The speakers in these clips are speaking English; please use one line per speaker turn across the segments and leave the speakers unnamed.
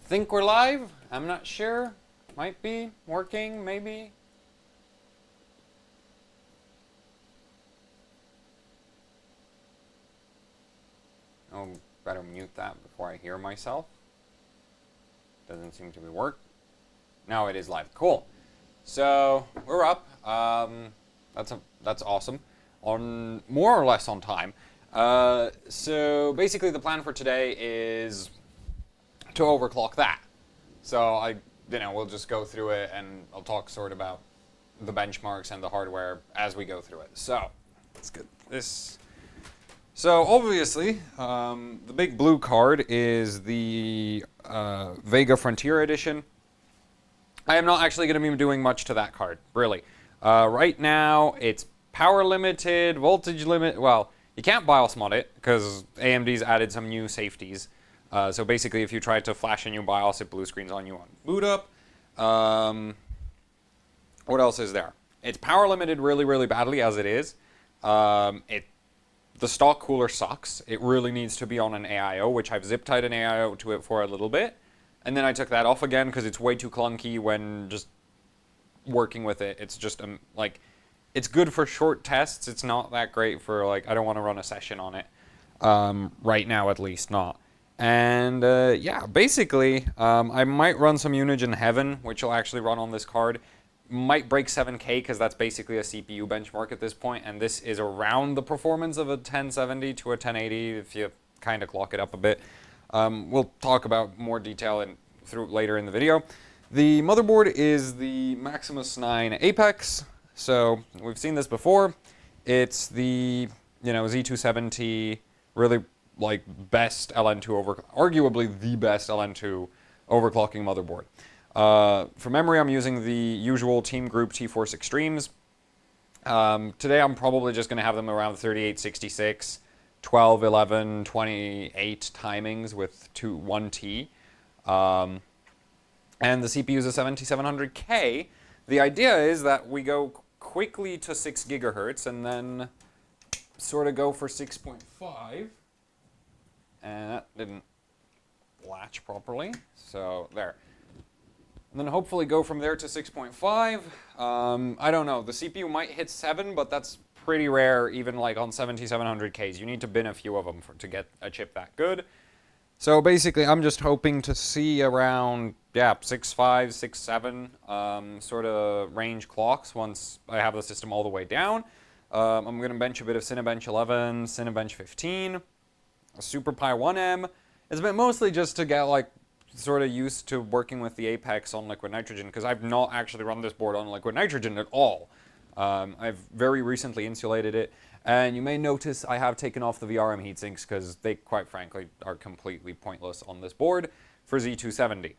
think we're live. I'm not sure. Might be working, maybe. Oh, better mute that before I hear myself. Doesn't seem to be work. Now it is live. Cool. So we're up. That's awesome. On more or less on time. So basically, the plan for today is to overclock that. So we'll just go through it, and I'll talk sort of about the benchmarks and the hardware as we go through it. So let's get this. So obviously, the big blue card is the VEGA Frontier Edition. I am not actually going to be doing much to that card, really. Right now, it's power limited, voltage limit. Well, you can't BIOS mod it because AMD's added some new safeties. So basically, if you try to flash a new BIOS, it blue screens on you on boot up. What else is there? It's power limited really, really badly as it is. The stock cooler sucks. It really needs to be on an AIO, which I've zip tied an AIO to it for a little bit. And then I took that off again because it's way too clunky when just working with it. It's just it's good for short tests. It's not that great for I don't want to run a session on it. Right now at least not. And yeah, basically I might run some Unigine Heaven, which will actually run on this card. Might break 7K because that's basically a CPU benchmark at this point, and this is around the performance of a 1070 to a 1080 if you kind of clock it up a bit. We'll talk about more detail later in the video. The motherboard is the Maximus 9 Apex, so we've seen this before. It's the Z270, really best LN2 arguably the best LN2 overclocking motherboard. For memory, I'm using the usual Team Group T-Force Extremes. Today, I'm probably just going to have them around 3866, 12, 11, 28 timings with 1T. And the CPU is a 7700K. The idea is that we go quickly to 6 gigahertz and then sort of go for 6.5. And that didn't latch properly, so there. And then hopefully go from there to 6.5. I don't know. The CPU might hit 7, but that's pretty rare, even on 7700Ks. You need to bin a few of them to get a chip that good. So basically, I'm just hoping to see around 6.5, 6.7 sort of range clocks once I have the system all the way down. I'm going to bench a bit of Cinebench 11, Cinebench 15, a SuperPi 1M. It's been mostly just to get sort of used to working with the Apex on liquid nitrogen, because I've not actually run this board on liquid nitrogen at all. I've very recently insulated it, and you may notice I have taken off the VRM heatsinks because they, quite frankly, are completely pointless on this board for Z270.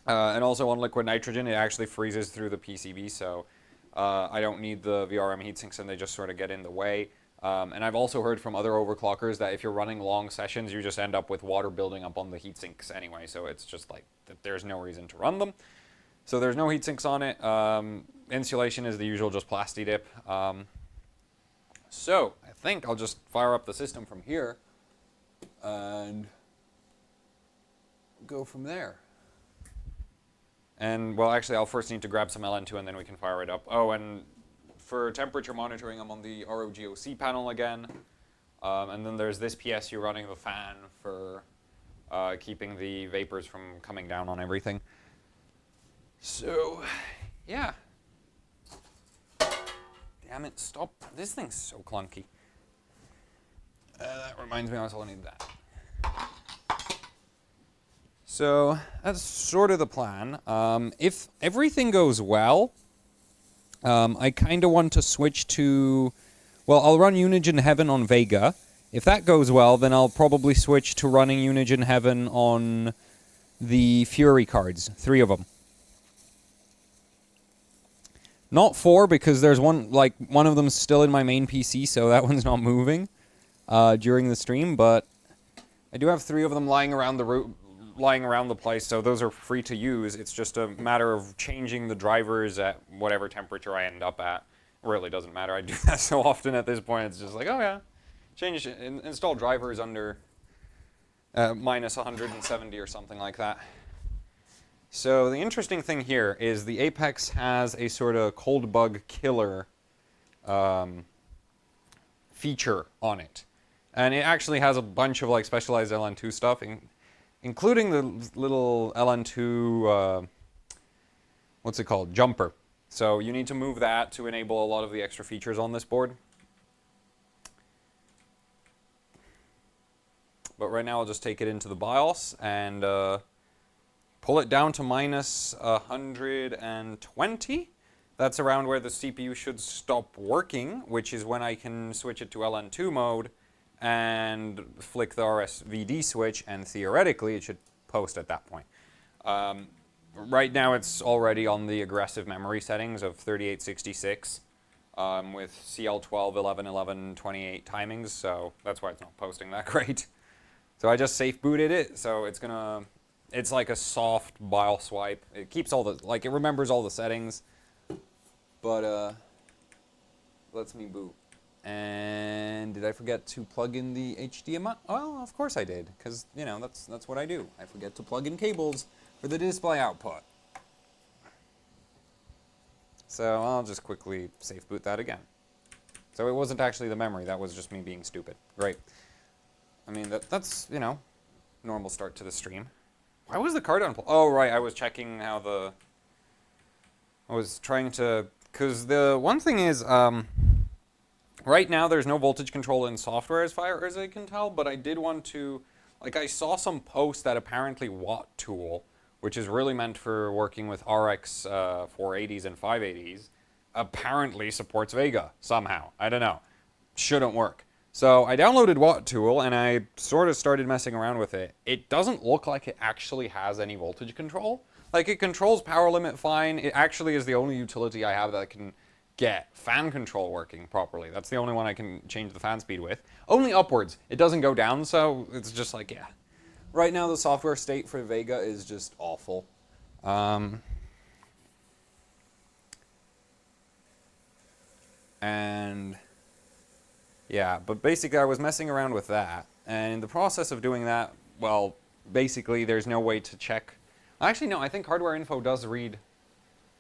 And also on liquid nitrogen, it actually freezes through the PCB, so I don't need the VRM heatsinks, and they just sort of get in the way. And I've also heard from other overclockers that if you're running long sessions, you just end up with water building up on the heatsinks anyway, so it's just that there's no reason to run them. So there's no heatsinks on it. Insulation is the usual, just plasti dip. So I think I'll just fire up the system from here and go from there. And, well, actually, I'll first need to grab some LN2 and then we can fire it up. Oh, and for temperature monitoring, I'm on the ROGOC panel again. And then there's this PSU running the fan for keeping the vapors from coming down on everything. So, yeah. Damn it, stop. This thing's so clunky. That reminds me I also need that. So, that's sort of the plan. If everything goes well, I kind of want to switch to, well, I'll run Unigine Heaven on VEGA. If that goes well, then I'll probably switch to running Unigine Heaven on the Fury cards, 3 of them. Not 4, because there's one of them's still in my main PC, so that one's not moving during the stream, but I do have 3 of them lying around the place, so those are free to use. It's just a matter of changing the drivers at whatever temperature I end up at. It really doesn't matter. I do that so often at this point. It's just oh yeah, install drivers under minus 170 or something like that. So the interesting thing here is the Apex has a sort of cold bug killer feature on it. And it actually has a bunch of like specialized LN2 stuff, including the little LN2, what's it called, jumper. So you need to move that to enable a lot of the extra features on this board. But right now I'll just take it into the BIOS and pull it down to minus 120. That's around where the CPU should stop working, which is when I can switch it to LN2 mode and flick the RSVD switch, and theoretically it should post at that point. Right now it's already on the aggressive memory settings of 3866 with CL12, 11, 11, 28 timings, so that's why it's not posting that great. So I just safe booted it, so it's like a soft BIOS wipe. It keeps all the, like it remembers all the settings, but lets me boot. And did I forget to plug in the HDMI? Well, of course I did, because, you know, that's what I do. I forget to plug in cables for the display output. So I'll just quickly safe boot that again. So it wasn't actually the memory, that was just me being stupid. Great. I mean, that's, you know, normal start to the stream. Why was the card unplugged? Oh, right, I was checking how I was trying to, because the one thing is, right now there's no voltage control in software as far as I can tell, but I did want to, like I saw some posts that apparently Watt Tool, which is really meant for working with RX 480s and 580s, apparently supports VEGA somehow. I don't know. Shouldn't work. So I downloaded Watt Tool and I sort of started messing around with it. It doesn't look like it actually has any voltage control. Like it controls power limit fine. It actually is the only utility I have that can get fan control working properly. That's the only one I can change the fan speed with. Only upwards. It doesn't go down, so it's just like, yeah. Right now the software state for VEGA is just awful. And yeah, but basically I was messing around with that. And in the process of doing that, well, basically there's no way to check. Actually, no, I think hardware info does read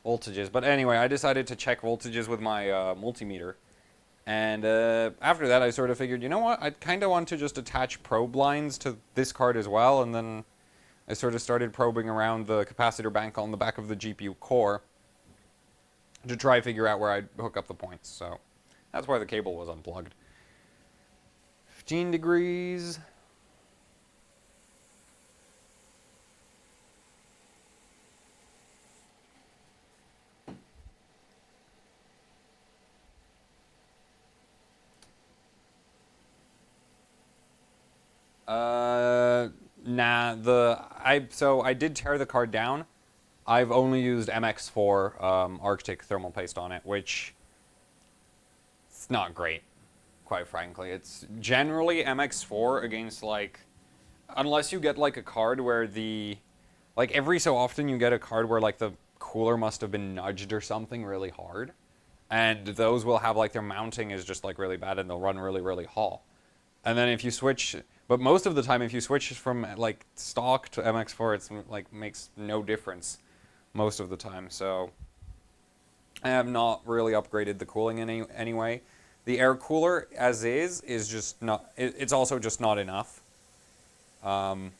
voltages. But anyway, I decided to check voltages with my multimeter. And after that, I sort of figured, you know what? I kind of want to just attach probe lines to this card as well. And then I sort of started probing around the capacitor bank on the back of the GPU core to try to figure out where I'd hook up the points. So that's why the cable was unplugged. 15 degrees. So I did tear the card down. I've only used MX4 Arctic thermal paste on it, which it's not great, quite frankly. It's generally MX4 against like, unless you get like a card where like every so often you get a card where like the cooler must have been nudged or something really hard. And those will have like their mounting is just like really bad and they'll run really, really hot. And then if you switch, but most of the time if you switch from like stock to MX4, it's like makes no difference most of the time. So I have not really upgraded the cooling anyway. The air cooler as is just not, it's also just not enough. HBM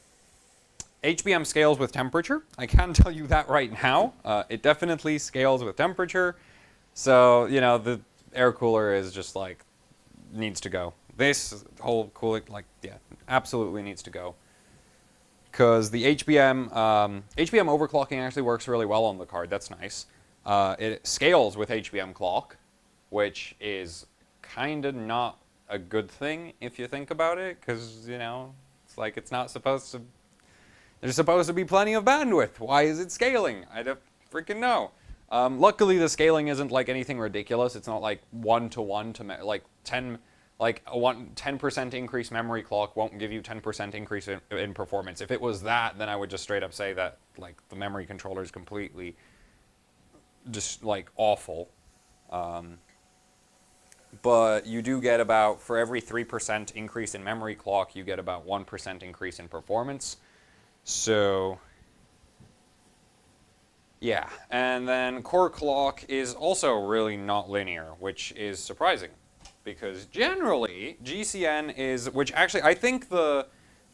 scales with temperature. I can tell you that right now. It definitely scales with temperature. So, you know, the air cooler is just like, needs to go. This whole cooling, like, yeah, absolutely needs to go. Because the HBM overclocking actually works really well on the card. That's nice. It scales with HBM clock, which is kind of not a good thing if you think about it. Because, you know, it's like it's not supposed to... There's supposed to be plenty of bandwidth. Why is it scaling? I don't freaking know. Luckily, the scaling isn't like anything ridiculous. It's not like 1-to-1 to like 10... Like a 10% increase memory clock won't give you 10% increase in performance. If it was that, then I would just straight up say that like the memory controller is completely just like awful. But you do get about, for every 3% increase in memory clock, you get about 1% increase in performance. So Yeah, and then core clock is also really not linear, which is surprising. Because generally, GCN is, which actually, I think the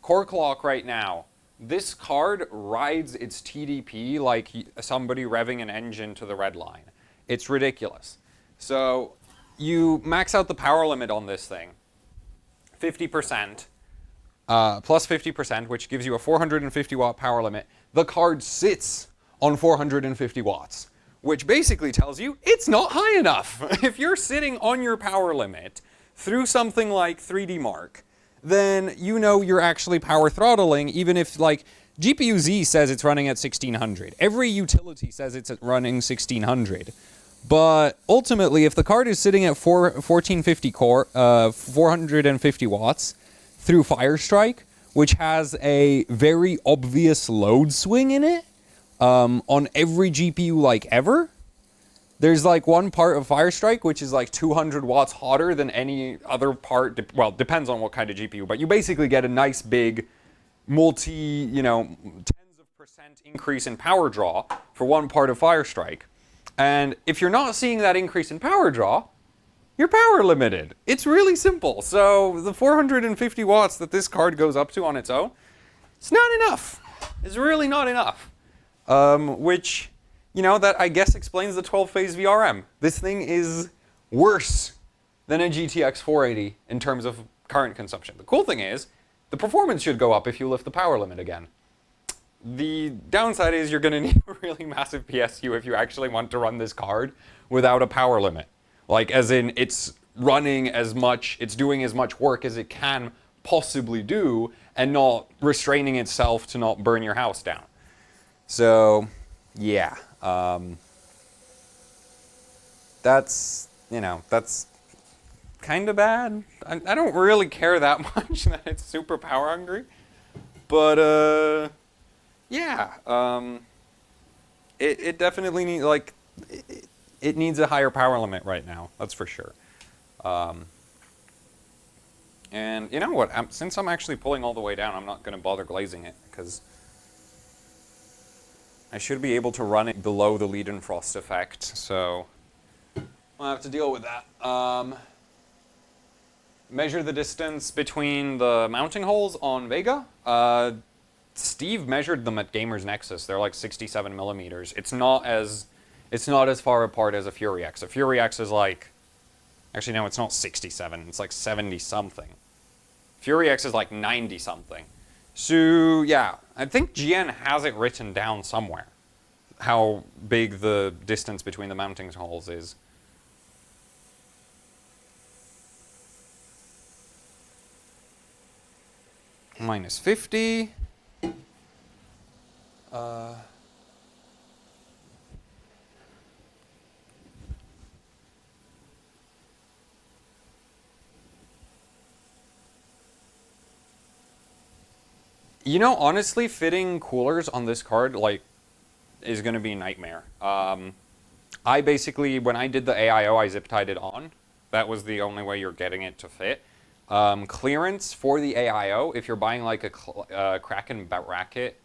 core clock right now, this card rides its TDP like somebody revving an engine to the red line. It's ridiculous. So you max out the power limit on this thing, 50%, plus 50%, which gives you a 450 watt power limit. The card sits on 450 watts, which basically tells you it's not high enough. If you're sitting on your power limit through something like 3D Mark, then you know you're actually power throttling, even if, like, GPU-Z says it's running at 1600. Every utility says it's running 1600. But ultimately, if the card is sitting at 1450 core, 450 watts through Firestrike, which has a very obvious load swing in it, on every GPU like ever, there's like one part of Firestrike which is like 200 watts hotter than any other part. Well, depends on what kind of GPU, but you basically get a nice big tens of percent increase in power draw for one part of Firestrike. And if you're not seeing that increase in power draw, you're power limited. It's really simple. So the 450 watts that this card goes up to on its own, it's not enough. It's really not enough. Which, that I guess explains the 12-phase VRM. This thing is worse than a GTX 480 in terms of current consumption. The cool thing is, the performance should go up if you lift the power limit again. The downside is you're going to need a really massive PSU if you actually want to run this card without a power limit. Like, as in, it's doing as much work as it can possibly do and not restraining itself to not burn your house down. So, yeah, that's kind of bad. I don't really care that much that it's super power hungry, but, yeah, it definitely needs, like, it needs a higher power limit right now, that's for sure. And you know what, since I'm actually pulling all the way down, I'm not going to bother glazing it, because I should be able to run it below the Leidenfrost effect, so I'll have to deal with that. Measure the distance between the mounting holes on Vega. Steve measured them at Gamer's Nexus. They're like 67 millimeters. It's not as far apart as a Fury X. A Fury X is like, actually no, it's not 67. It's like 70 something. Fury X is like 90 something. So yeah, I think GN has it written down somewhere, how big the distance between the mounting holes is. Minus 50. Honestly, fitting coolers on this card, like, is going to be a nightmare. I basically, when I did the AIO, I zip tied it on. That was the only way you're getting it to fit. Clearance for the AIO, if you're buying like a Kraken bracket,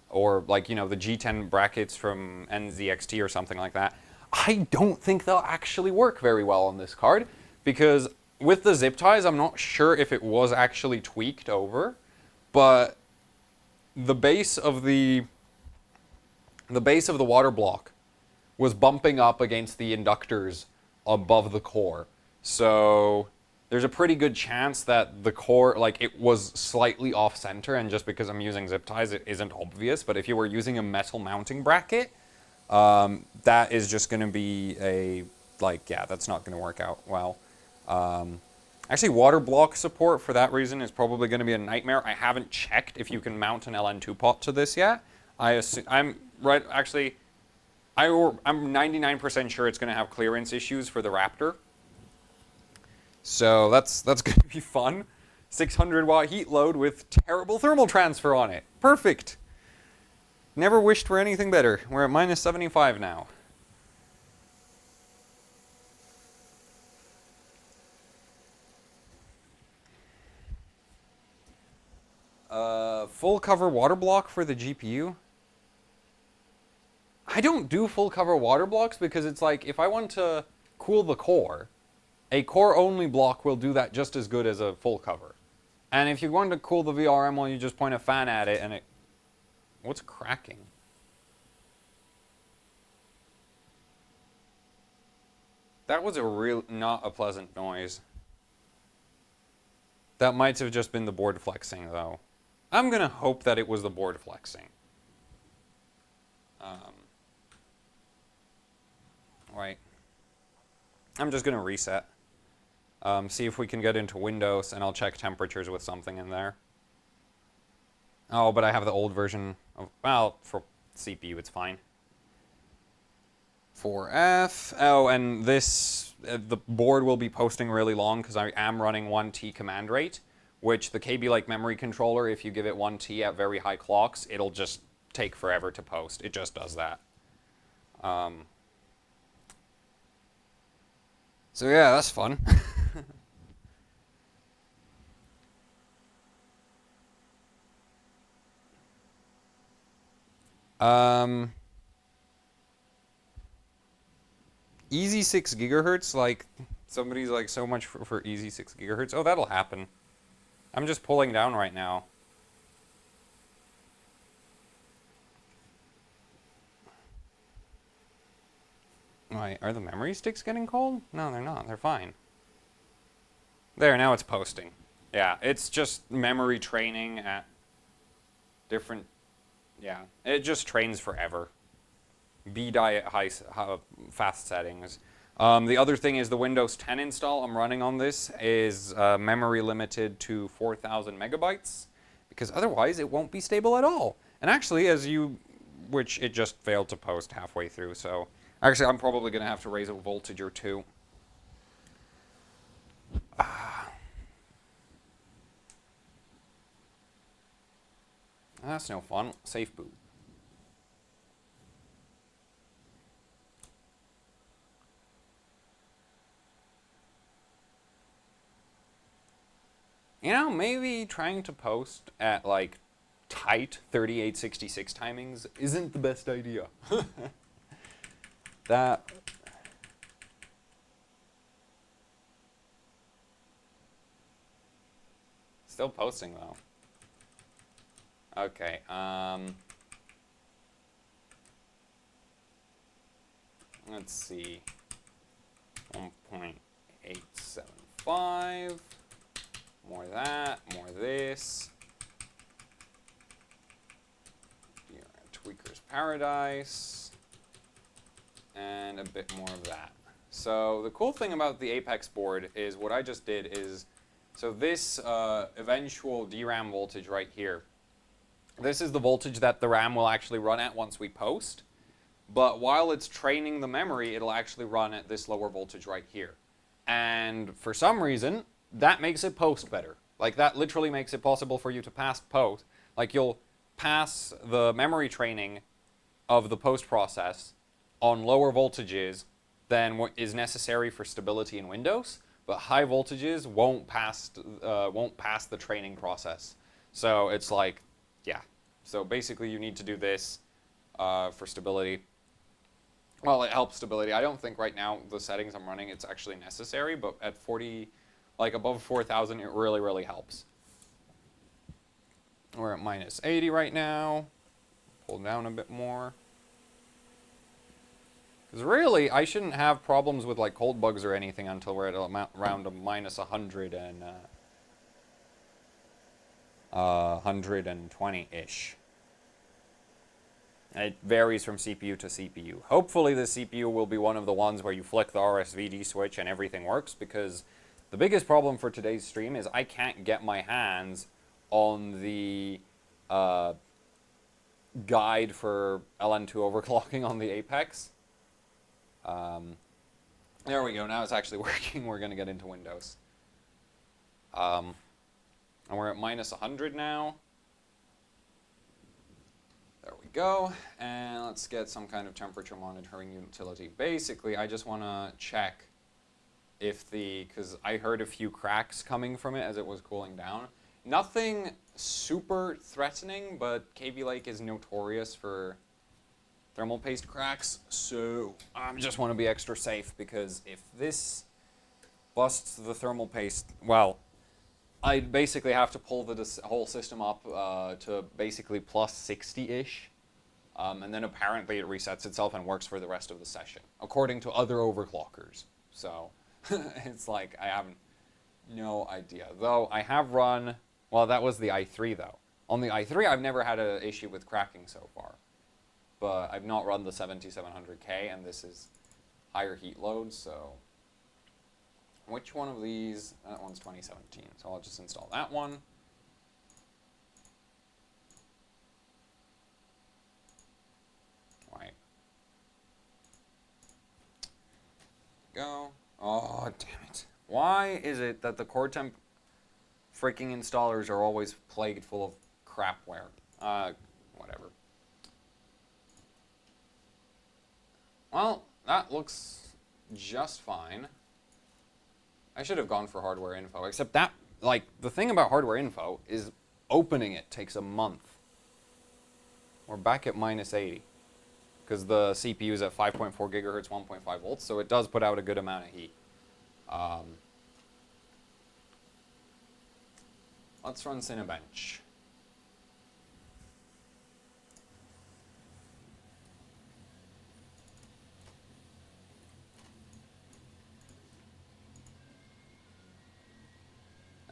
or like, the G10 brackets from NZXT or something like that, I don't think they'll actually work very well on this card, because with the zip ties, I'm not sure if it was actually tweaked over, but the base of the water block was bumping up against the inductors above the core. So there's a pretty good chance that the core, like, it was slightly off center, and just because I'm using zip ties, it isn't obvious. But if you were using a metal mounting bracket, that is just going to be that's not going to work out well. Actually, water block support for that reason is probably going to be a nightmare. I haven't checked if you can mount an LN2 pot to this yet. I'm 99% sure it's going to have clearance issues for the Raptor. So that's going to be fun. 600 watt heat load with terrible thermal transfer on it. Perfect. Never wished for anything better. We're at minus 75 now. Full cover water block for the GPU. I don't do full cover water blocks because it's like, if I want to cool the core, a core only block will do that just as good as a full cover. And if you're going to cool the VRM, well, you just point a fan at it and it... What's cracking? That was a real, not a pleasant noise. That might have just been the board flexing, though. I'm going to hope that it was the board flexing. Right. I'm just going to reset. See if we can get into Windows, and I'll check temperatures with something in there. Oh, but I have the old version of... Well, for CPU, it's fine. 4F. Oh, and this... the board will be posting really long because I am running 1T command rate, which the KB-like memory controller, if you give it 1T at very high clocks, it'll just take forever to post. It just does that. So yeah, that's fun. Easy 6 gigahertz, like, somebody's like, so much for easy 6 gigahertz. Oh, that'll happen. I'm just pulling down right now. Wait, are the memory sticks getting cold? No, they're not. They're fine. There, now it's posting. Yeah, it's just memory training at different... Yeah, it just trains forever. B-die at fast settings. The other thing is the Windows 10 install I'm running on this is memory limited to 4,000 megabytes, because otherwise it won't be stable at all. And actually, which it just failed to post halfway through, so... Actually, I'm probably going to have to raise a voltage or two. That's no fun. Safe boot. You know, maybe trying to post at, like, tight 3866 timings isn't the best idea. That... Still posting, though. Okay, let's see. 1.875. More that, more this. Here, Tweaker's Paradise. And a bit more of that. So the cool thing about the Apex board is what I just did is, so this eventual DRAM voltage right here, this is the voltage that the RAM will actually run at once we post. But while it's training the memory, it'll actually run at this lower voltage right here. And for some reason, that makes it post better. Like, that literally makes it possible for you to pass post. Like, you'll pass the memory training of the post process on lower voltages than what is necessary for stability in Windows, but high voltages won't pass the training process. So it's like, yeah. So basically, you need to do this for stability. Well, it helps stability. I don't think right now the settings I'm running it's actually necessary, but at 40, like above 4,000, it really, really helps. We're at minus 80 right now. Pull down a bit more. Because really, I shouldn't have problems with like cold bugs or anything until we're at around a minus 100 and 120-ish. It varies from CPU to CPU. Hopefully the CPU will be one of the ones where you flick the RSVD switch and everything works, because the biggest problem for today's stream is I can't get my hands on the guide for LN2 overclocking on the Apex. There we go. Now it's actually working. We're going to get into Windows. And we're at minus 100 now. There we go. And let's get some kind of temperature monitoring utility. Basically, I just want to check if because I heard a few cracks coming from it as it was cooling down. Nothing super threatening, but Kaby Lake is notorious for thermal paste cracks, so I just want to be extra safe, because if this busts the thermal paste, well, I'd basically have to pull the whole system up to basically plus 60-ish, and then apparently it resets itself and works for the rest of the session, according to other overclockers. So it's like I have no idea. Though I have run, well, that was the i3 though. On the i3, I've never had an issue with cracking so far, but I've not run the 7700K, and this is higher heat load, so which one of these? That one's 2017, so I'll just install that one. Right. Go. Oh, damn it. Why is it that the core temp freaking installers are always plagued full of crapware? Whatever. Well, that looks just fine. I should have gone for hardware info, except that, like, the thing about hardware info is opening it takes a month. We're back at minus 80, because the CPU is at 5.4 gigahertz, 1.5 volts, so it does put out a good amount of heat. Let's run Cinebench.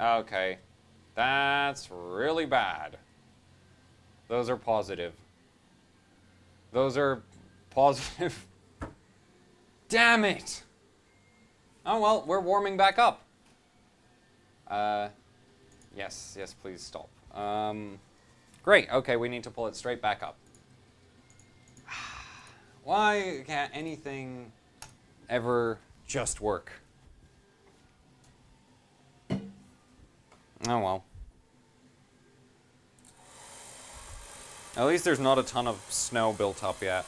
Okay, that's really bad. Those are positive. Those are positive. Damn it! Oh well, we're warming back up. Yes, please stop. Great, okay, we need to pull it straight back up. Why can't anything ever just work? Oh well. At least there's not a ton of snow built up yet.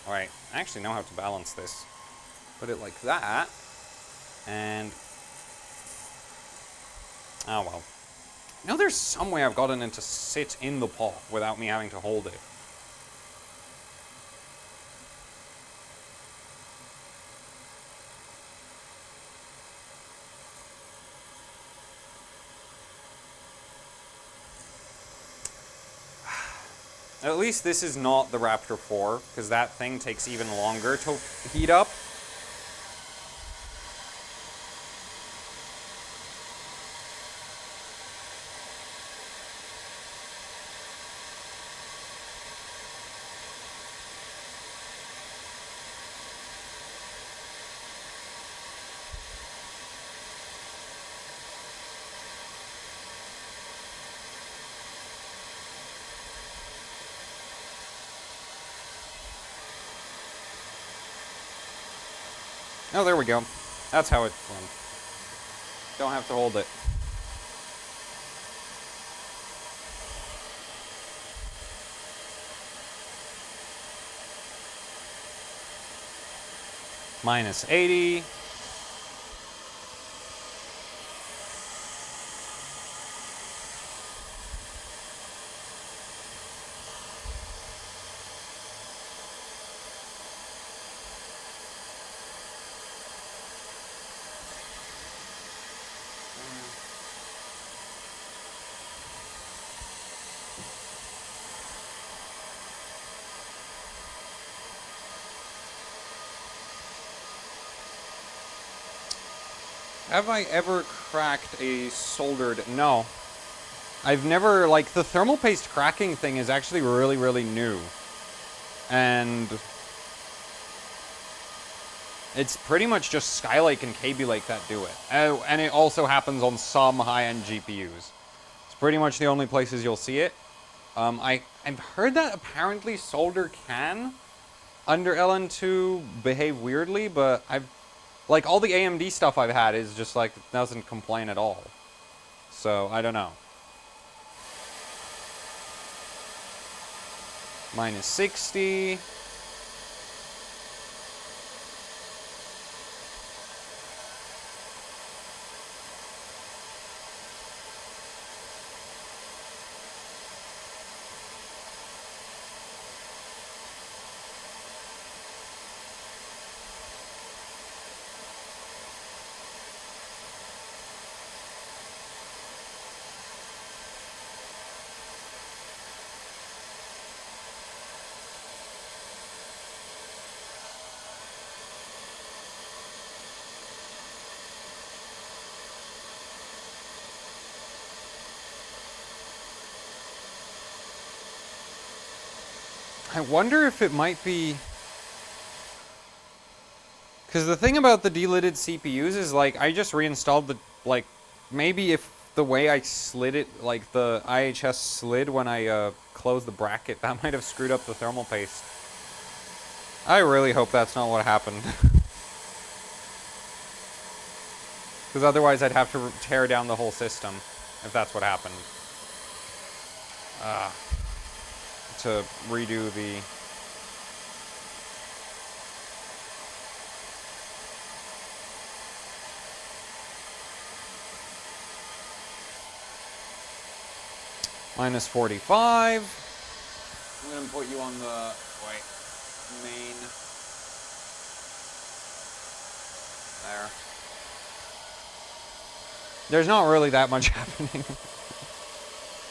Alright, I actually know how to balance this. Put it like that, and... oh well. Now there's some way I've gotten it to sit in the pot without me having to hold it. At least this is not the Raptor 4, because that thing takes even longer to heat up. Oh, there we go. That's how it's run. Don't have to hold it. Minus 80. Have I ever cracked a soldered... No. I've never, like, the thermal paste cracking thing is actually really, really new. And it's pretty much just Skylake and Kaby Lake that do it. And it also happens on some high-end GPUs. It's pretty much the only places you'll see it. I've heard that apparently solder can, under LN2, behave weirdly, but like, all the AMD stuff I've had is just, like, doesn't complain at all. So, I don't know. Minus 60. I wonder if it might be... Because the thing about the delidded CPUs is, like, I just reinstalled the, like, maybe if the way I slid it, like, the IHS slid when I closed the bracket, that might have screwed up the thermal paste. I really hope that's not what happened. Because otherwise I'd have to tear down the whole system, if that's what happened. To redo the... Minus 45. I'm going to put you on the main. There. There's not really that much happening.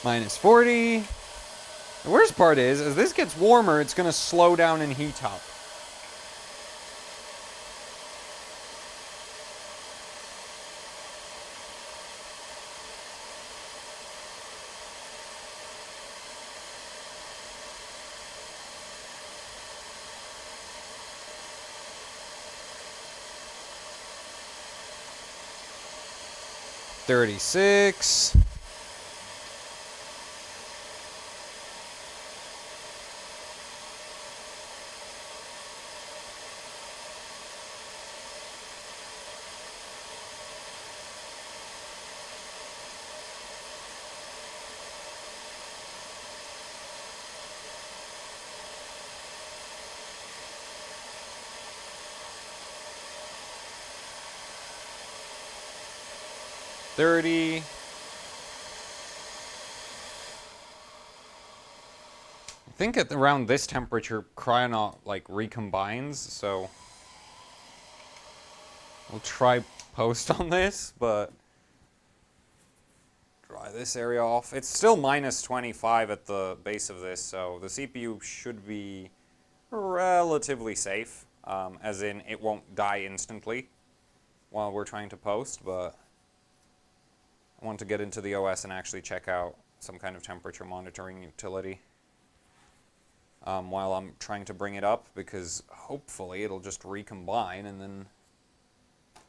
Minus 40. The worst part is, as this gets warmer, it's going to slow down and heat up. $36. $30. I think at around this temperature, Cryonaut like recombines, so we'll try post on this, but dry this area off. It's still minus 25 at the base of this, so the CPU should be relatively safe, as in it won't die instantly while we're trying to post, but I want to get into the OS and actually check out some kind of temperature monitoring utility while I'm trying to bring it up, because hopefully it'll just recombine and then,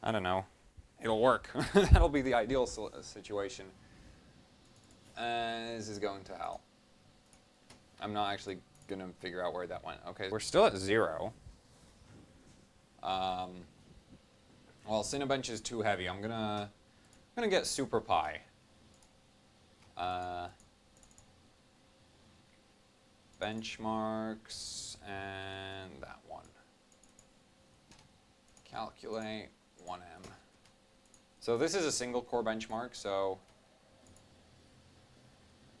I don't know, it'll work. That'll be the ideal situation. This is going to hell. I'm not actually going to figure out where that went. Okay, we're still at 0. Well, Cinebench is too heavy. I'm gonna get Super Pi. Benchmarks and that one. Calculate 1M. So this is a single core benchmark, so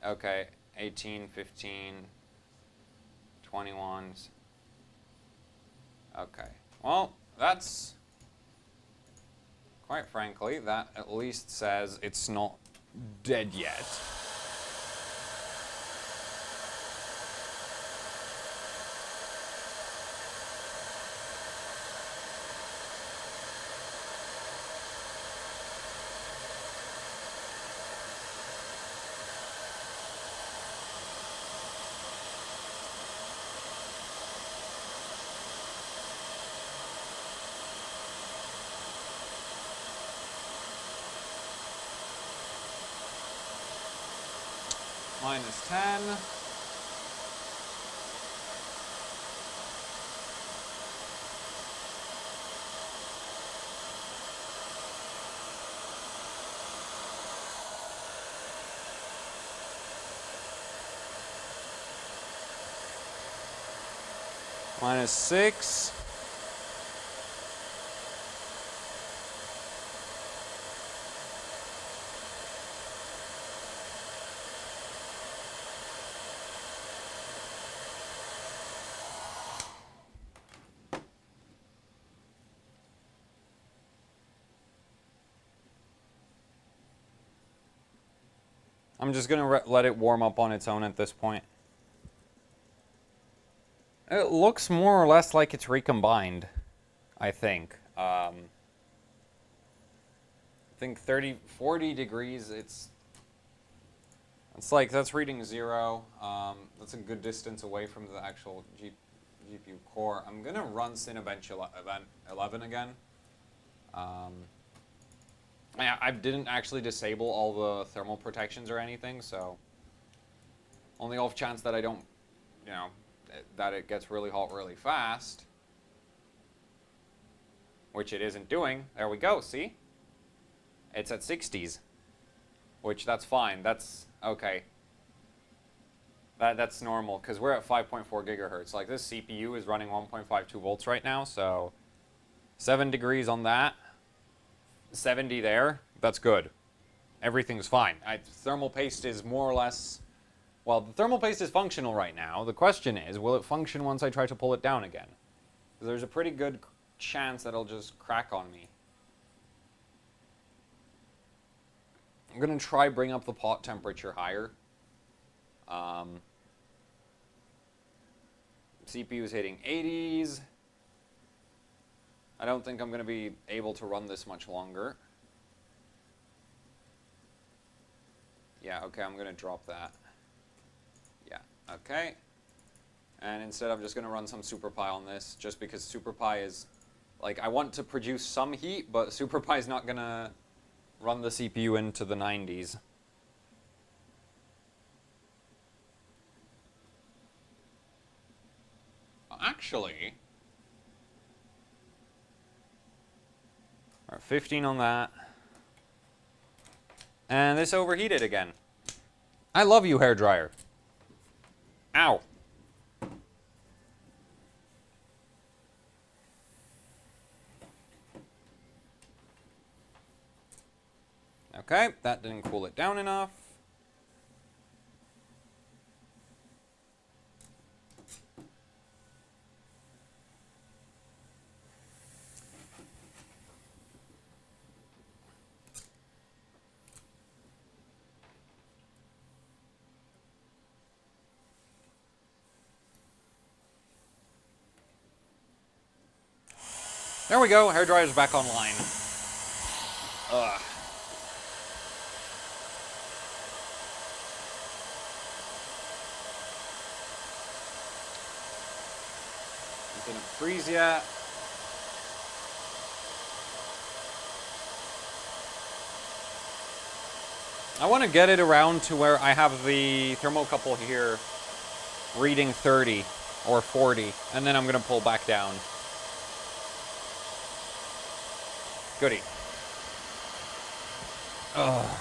okay, 18, 15, 21s. Okay. Well, that's, quite frankly, that at least says it's not dead yet. Minus 10. Minus 6. I'm just going to let it warm up on its own at this point. It looks more or less like it's recombined, I think. I think 40 degrees, it's It's like, that's reading 0. That's a good distance away from the actual GPU core. I'm going to run Cinebench event 11 again. I didn't actually disable all the thermal protections or anything, so on the off chance that I don't, you know, that it gets really hot really fast, which it isn't doing. There we go, see? It's at 60s, which that's fine. That's okay. That's normal, because we're at 5.4 gigahertz. Like, this CPU is running 1.52 volts right now, so 7 degrees on that, 70 there, that's good. Everything's fine. Thermal paste is more or less, well, the thermal paste is functional right now. The question is, will it function once I try to pull it down again? There's a pretty good chance that it'll just crack on me. I'm going to try bring up the pot temperature higher. CPU is hitting 80s. I don't think I'm going to be able to run this much longer. Yeah, okay, I'm going to drop that. Yeah, okay. And instead I'm just going to run some SuperPi on this, just because SuperPi is, like, I want to produce some heat, but SuperPi is not going to run the CPU into the 90s. Actually, 15 on that. And this overheated again. I love you, hairdryer. Ow. Okay, that didn't cool it down enough. There we go, hairdryer's back online. Ugh. It didn't freeze yet. I want to get it around to where I have the thermocouple here reading 30 or 40, and then I'm going to pull back down. Goody. Ugh.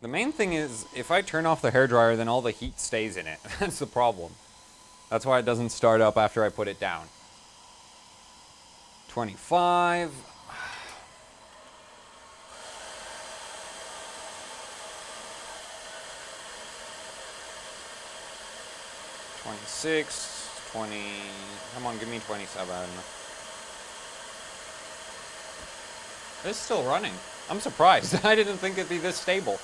The main thing is, if I turn off the hairdryer, then all the heat stays in it. That's the problem. That's why it doesn't start up after I put it down. 25. 26, 20, come on, give me 27. It's still running. I'm surprised. I didn't think it'd be this stable.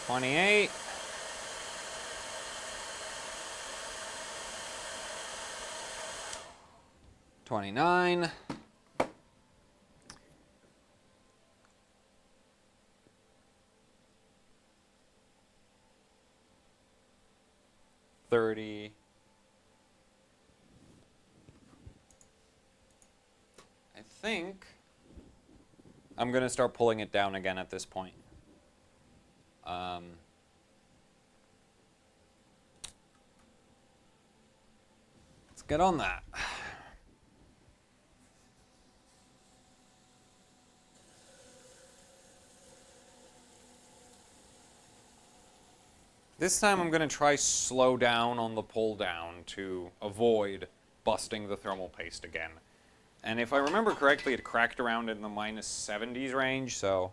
28. 29. 30. I think I'm going to start pulling it down again at this point. Let's get on that. This time I'm going to try slow down on the pull down to avoid busting the thermal paste again. And if I remember correctly, it cracked around in the minus 70s range, so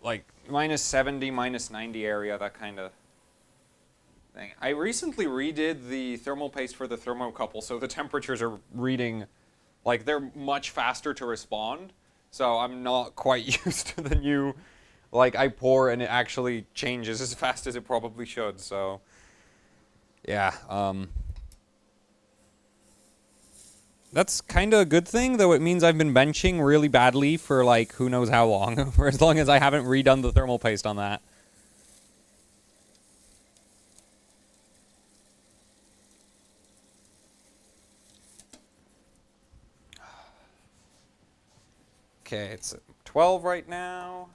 like minus 70, minus 90 area, that kind of thing. I recently redid the thermal paste for the thermocouple, so the temperatures are reading, like they're much faster to respond. So I'm not quite used to the new, like I pour and it actually changes as fast as it probably should. So yeah, that's kind of a good thing, though it means I've been benching really badly for like who knows how long, for as long as I haven't redone the thermal paste on that. Okay, it's 12 right now.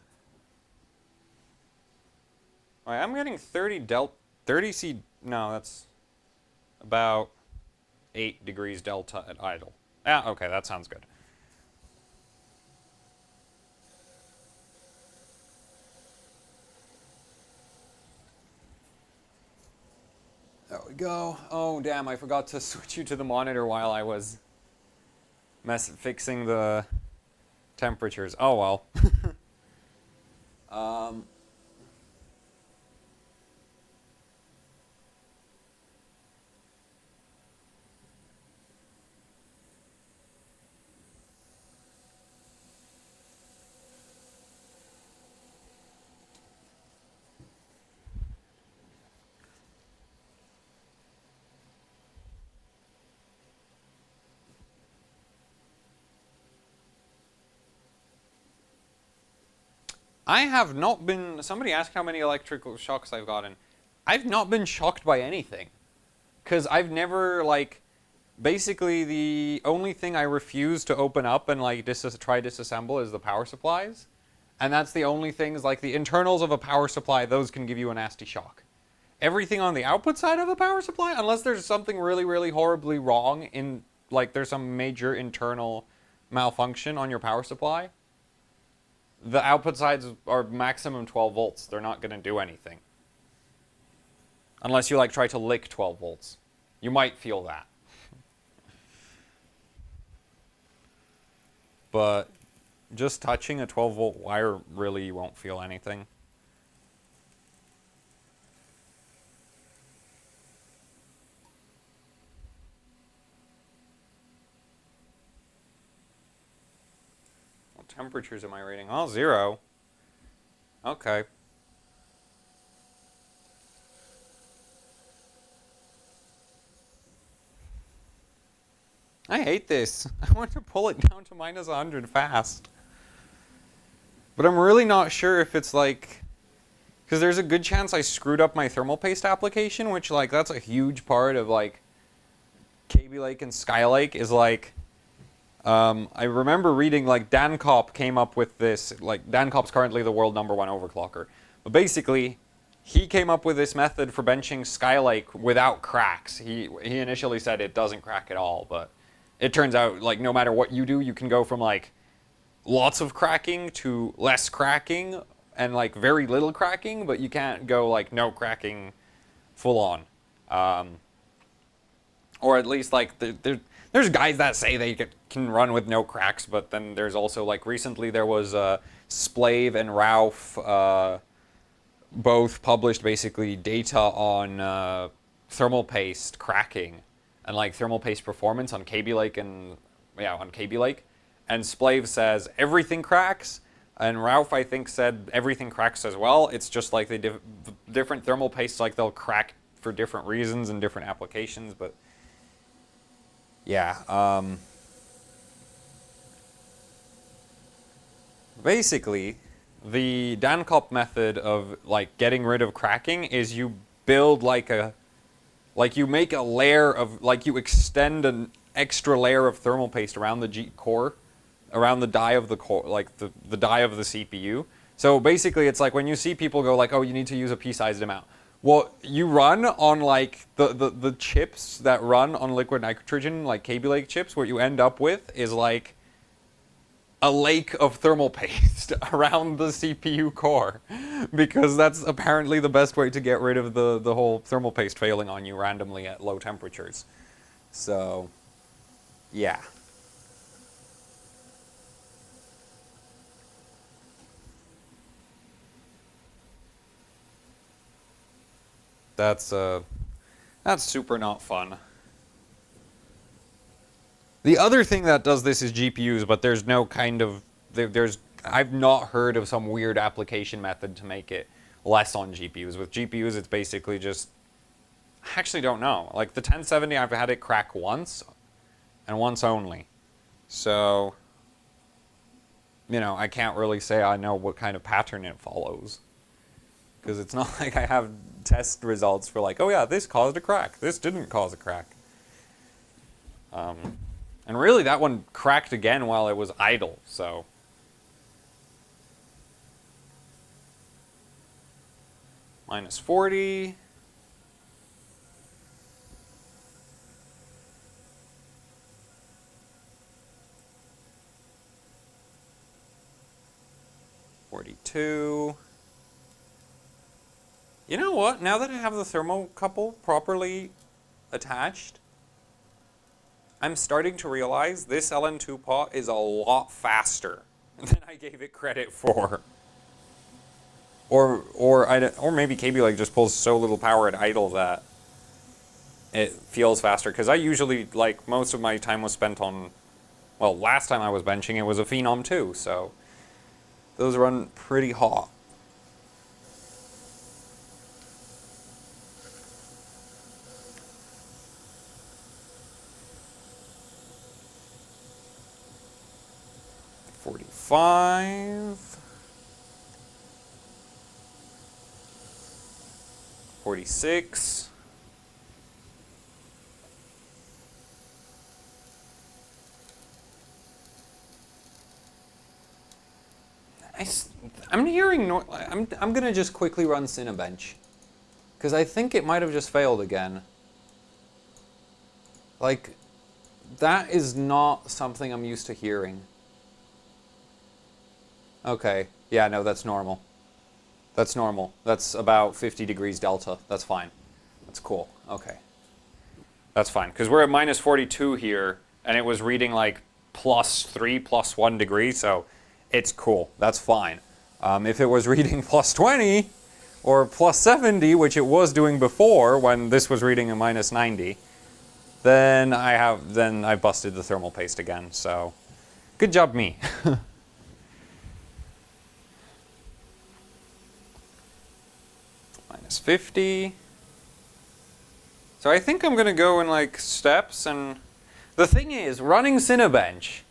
Alright, I'm getting 30 C, no, that's about 8 degrees delta at idle. Yeah, okay, that sounds good. There we go. Oh, damn, I forgot to switch you to the monitor while I was fixing the temperatures. Oh, well. I have not been, somebody asked how many electrical shocks I've gotten. I've not been shocked by anything. Because I've never, like, basically the only thing I refuse to open up and, like, try disassemble is the power supplies. And that's the only things, like, the internals of a power supply, those can give you a nasty shock. Everything on the output side of a power supply, unless there's something really, really horribly wrong in, like, there's some major internal malfunction on your power supply, the output sides are maximum 12 volts. They're not going to do anything. Unless you, like, try to lick 12 volts. You might feel that. But just touching a 12-volt wire, really, you won't feel anything. What temperatures am I reading? Oh, 0. Okay. I hate this. I want to pull it down to minus 100 fast. But I'm really not sure if it's like... Because there's a good chance I screwed up my thermal paste application, which, like, that's a huge part of, like, Kaby Lake and Skylake is, like... I remember reading, like, Dan Kopp came up with this. Like, Dan Kopp's currently the world #1 overclocker. But basically, he came up with this method for benching Skylake without cracks. He initially said it doesn't crack at all, but it turns out, like, no matter what you do, you can go from, like, lots of cracking to less cracking and, like, very little cracking, but you can't go, like, no cracking full on. Or at least, like, there's guys that say they can run with no cracks, but then there's also, like, recently there was Splave and Ralph both published basically data on thermal paste cracking and, like, thermal paste performance on Kaby Lake and, yeah, on Kaby Lake. And Splave says everything cracks, and Ralph, I think, said everything cracks as well. It's just like they different thermal pastes, like, they'll crack for different reasons and different applications, but yeah. Basically, the Dan Kopp method of, like, getting rid of cracking is you build, like, you make a layer of, like, you extend an extra layer of thermal paste around the core, around the die of the core, like the die of the CPU. So basically, it's like when you see people go like, oh, you need to use a pea-sized amount. Well, you run on, like, the chips that run on liquid nitrogen, like Kaby Lake chips, what you end up with is, like, a lake of thermal paste around the CPU core, because that's apparently the best way to get rid of the whole thermal paste failing on you randomly at low temperatures. So, yeah. That's super not fun. The other thing that does this is GPUs, but there's no kind of I've not heard of some weird application method to make it less on GPUs. With GPUs, it's basically just, I actually don't know. Like the 1070, I've had it crack once, and once only. So, you know, I can't really say I know what kind of pattern it follows. Because it's not like I have test results for like, oh yeah, this caused a crack. This didn't cause a crack. And really, that one cracked again while it was idle, so. Minus 40. $42. You know what? Now that I have the thermocouple properly attached, I'm starting to realize this LN2 pot is a lot faster than I gave it credit for. Or maybe KB like just pulls so little power at idle that it feels faster. Because I usually, like, most of my time was spent on, well, last time I was benching it was a Phenom 2, so those run pretty hot. $45. 46. I'm hearing I'm gonna just quickly run Cinebench, because I think it might have just failed again. Like, that is not something I'm used to hearing. Okay, yeah, no, that's normal. That's normal. That's about 50 degrees delta. That's fine. That's cool. Okay. That's fine, because we're at minus 42 here, and it was reading like +3, +1 degree, so it's cool. That's fine. If it was reading +20 or +70, which it was doing before when this was reading a minus 90, then I busted the thermal paste again. So, good job me. Minus 50. So I think I'm gonna go in like steps, and the thing is, running Cinebench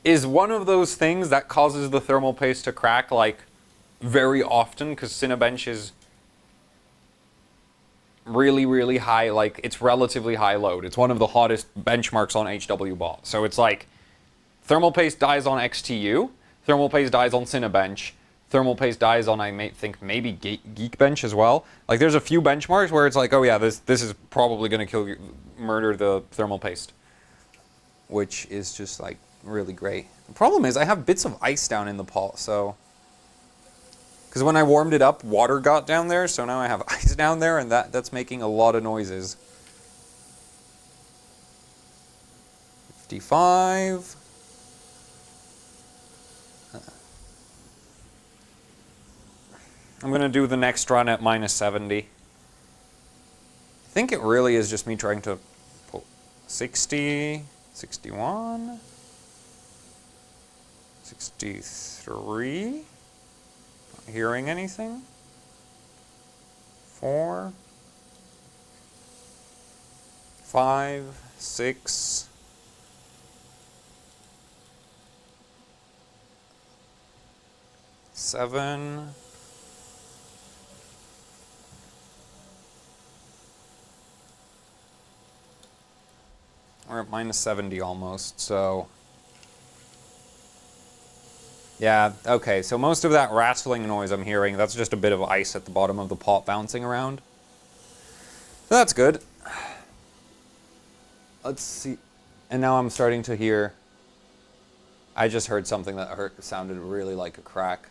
is one of those things that causes the thermal paste to crack like very often, because Cinebench is really, really high, like it's relatively high load. It's one of the hottest benchmarks on HWBot. So it's like thermal paste dies on XTU, thermal paste dies on Cinebench, thermal paste dies on, I think maybe Geekbench as well. Like there's a few benchmarks where it's like, oh yeah, this is probably gonna murder the thermal paste, which is just like really great. The problem is I have bits of ice down in the pot, so because when I warmed it up, water got down there, so now I have ice down there, and that's making a lot of noises. 55. I'm going to do the next run at minus 70. I think it really is just me trying to pull 60, 61, 63. Not hearing anything. 4, 5, 6. 7. We're at minus 70 almost, so yeah, okay, so most of that rattling noise I'm hearing, that's just a bit of ice at the bottom of the pot bouncing around. So that's good. Let's see. And now I'm starting to hear, I just heard something that sounded really like a crack.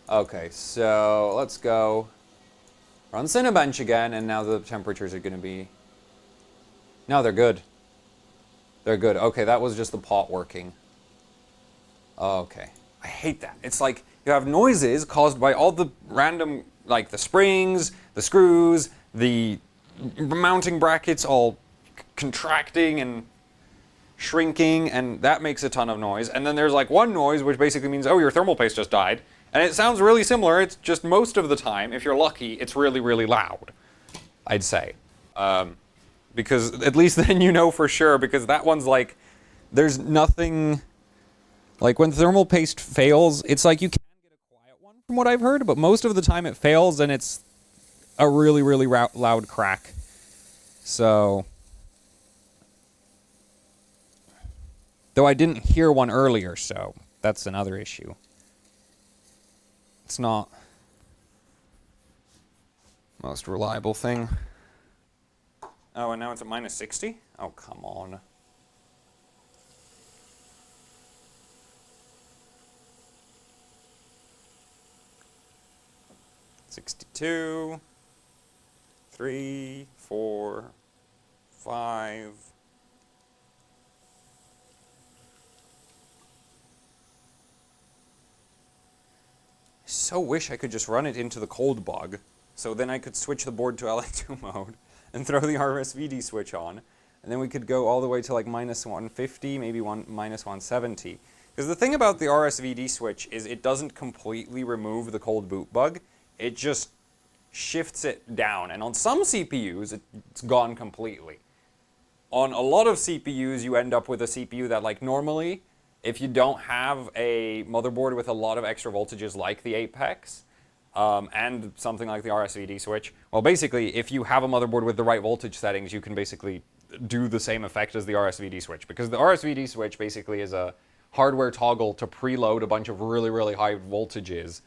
Okay, so let's go run Cinebench again, and now the temperatures are going to be, no, they're good. They're good. Okay, that was just the pot working. Okay. I hate that. It's like you have noises caused by all the random like the springs, the screws, the mounting brackets all contracting and shrinking, and that makes a ton of noise. And then there's like one noise which basically means, oh, your thermal paste just died. And it sounds really similar. It's just most of the time, if you're lucky, it's really, really loud, I'd say. Because at least then you know for sure, because that one's like, there's nothing, like when thermal paste fails, it's like you can get a quiet one from what I've heard, but most of the time it fails and it's a really, really loud crack. So, though I didn't hear one earlier, so that's another issue. It's not most reliable thing. Oh, and now it's at minus 60? Oh, come on. $62, 3, 4, 5. So wish I could just run it into the cold bug, so then I could switch the board to LN2 mode and throw the RSVD switch on, and then we could go all the way to like minus 150, maybe minus 170. Because the thing about the RSVD switch is it doesn't completely remove the cold boot bug, it just shifts it down, and on some CPUs it's gone completely. On a lot of CPUs you end up with a CPU that, like, normally, if you don't have a motherboard with a lot of extra voltages like the Apex, and something like the RSVD switch, well, basically, if you have a motherboard with the right voltage settings, you can basically do the same effect as the RSVD switch. Because the RSVD switch basically is a hardware toggle to preload a bunch of really, really high voltages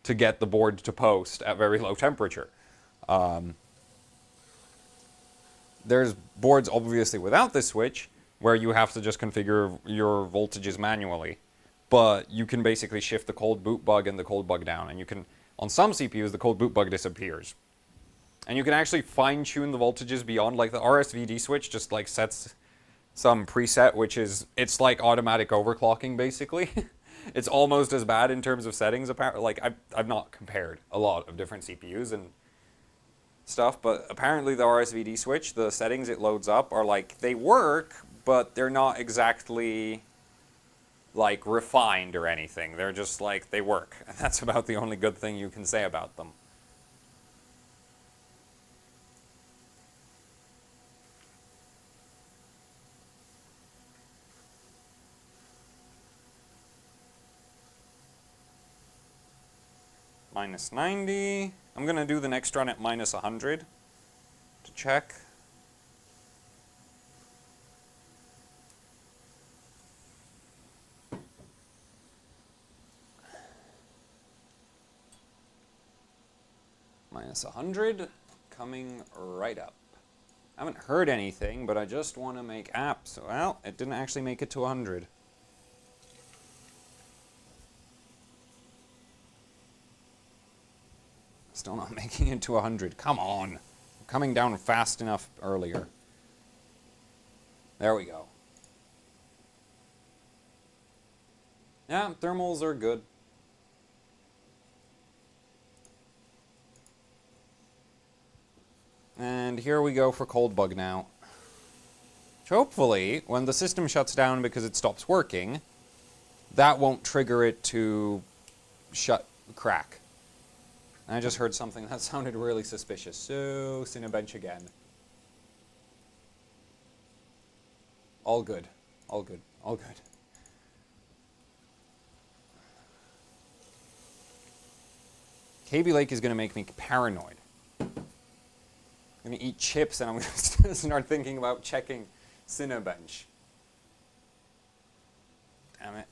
to get the board to post at very low temperature. There's boards, obviously, without this switch, where you have to just configure your voltages manually. But you can basically shift the cold boot bug and the cold bug down. And you can, on some CPUs, the cold boot bug disappears. And you can actually fine-tune the voltages beyond, like the RSVD switch just like sets some preset, which is, it's like automatic overclocking, basically. It's almost as bad in terms of settings, apparently. Like, I've not compared a lot of different CPUs and stuff, but apparently the RSVD switch, the settings it loads up are like, they work, but they're not exactly like refined or anything. They're just like, they work. And that's about the only good thing you can say about them. Minus 90. I'm going to do the next run at minus 100 to check. Minus 100, coming right up. I haven't heard anything, but I just want to make apps. Well, it didn't actually make it to 100. Still not making it to 100. Come on. I'm coming down fast enough earlier. There we go. Yeah, thermals are good. And here we go for cold bug now. Which hopefully, when the system shuts down because it stops working, that won't trigger it to crack. And I just heard something that sounded really suspicious. So, Cinebench again. All good. All good. All good. KB Lake is going to make me paranoid. I'm going to eat chips and I'm going to start thinking about checking Cinebench. Damn it.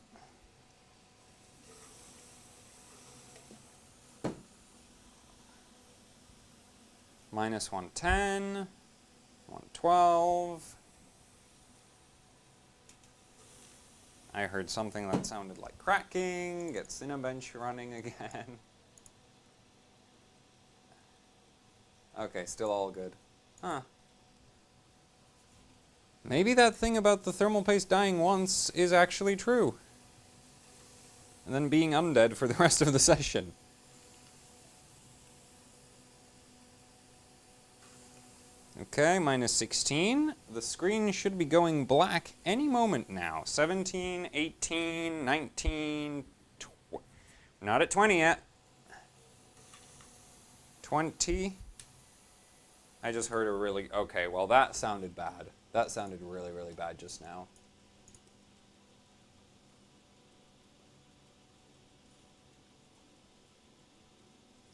Minus 110, 112. I heard something that sounded like cracking. Get Cinebench running again. Okay, still all good. Huh. Maybe that thing about the thermal paste dying once is actually true. And then being undead for the rest of the session. Okay, minus 16. The screen should be going black any moment now. 17, 18, 19, we're not at 20 yet. 20. I just heard a really, okay, well that sounded bad. That sounded really, really bad just now.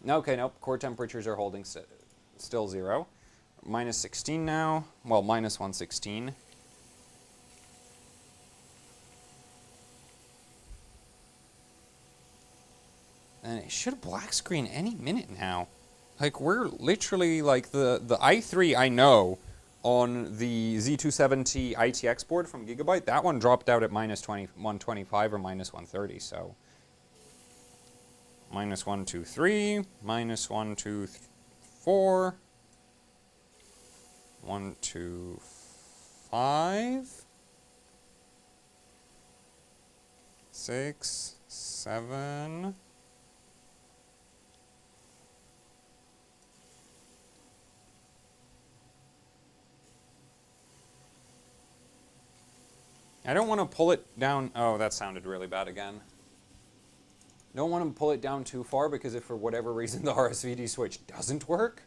Okay, nope, core temperatures are holding still 0. Minus 16 now, well, minus 116. And it should black screen any minute now. Like, we're literally, like, the i3 I know on the Z270 ITX board from Gigabyte, that one dropped out at minus 125 or minus 130, so. Minus 123, minus 1, 2, 4. 1, 2, 5, 6, 7. I don't want to pull it down. Oh, that sounded really bad again. Don't want to pull it down too far because if for whatever reason the RSVD switch doesn't work,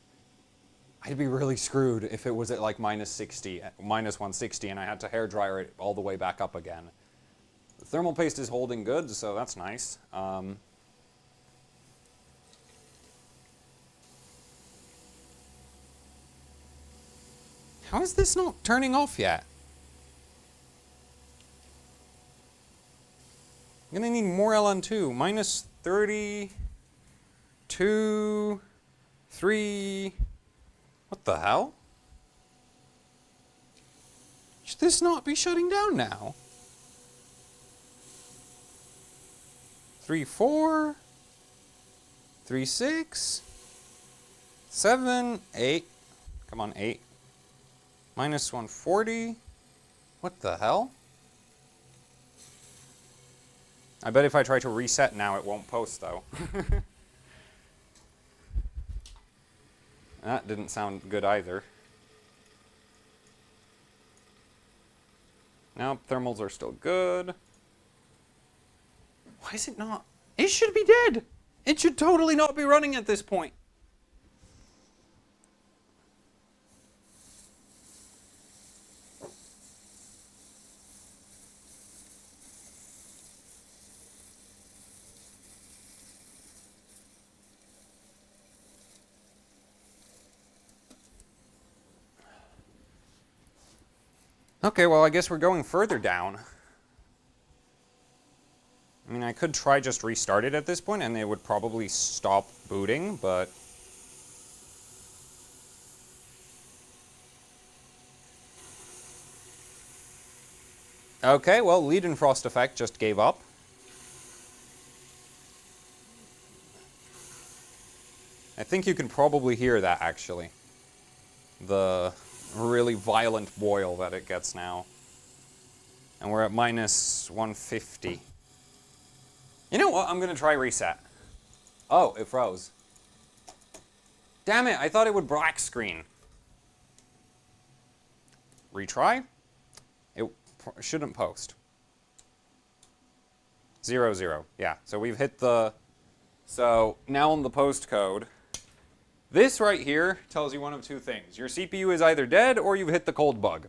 I'd be really screwed if it was at like minus 60, minus 160, and I had to hairdryer it all the way back up again. The thermal paste is holding good, so that's nice. How is this not turning off yet? I'm gonna need more LN2. Minus 30, 2, 3. What the hell? Should this not be shutting down now? 3, 4, 3, 6, 7, 8. Come on, 8. Minus 140. What the hell? I bet if I try to reset now, it won't post, though. That didn't sound good either. Now thermals are still good. Why is it not? It should be dead. It should totally not be running at this point. Okay, well, I guess we're going further down. I mean, I could try just restart it at this point, and it would probably stop booting, but... Okay, well, Leidenfrost effect just gave up. I think you can probably hear that, actually. The really violent boil that it gets now. And we're at minus 150. You know what? I'm going to try reset. Oh, it froze. Damn it, I thought it would black screen. Retry. It shouldn't post. 0, 0. Yeah, so we've hit the... So now on the post code, this right here tells you one of two things. Your CPU is either dead or you've hit the cold bug.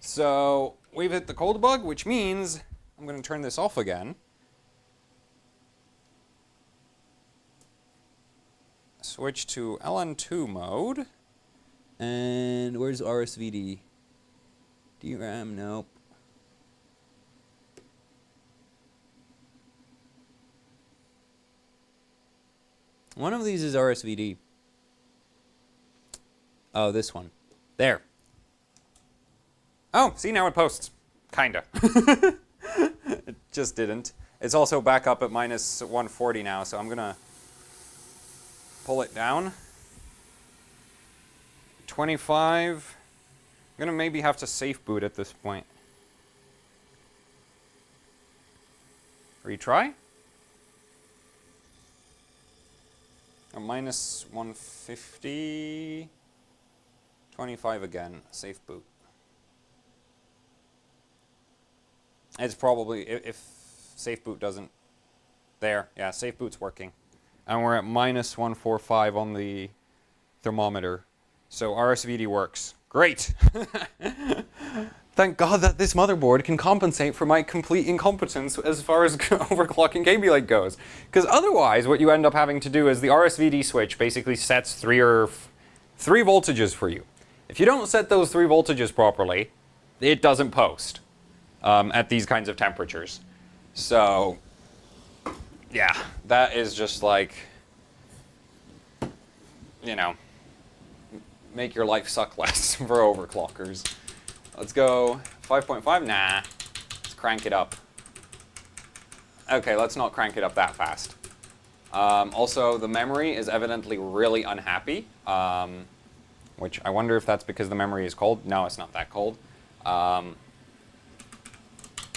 So we've hit the cold bug, which means I'm going to turn this off again. Switch to LN2 mode. And where's RSVD? DRAM, nope. One of these is RSVD. Oh, this one. There. Oh, see, now it posts. Kinda. It just didn't. It's also back up at minus 140 now, so I'm gonna pull it down. 25. I'm gonna maybe have to safe boot at this point. Retry. A minus 150. 25 again. Safe boot. It's probably, if safe boot doesn't... There, yeah, safe boot's working. And we're at minus 145 on the thermometer. So RSVD works. Great! Thank God that this motherboard can compensate for my complete incompetence as far as overclocking Kaby Lake goes. Because otherwise, what you end up having to do is the RSVD switch basically sets three voltages for you. If you don't set those 3 voltages properly, it doesn't post at these kinds of temperatures. So, yeah, that is just like, you know, make your life suck less for overclockers. Let's go 5.5. Nah, let's crank it up. Okay, let's not crank it up that fast. Also, the memory is evidently really unhappy, which I wonder if that's because the memory is cold. No, it's not that cold.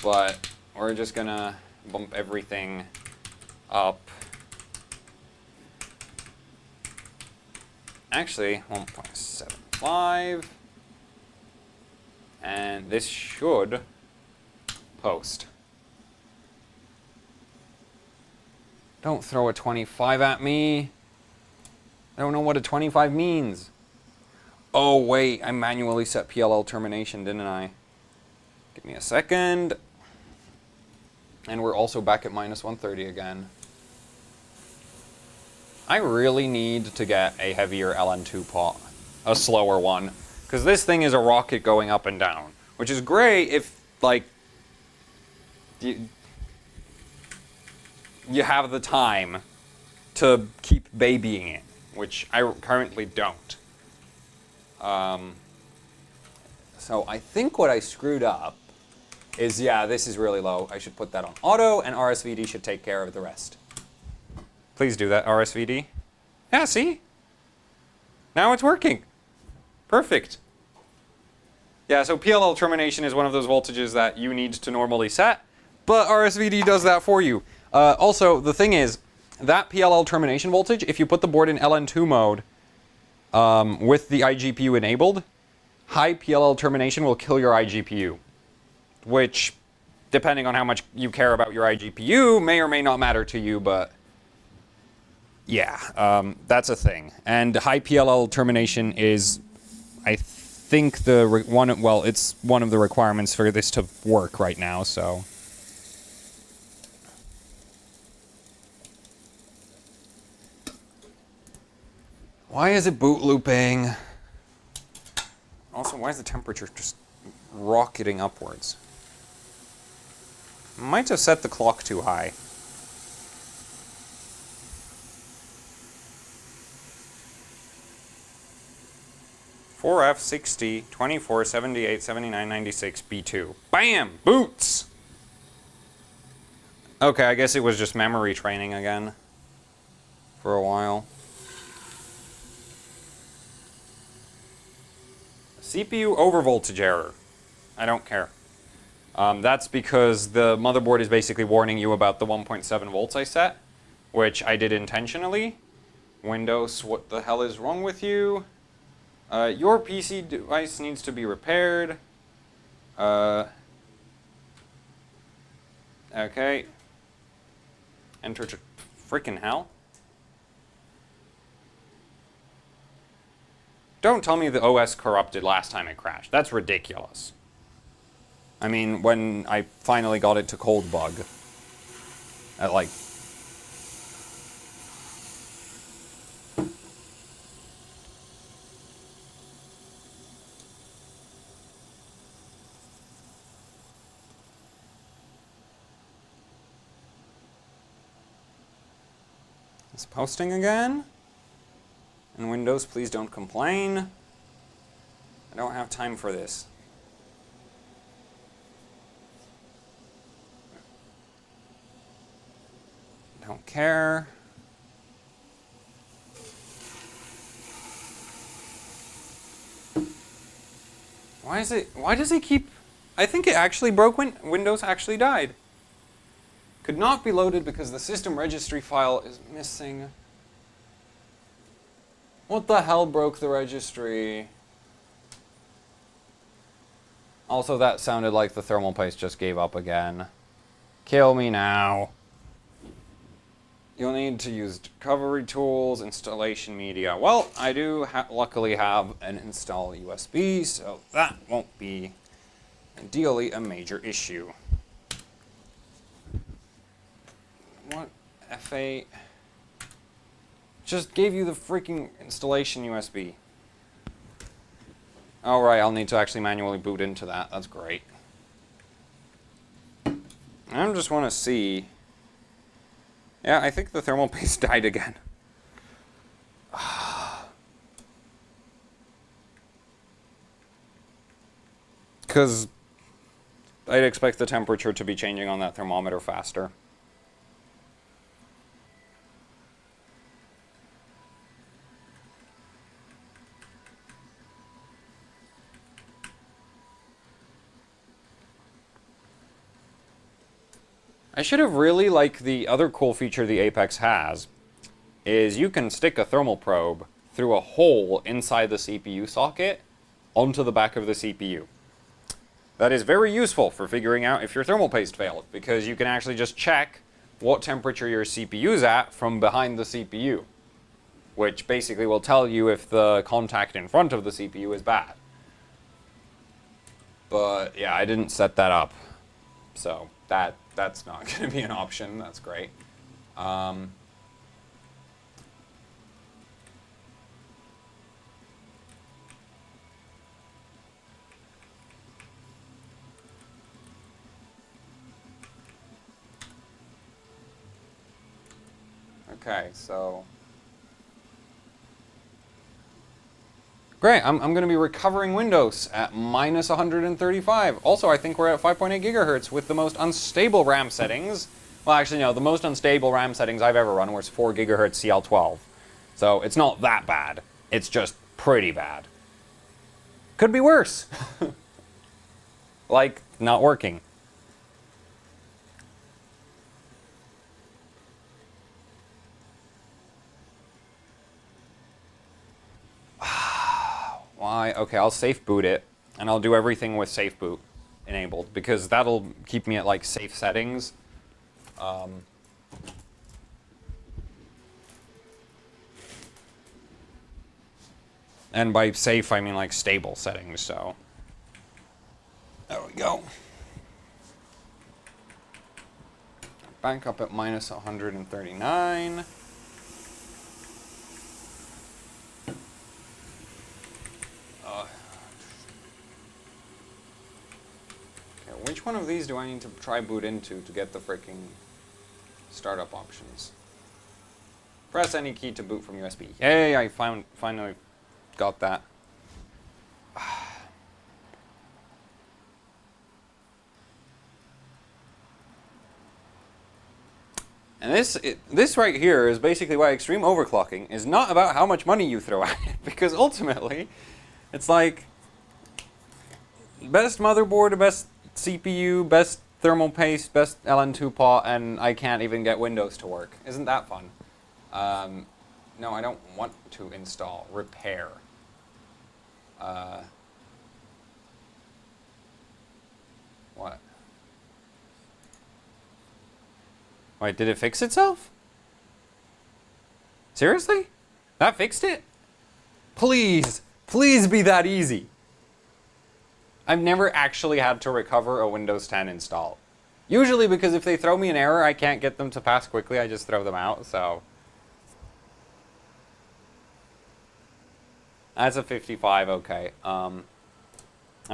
But we're just gonna bump everything up. Actually, 1.75. And this should post. Don't throw a 25 at me. I don't know what a 25 means. Oh, wait, I manually set PLL termination, didn't I? Give me a second. And we're also back at minus 130 again. I really need to get a heavier LN2 pot, a slower one. Because this thing is a rocket going up and down, which is great if, like, you have the time to keep babying it, which I currently don't. So I think what I screwed up is, yeah, this is really low. I should put that on auto, and RSVD should take care of the rest. Please do that, RSVD. Yeah, see? Now it's working. Perfect. Yeah, so PLL termination is one of those voltages that you need to normally set, but RSVD does that for you. Also, the thing is, that PLL termination voltage, if you put the board in LN2 mode with the iGPU enabled, high PLL termination will kill your iGPU, which, depending on how much you care about your iGPU, may or may not matter to you, but yeah, that's a thing. And high PLL termination is, I think, it's one of the requirements for this to work right now, so. Why is it boot looping? Also, why is the temperature just rocketing upwards? Might have set the clock too high. F 60, 24, 78, 79, 96, B2. Bam! Boots! Okay, I guess it was just memory training again. For a while. CPU overvoltage error. I don't care. That's because the motherboard is basically warning you about the 1.7 volts I set, which I did intentionally. Windows, what the hell is wrong with you? Your PC device needs to be repaired. Okay. Enter to freaking hell. Don't tell me the OS corrupted last time it crashed. That's ridiculous. I mean, when I finally got it to cold bug at like... It's posting again. And Windows, please don't complain. I don't have time for this. Don't care. Why does it keep... I think it actually broke Windows actually died. Could not be loaded because the system registry file is missing. What the hell broke the registry? Also, that sounded like the thermal paste just gave up again. Kill me now. You'll need to use recovery tools, installation media. Well, I do luckily have an install USB, so that won't be ideally a major issue. What? F8? Just gave you the freaking installation USB. Oh, right, I'll need to actually manually boot into that. That's great. I just want to see. Yeah, I think the thermal paste died again. Because I'd expect the temperature to be changing on that thermometer faster. I should have really, like, the other cool feature the Apex has is you can stick a thermal probe through a hole inside the CPU socket onto the back of the CPU. That is very useful for figuring out if your thermal paste failed, because you can actually just check what temperature your CPU's at from behind the CPU, which basically will tell you if the contact in front of the CPU is bad. But yeah, I didn't set that up, so that's not going to be an option. That's great. Okay, so great. I'm going to be recovering Windows at minus 135. Also, I think we're at 5.8 gigahertz with the most unstable RAM settings. Well, actually, no, the most unstable RAM settings I've ever run was 4 gigahertz CL12. So it's not that bad. It's just pretty bad. Could be worse. Like, not working. Why? Okay, I'll safe boot it, and I'll do everything with safe boot enabled, because that'll keep me at, like, safe settings. And by safe, I mean, like, stable settings, so. There we go. Back up at minus 139. Which one of these do I need to try boot into to get the freaking startup options? Press any key to boot from USB. Yay, I finally got that. And this right here is basically why extreme overclocking is not about how much money you throw at it, because ultimately, it's like best motherboard, best CPU, best thermal paste, best LN2 pot, and I can't even get Windows to work. Isn't that fun? No, I don't want to install. Repair. What? Wait, did it fix itself? Seriously? That fixed it? Please, please be that easy. I've never actually had to recover a Windows 10 install. Usually because if they throw me an error, I can't get them to pass quickly, I just throw them out, so. That's a 55, okay. I'm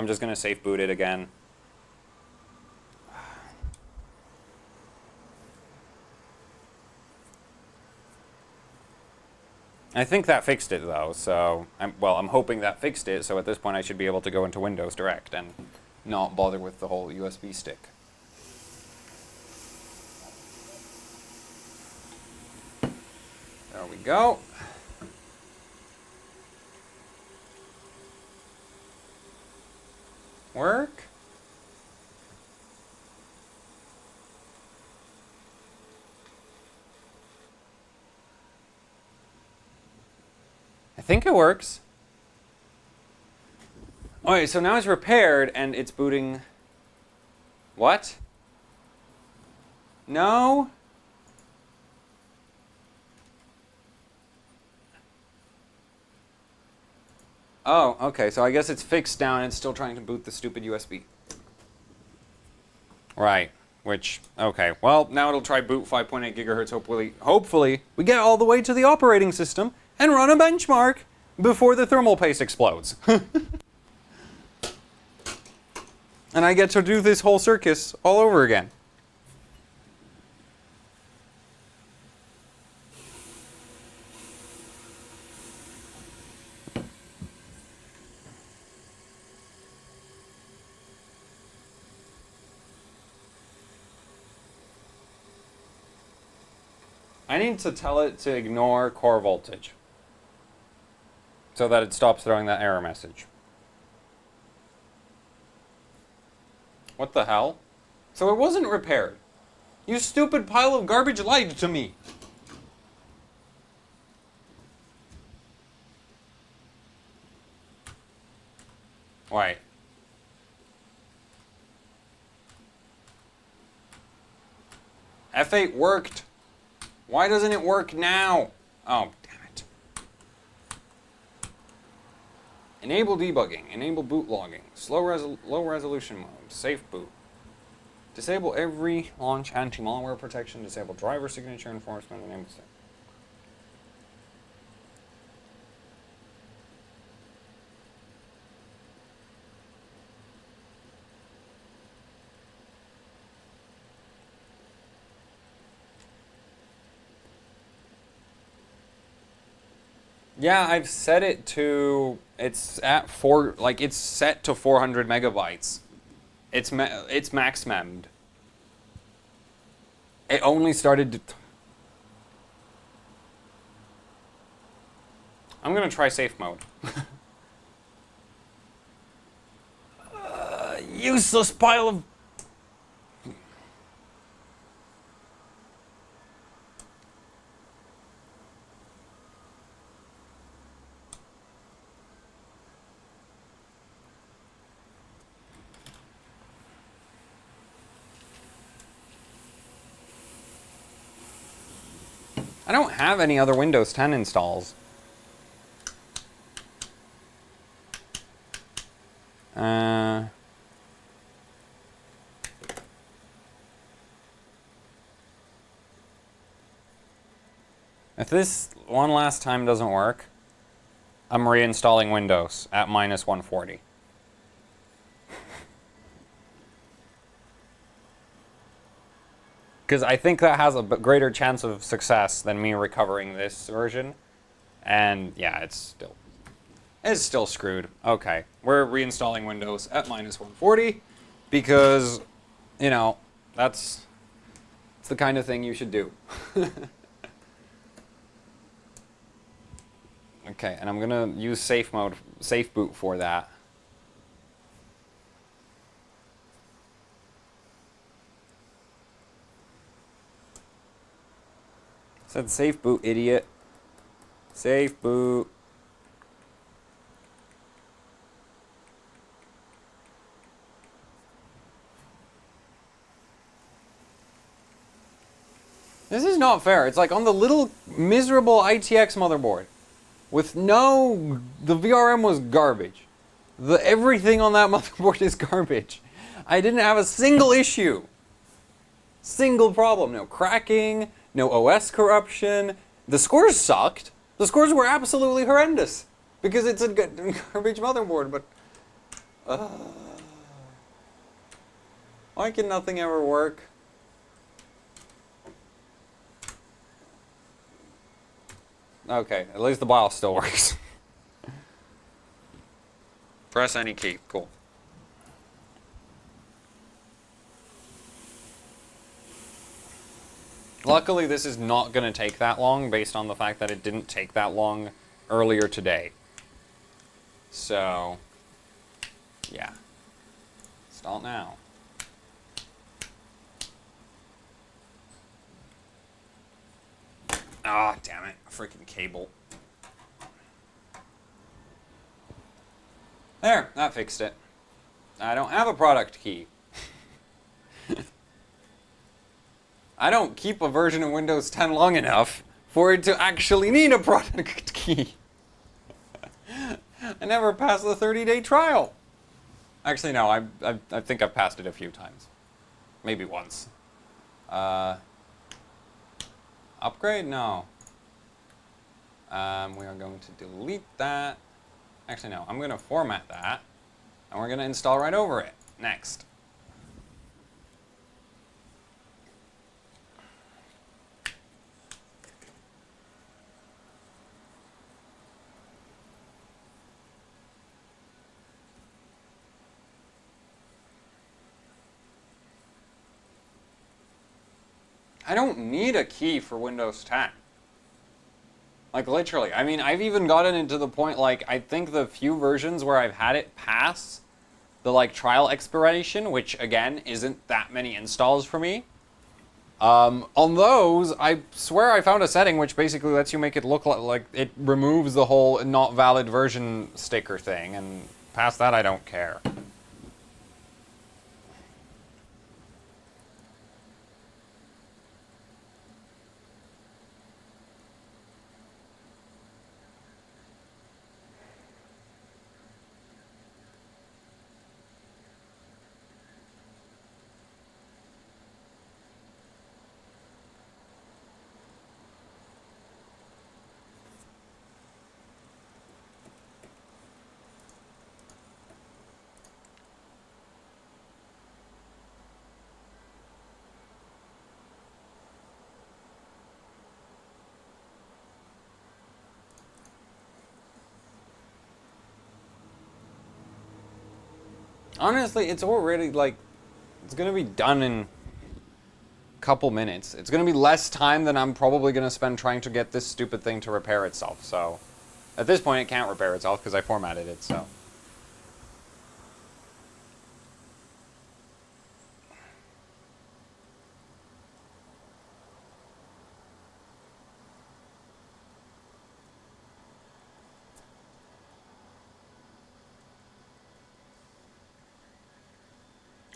just gonna safe boot it again. I think that fixed it, though, so, I'm hoping that fixed it, so at this point I should be able to go into Windows Direct and not bother with the whole USB stick. There we go. Work? I think it works. Alright, so now it's repaired and it's booting. What? No? Oh, okay, so I guess it's fixed now and it's still trying to boot the stupid USB. Right, which, okay, well, now it'll try boot 5.8 gigahertz, hopefully we get all the way to the operating system and run a benchmark before the thermal paste explodes. And I get to do this whole circus all over again. I need to tell it to ignore core voltage so that it stops throwing that error message. What the hell? So it wasn't repaired. You stupid pile of garbage lied to me. Wait. F8 worked. Why doesn't it work now? Oh, damn it. Enable debugging. Enable boot logging. Low resolution mode. Safe boot. Disable every launch anti-malware protection. Disable driver signature enforcement. Enable safe. Yeah, I've set it to, it's at it's set to 400 megabytes. It's max memmed. It only started to... I'm gonna try safe mode. Useless pile of... I don't have any other Windows 10 installs. If this one last time doesn't work, I'm reinstalling Windows at minus 140. Because I think that has a greater chance of success than me recovering this version. And yeah, it's still screwed. Okay, we're reinstalling Windows at minus 140 because, you know, it's the kind of thing you should do. Okay, and I'm gonna use safe boot for that. Said safe boot, idiot. Safe boot. This is not fair. It's like on the little miserable ITX motherboard. With no... The VRM was garbage. Everything on that motherboard is garbage. I didn't have a single issue. Single problem. No cracking, no OS corruption. The scores sucked. The scores were absolutely horrendous. Because it's a garbage motherboard, but... why can nothing ever work? Okay, at least the BIOS still works. Press any key. Cool. Luckily, this is not going to take that long based on the fact that it didn't take that long earlier today. So, yeah. Install now. Ah, damn it. Freaking cable. There, that fixed it. I don't have a product key. I don't keep a version of Windows 10 long enough for it to actually need a product key. I never passed the 30-day trial. Actually, no, I think I've passed it a few times. Maybe once. Upgrade? No. We are going to delete that. Actually, no, I'm going to format that. And we're going to install right over it. Next. I don't need a key for Windows 10. Like, literally. I mean, I've even gotten into the point, like, I think the few versions where I've had it pass the, like, trial expiration, which, again, isn't that many installs for me. On those, I swear I found a setting which basically lets you make it look like it removes the whole not valid version sticker thing, and past that, I don't care. Honestly, it's already, like, it's going to be done in a couple minutes. It's going to be less time than I'm probably going to spend trying to get this stupid thing to repair itself, so. At this point, it can't repair itself because I formatted it, so.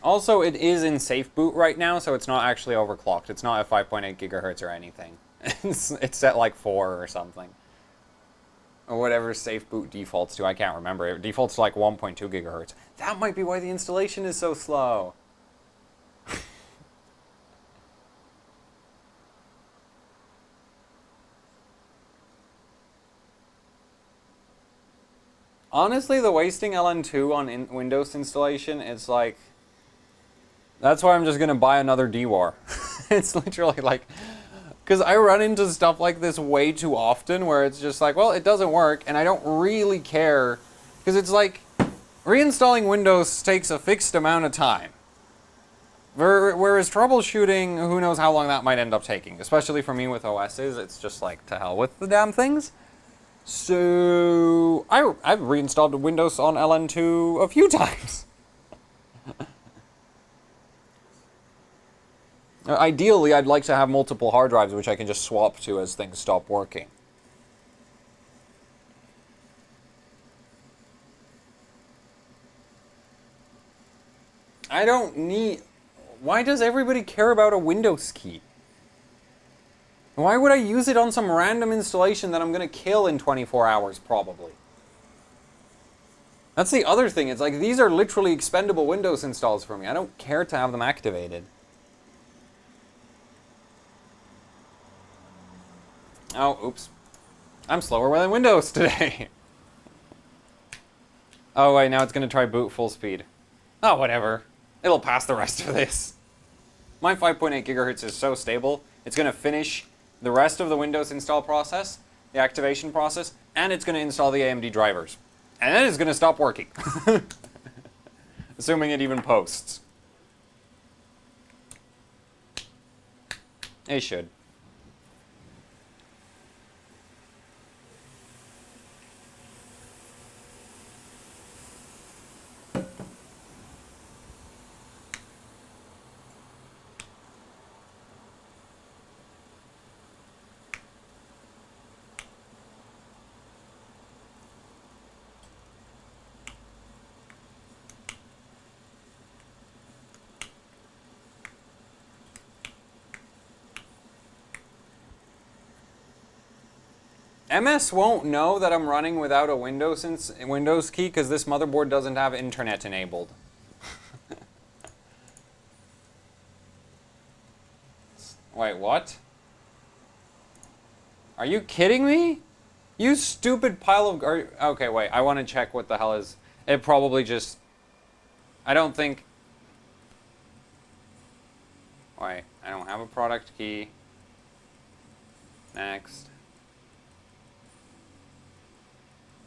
Also, it is in safe boot right now, so it's not actually overclocked. It's not at 5.8 gigahertz or anything. It's at like 4 or something. Or whatever safe boot defaults to, I can't remember. It defaults to like 1.2 gigahertz. That might be why the installation is so slow. Honestly, the wasting LN2 on Windows installation, it's like... That's why I'm just going to buy another DWAR. It's literally like... Because I run into stuff like this way too often, where it's just like, well, it doesn't work, and I don't really care. Because it's like, reinstalling Windows takes a fixed amount of time. Whereas troubleshooting, who knows how long that might end up taking. Especially for me with OSs, it's just like, to hell with the damn things. So, I've reinstalled Windows on LN2 a few times. Ideally, I'd like to have multiple hard drives which I can just swap to as things stop working. I don't need... Why does everybody care about a Windows key? Why would I use it on some random installation that I'm going to kill in 24 hours, probably? That's the other thing. It's like, these are literally expendable Windows installs for me. I don't care to have them activated. Oh, oops. I'm slower than Windows today. Oh, wait, now it's going to try boot full speed. Oh, whatever. It'll pass the rest of this. My 5.8 gigahertz is so stable, it's going to finish the rest of the Windows install process, the activation process, and it's going to install the AMD drivers. And then it's going to stop working. Assuming it even posts. It should. MS won't know that I'm running without a Windows key because this motherboard doesn't have internet enabled. Wait, what? Are you kidding me? You stupid pile of garbage. Okay, wait, I want to check what the hell is... It probably just... I don't think... Wait, I don't have a product key. Next.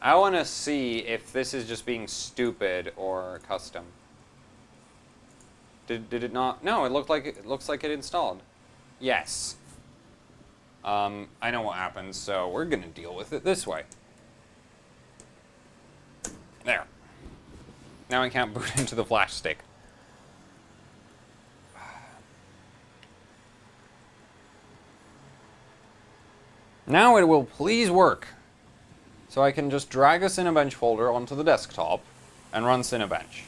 I want to see if this is just being stupid or custom. Did it not? No, it looks like it installed. Yes. I know what happens, so we're gonna deal with it this way. There. Now I can't boot into the flash stick. Now it will please work. So I can just drag a Cinebench folder onto the desktop and run Cinebench.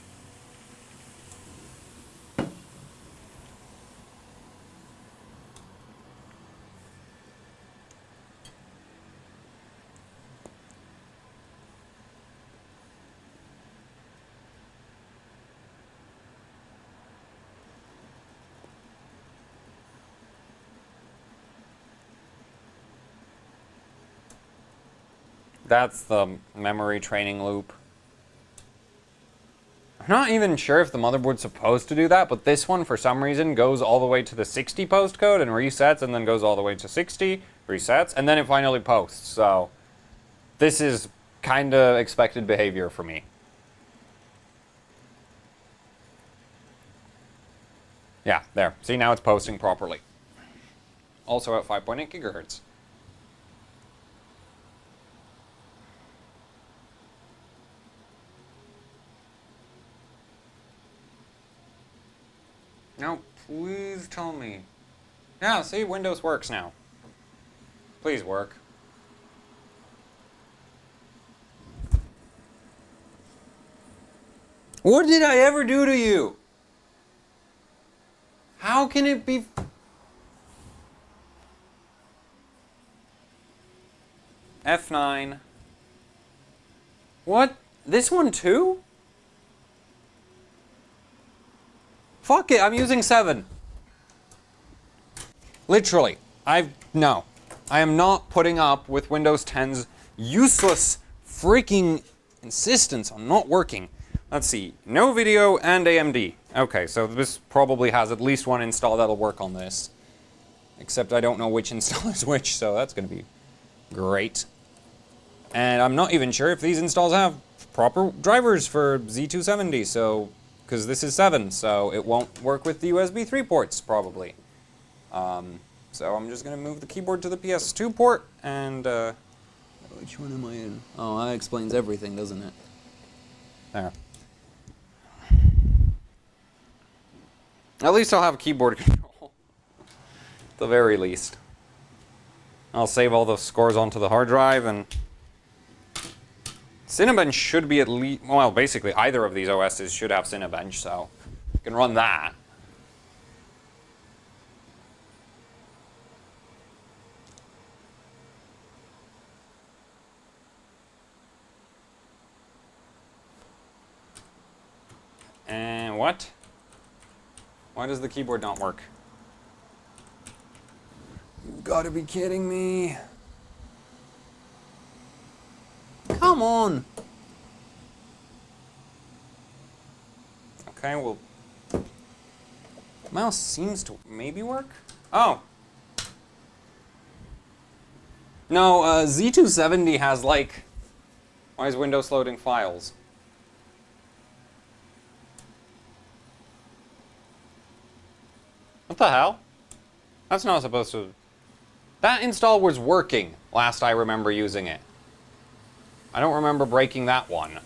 That's the memory training loop. I'm not even sure if the motherboard's supposed to do that, but this one, for some reason, goes all the way to the 60 postcode and resets, and then goes all the way to 60, resets, and then it finally posts. So this is kind of expected behavior for me. Yeah, there. See, now it's posting properly. Also at 5.8 gigahertz. No, please tell me. Yeah, see, Windows works now. Please work. What did I ever do to you? How can it be... F9. What? This one too? Fuck it, I'm using 7. Literally. No. I am not putting up with Windows 10's useless freaking insistence on not working. Let's see. No video and AMD. Okay, so this probably has at least one install that'll work on this. Except I don't know which install is which, so that's going to be great. And I'm not even sure if these installs have proper drivers for Z270, so... because this is 7, so it won't work with the USB 3 ports, probably. So I'm just going to move the keyboard to the PS2 port, and... which one am I in? Oh, that explains everything, doesn't it? There. At least I'll have keyboard control. At the very least. I'll save all the scores onto the hard drive, and... Cinebench should be at least, well, basically either of these OSs should have Cinebench, so you can run that. And what? Why does the keyboard not work? You've got to be kidding me. Come on! Okay, well... Mouse seems to maybe work? Oh! No, Z270 has, like... Why is Windows loading files? What the hell? That's not supposed to... That install was working last I remember using it. I don't remember breaking that one.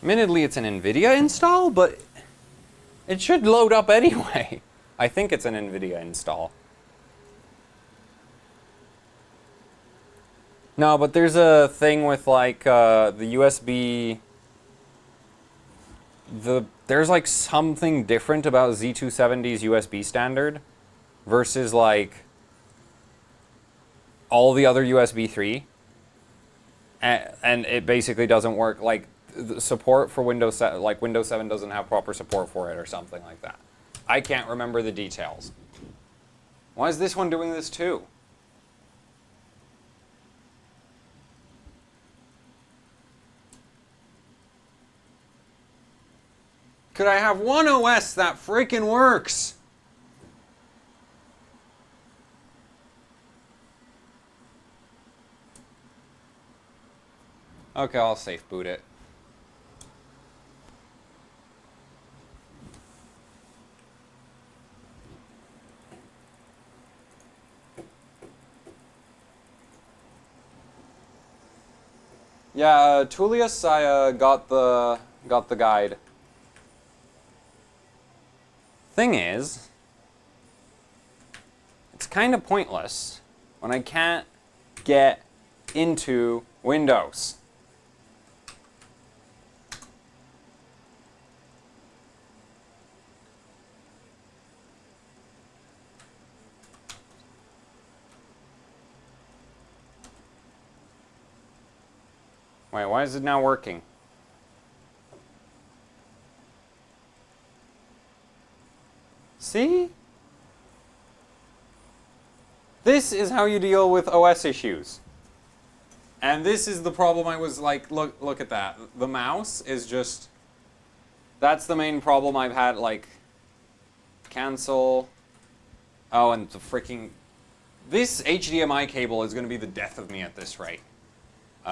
Admittedly, it's an NVIDIA install, but it should load up anyway. I think it's an NVIDIA install. No, but there's a thing with like the USB... There's like something different about Z270's USB standard versus like all the other USB 3, and it basically doesn't work. Like, the support for Windows 7, like Windows 7 doesn't have proper support for it or something like that. I can't remember the details. Why is this one doing this too? Could I have one OS that freaking works? Okay, I'll safe boot it. Yeah, Tullius, I got the guide. Thing is, it's kind of pointless when I can't get into Windows. Wait, why is it now working? See? This is how you deal with OS issues. And this is the problem. I was like, look at that. The mouse is just, that's the main problem I've had, like, cancel. Oh, and the freaking, this HDMI cable is going to be the death of me at this rate. This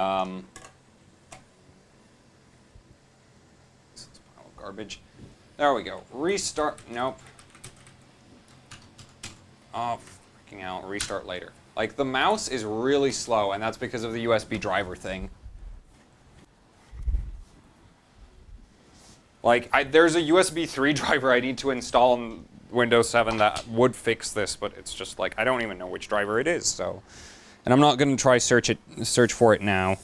is a pile of garbage. There we go. Restart. Nope. Oh, freaking out. Restart later. Like, the mouse is really slow, and that's because of the USB driver thing. Like, there's a USB 3 driver I need to install in Windows 7 that would fix this, but it's just like, I don't even know which driver it is, so. And I'm not going to try search for it now.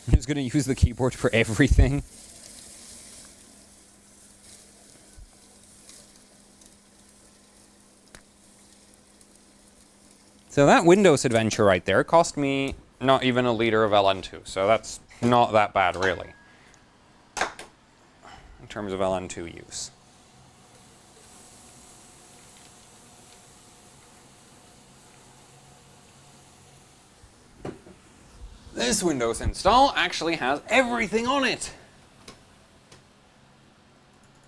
I'm just going to use the keyboard for everything. So that Windows adventure right there cost me not even a liter of LN2, so that's not that bad, really, in terms of LN2 use. This Windows install actually has everything on it,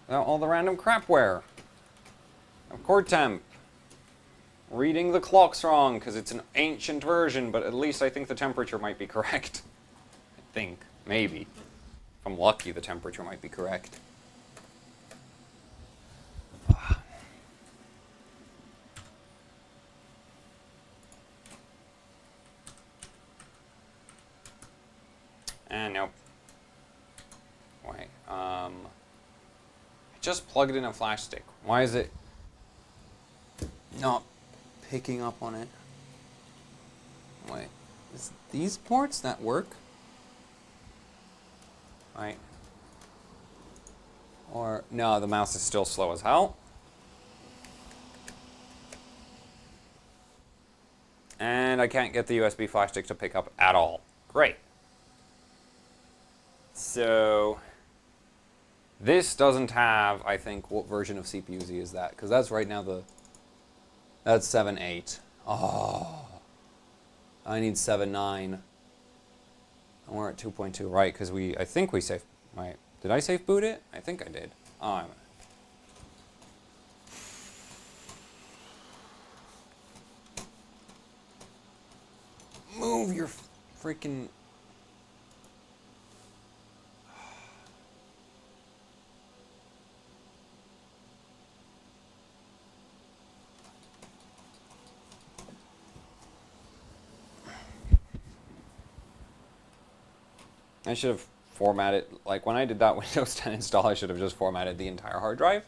without all the random crapware. Core temp. Reading the clocks wrong because it's an ancient version, but at least I think the temperature might be correct. I think. Maybe. If I'm lucky, the temperature might be correct. And nope. Wait. I just plugged in a flash stick. Why is it not picking up on it? Wait, is these ports that work? Right. Or, no, the mouse is still slow as hell. And I can't get the USB flash stick to pick up at all. Great. So, this doesn't have, I think, what version of CPU-Z is that? Because that's right now that's 7.8. Oh. I need 7.9. And we're at 2.2, right? Because I think we safe. Right? Did I safe boot it? I think I did. Oh, I'm. Move your freaking. I should have formatted, like when I did that Windows 10 install, I should have just formatted the entire hard drive.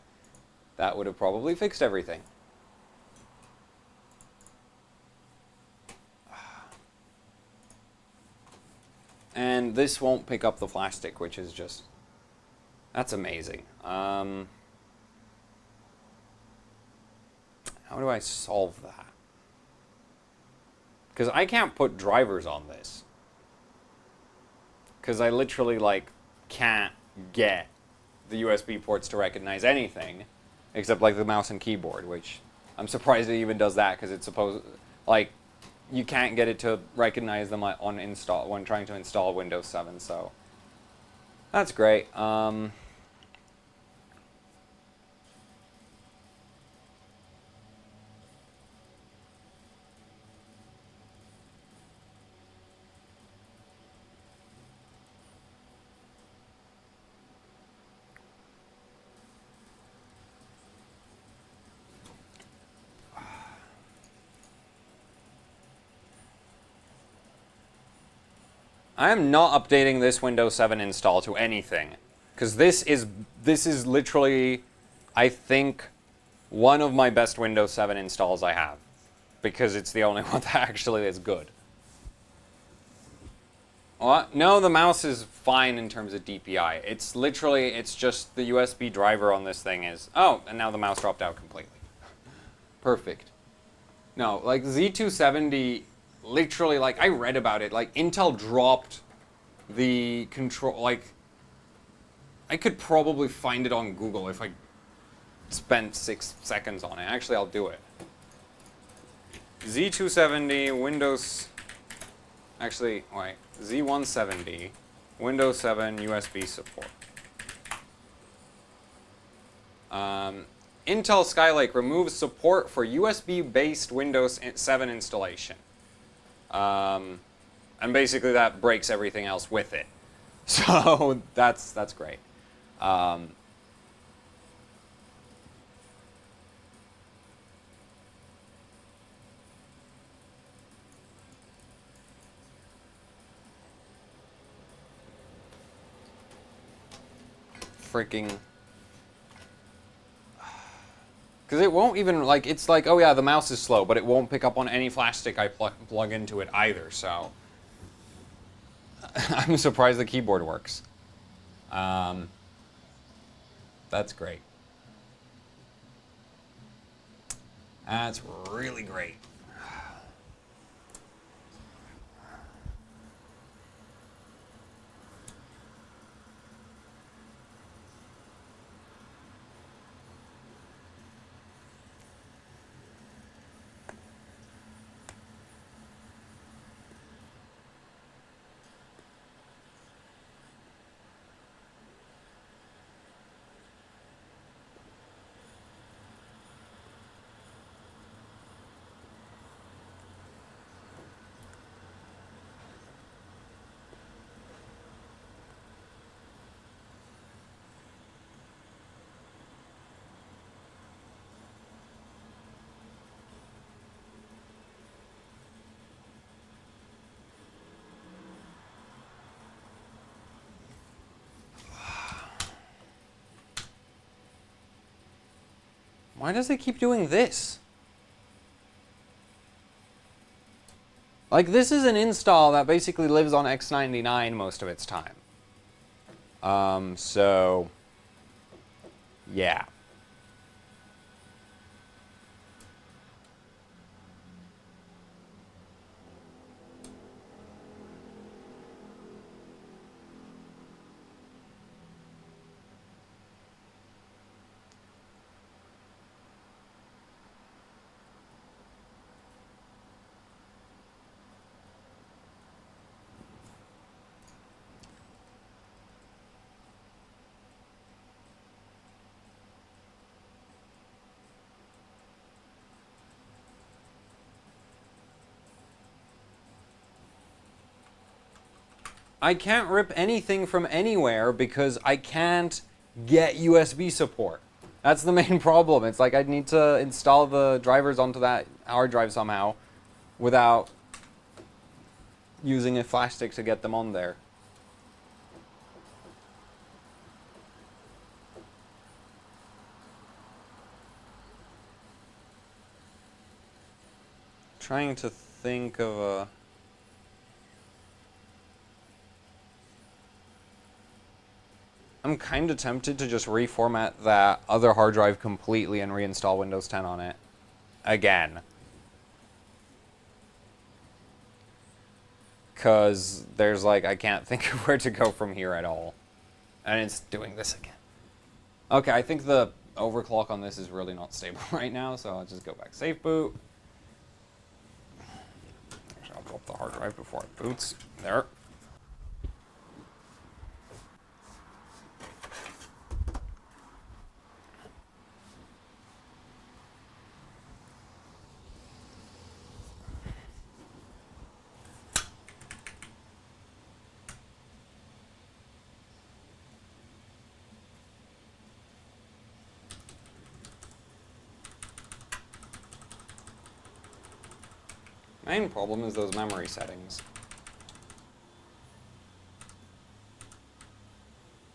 That would have probably fixed everything. And this won't pick up the flash stick, which is just, that's amazing. How do I solve that? Because I can't put drivers on this. Because I literally, like, can't get the USB ports to recognize anything except, like, the mouse and keyboard, which I'm surprised it even does that, because it's supposed, like, you can't get it to recognize them on install when trying to install Windows 7, so that's great. I am not updating this Windows 7 install to anything, because this is literally, I think, one of my best Windows 7 installs I have, because it's the only one that actually is good. What? No, the mouse is fine in terms of DPI. It's literally, it's just the USB driver on this thing is, oh, and now the mouse dropped out completely. Perfect. No, like Z270, literally, like, I read about it, like, Intel dropped the control, like, I could probably find it on Google if I spent 6 seconds on it. Actually, I'll do it. Z270, Windows, actually, wait, Z170, Windows 7 USB support. Intel Skylake removes support for USB-based Windows 7 installation. And basically that breaks everything else with it. So that's great. Freaking... Because it won't even, like, it's like, oh yeah, the mouse is slow, but it won't pick up on any flash stick I plug into it either, so... I'm surprised the keyboard works. That's great. That's really great. Why does it keep doing this? Like, this is an install that basically lives on X99 most of its time. So... yeah. I can't rip anything from anywhere because I can't get USB support. That's the main problem. It's like I'd need to install the drivers onto that hard drive somehow without using a flash stick to get them on there. Trying to think of a... I'm kind of tempted to just reformat that other hard drive completely and reinstall Windows 10 on it again. because there's like, I can't think of where to go from here at all. And it's doing this again. Okay, I think the overclock on this is really not stable right now, so I'll just go back safe boot. Actually, I'll drop the hard drive before it boots. There. Main problem is those memory settings.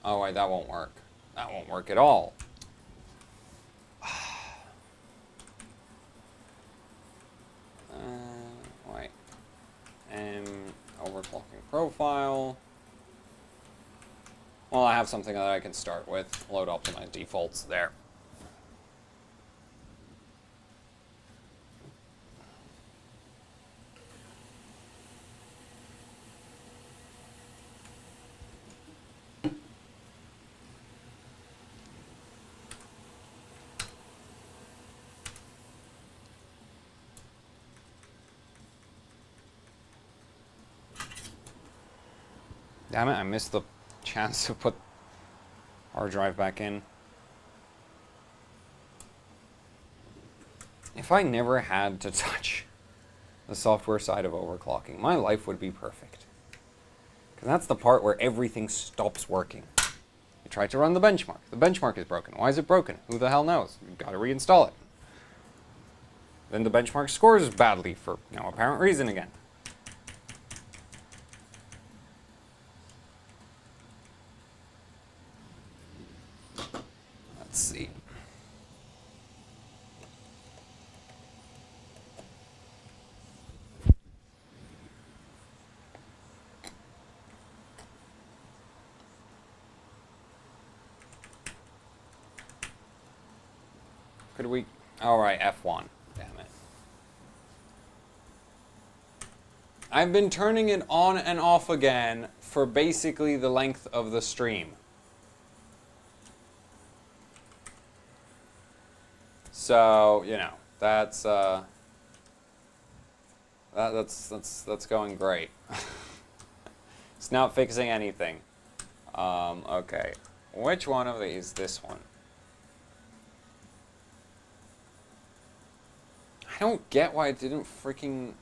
Oh wait, that won't work. That won't work at all. Wait. Overclocking profile. Well, I have something that I can start with. Load optimize defaults there. Damn it, I missed the chance to put hard drive back in. If I never had to touch the software side of overclocking, my life would be perfect. Because that's the part where everything stops working. You try to run the benchmark. The benchmark is broken. Why is it broken? Who the hell knows? You've got to reinstall it. Then the benchmark scores badly for no apparent reason again. Let's see. Could we? All right, F1. Damn it. I've been turning it on and off again for basically the length of the stream. So, you know, that's that's going great. It's not fixing anything. Okay. Which one of these? This one. I don't get why it didn't freaking...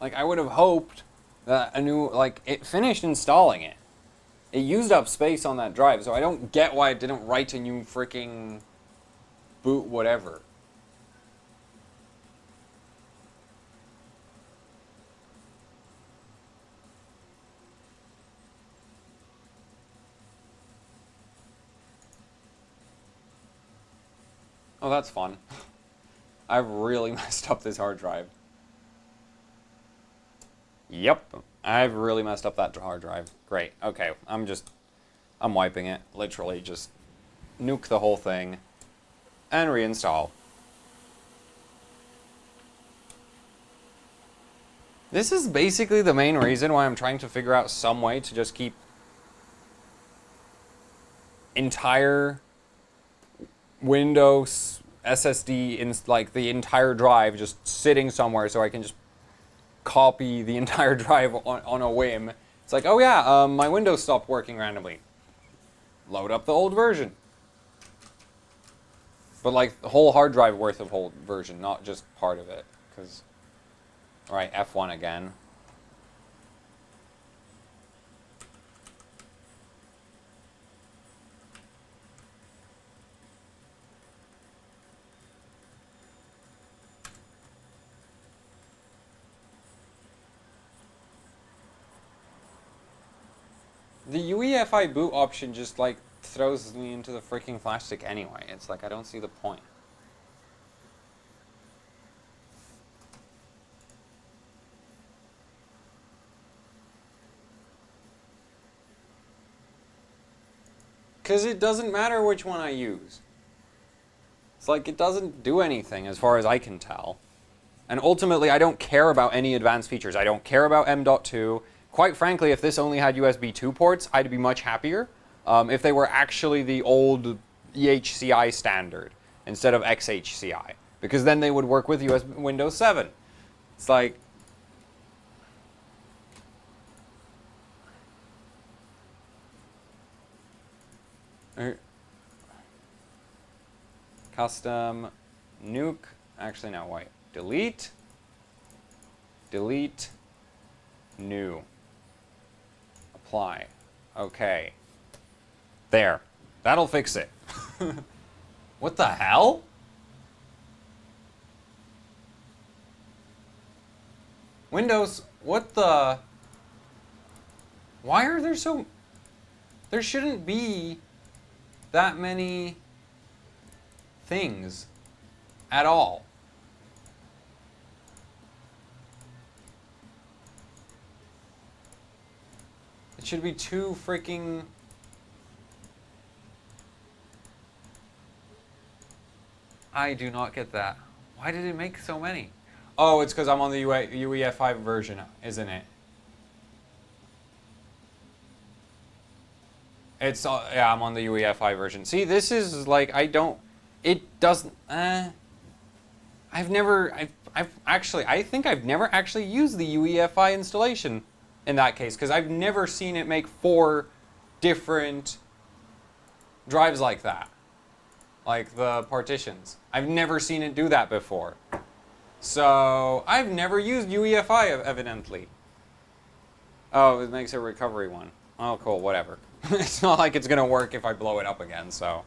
Like, I would have hoped that a new... Like, it finished installing it. It used up space on that drive, so I don't get why it didn't write a new freaking boot whatever. Oh, that's fun. I've really messed up this hard drive. Yep, I've really messed up that hard drive. Great, okay, I'm wiping it. Literally just nuke the whole thing and reinstall. This is basically the main reason why I'm trying to figure out some way to just keep entire Windows SSD in like the entire drive just sitting somewhere so I can just copy the entire drive on a whim. It's like, oh yeah, my Windows stopped working randomly. Load up the old version. But like the whole hard drive worth of whole version, not just part of it. Because, all right, F1 again. The UEFI boot option just like throws me into the freaking flash stick anyway. It's like I don't see the point. Because it doesn't matter which one I use. It's like it doesn't do anything as far as I can tell. And ultimately, I don't care about any advanced features. I don't care about M.2. Quite frankly, if this only had USB 2 ports, I'd be much happier if they were actually the old EHCI standard instead of XHCI. Because then they would work with Windows 7. It's like... Custom nuke. Actually, no, wait. Delete. Delete. New. Apply. Okay. There. That'll fix it. What the hell? Windows, what the... Why are there so... There shouldn't be that many things at all. It should be too freaking... I do not get that. Why did it make so many? Oh, it's because I'm on the UEFI version, isn't it? It's, yeah, I'm on the UEFI version. See, this is like, I don't, it doesn't, I think I've never actually used the UEFI installation in that case, because I've never seen it make 4 different drives like that. Like the partitions. I've never seen it do that before. So, I've never used UEFI, evidently. Oh, it makes a recovery one. Oh, cool, whatever. It's not like it's gonna work if I blow it up again, so.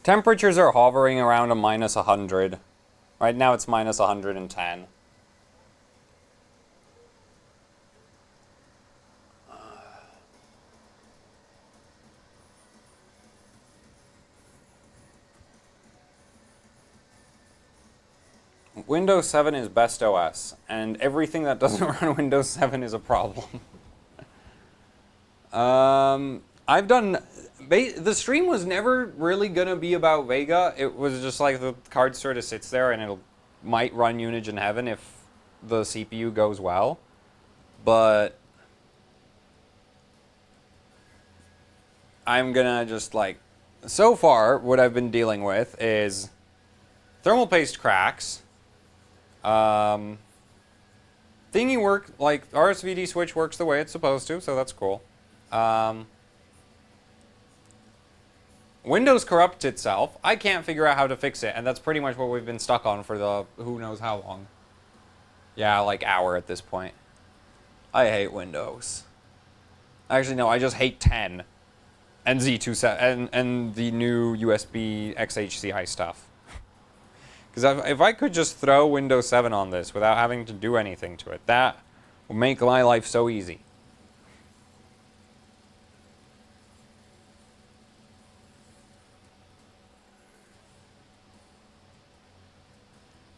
Temperatures are hovering around a minus 100. Right now it's minus 110. Windows 7 is best OS, and everything that doesn't run Windows 7 is a problem. I've done... The stream was never really gonna be about Vega. It was just like the card sort of sits there and it might run Unity in Heaven if the CPU goes well. But... I'm gonna just like... So far, what I've been dealing with is thermal paste cracks. Thingy work, like RSVD switch works the way it's supposed to, so that's cool. Windows corrupts itself. I can't figure out how to fix it, and that's pretty much what we've been stuck on for the who knows how long. Yeah, like hour at this point. I hate Windows. Actually, no, I just hate 10 and Z27 and the new USB XHCI stuff. Because if I could just throw Windows 7 on this without having to do anything to it, that would make my life so easy.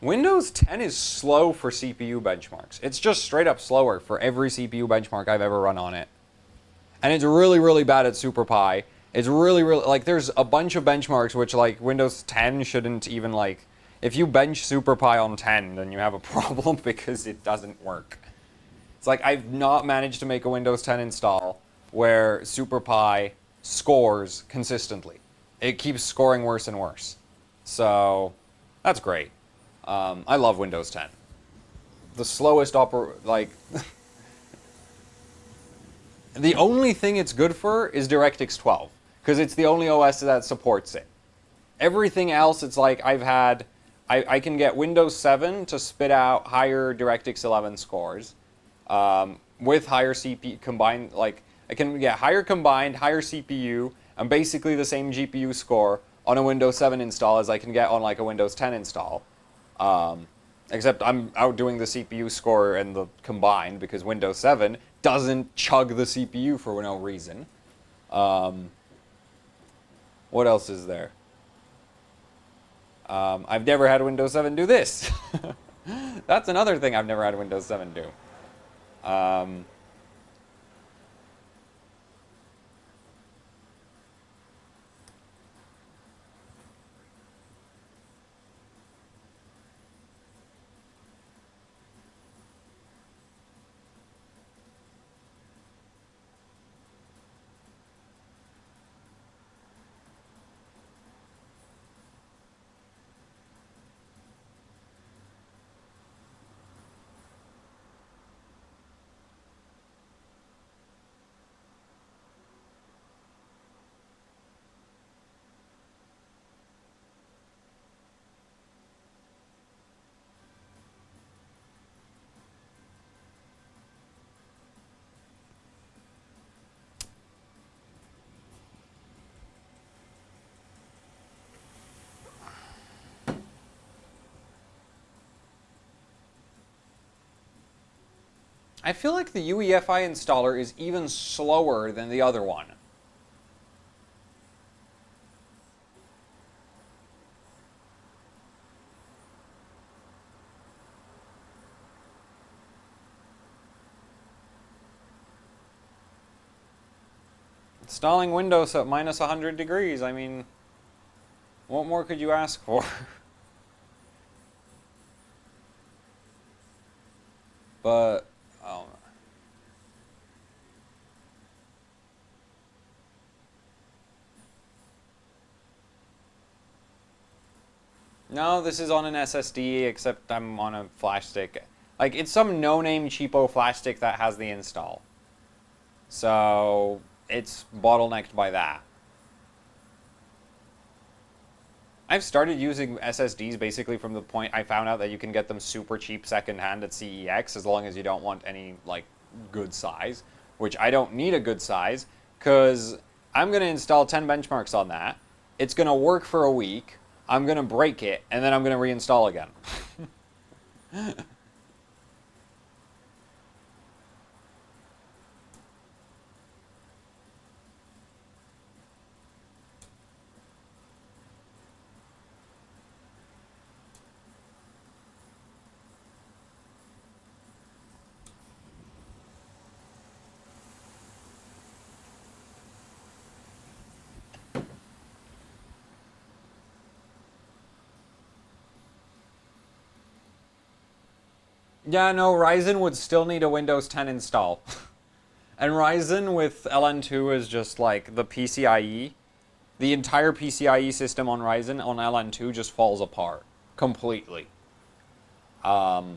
Windows 10 is slow for CPU benchmarks. It's just straight up slower for every CPU benchmark I've ever run on it. And it's really, really bad at SuperPi. It's really, really, like, there's a bunch of benchmarks which, like, Windows 10 shouldn't even, like, if you bench SuperPi on 10, then you have a problem because it doesn't work. It's like, I've not managed to make a Windows 10 install where SuperPi scores consistently. It keeps scoring worse and worse. So, that's great. I love Windows 10. The slowest the only thing it's good for is DirectX 12, because it's the only OS that supports it. Everything else, it's like I can get Windows 7 to spit out higher DirectX 11 scores, with higher CPU combined, like, I can get higher combined, higher CPU, and basically the same GPU score on a Windows 7 install as I can get on, like, a Windows 10 install. Except I'm outdoing the CPU score and the combined because Windows 7 doesn't chug the CPU for no reason. What else is there? I've never had Windows 7 do this. That's another thing I've never had Windows 7 do. I feel like the UEFI installer is even slower than the other one. Installing Windows at minus 100 degrees, I mean, what more could you ask for? But, oh. No, this is on an SSD, except I'm on a flash stick. Like, it's some no-name cheapo flash stick that has the install. So, it's bottlenecked by that. I've started using SSDs basically from the point I found out that you can get them super cheap secondhand at CEX as long as you don't want any, like, good size. Which I don't need a good size, because I'm going to install 10 benchmarks on that. It's going to work for a week. I'm going to break it, and then I'm going to reinstall again. Yeah, no, Ryzen would still need a Windows 10 install. And Ryzen with LN2 is just like the PCIe. The entire PCIe system on Ryzen on LN2 just falls apart completely. As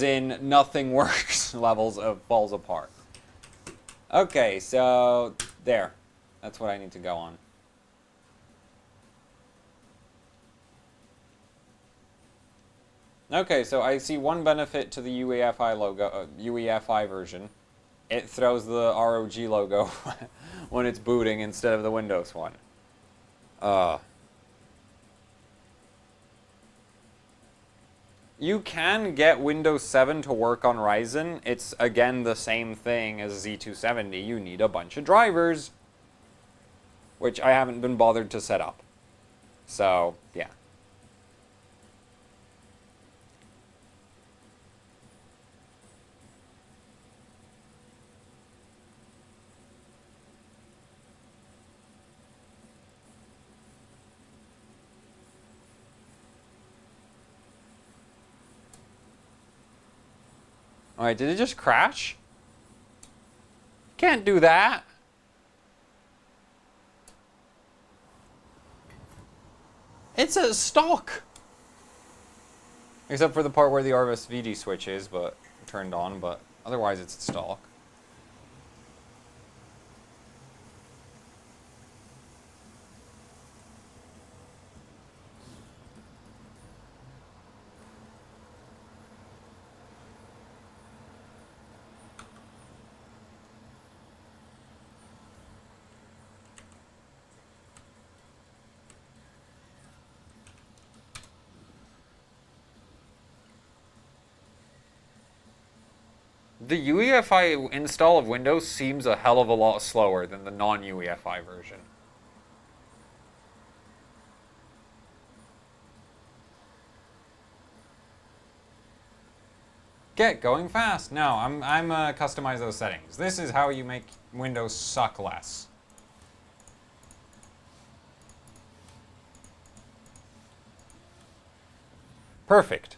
in, nothing works levels of falls apart. Okay, so there. That's what I need to go on. Okay, so I see one benefit to the UEFI logo, UEFI version. It throws the ROG logo when it's booting instead of the Windows one. You can get Windows 7 to work on Ryzen. It's, again, the same thing as Z270. You need a bunch of drivers, which I haven't been bothered to set up. So, yeah. Alright, did it just crash? Can't do that. It's a stock. Except for the part where the Orvis VD switch is, but turned on, but otherwise it's stock. The UEFI install of Windows seems a hell of a lot slower than the non-UEFI version. get going fast. No, I'm customize those settings. This is how you make Windows suck less. Perfect.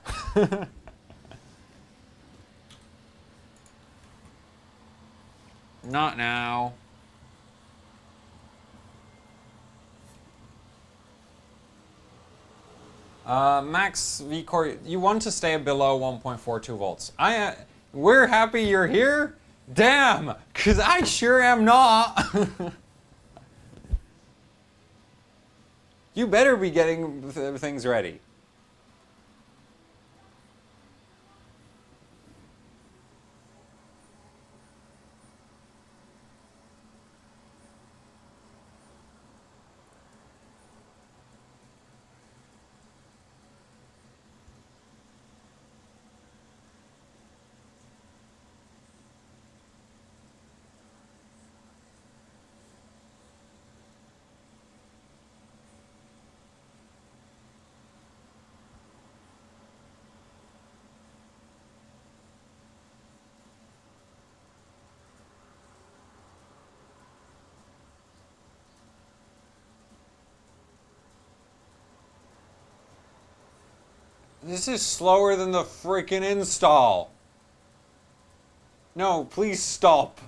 Not now. Max V-Core, you want to stay below 1.42 volts. We're happy you're here? Damn, because I sure am not. You better be getting things ready. This is slower than the freaking install. No, please stop.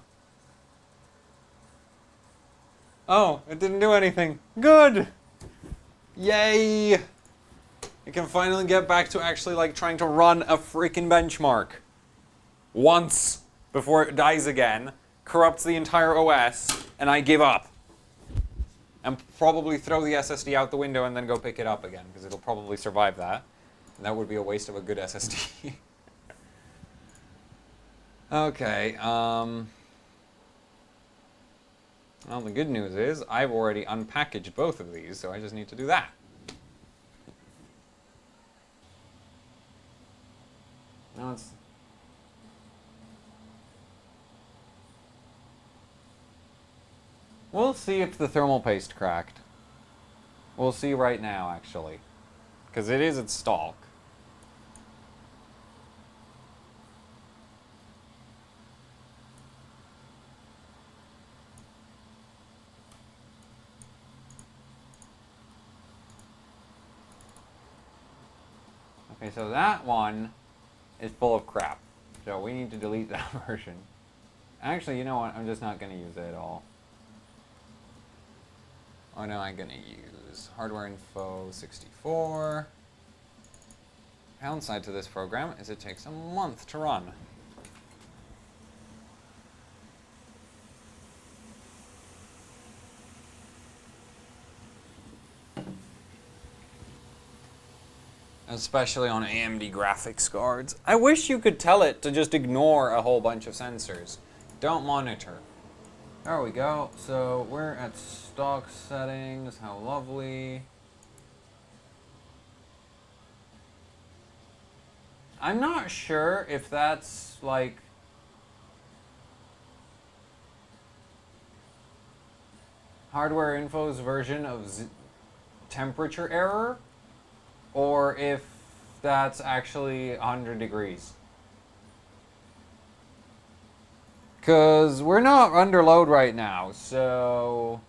Oh, it didn't do anything. Good! Yay! I can finally get back to actually like trying to run a freaking benchmark. Once before it dies again, corrupts the entire OS, and I give up. And probably throw the SSD out the window and then go pick it up again, because it'll probably survive that. And that would be a waste of a good SSD. Okay, well, the good news is I've already unpackaged both of these, so I just need to do that. Now it's... We'll see if the thermal paste cracked. We'll see right now, actually. Because it is its stalk. Okay, so that one is full of crap. So we need to delete that version. Actually, you know what? I'm just not going to use it at all. What am I going to use? Hardware info 64. Downside to this program is it takes a month to run. Especially on AMD graphics cards. I wish you could tell it to just ignore a whole bunch of sensors. Don't monitor. There we go. So we're at stock settings. How lovely. I'm not sure if that's like hardware info's version of temperature error, or if that's actually 100 degrees. Because we're not under load right now, so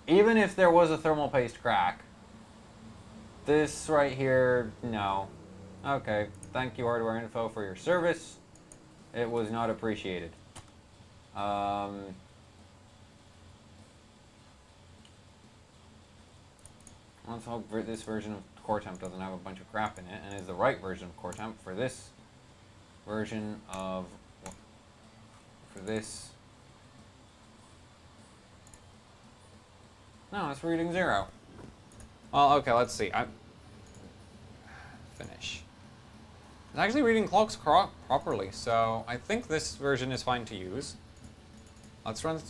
even if there was a thermal paste crack, this right here, no. Okay, thank you Hardware Info for your service. It was not appreciated. Let's hope this version of CoreTemp doesn't have a bunch of crap in it and is the right version of CoreTemp for this version of... for this... No, it's reading 0. Well, okay, let's see. Finish. It's actually reading clocks properly, so I think this version is fine to use. Let's run...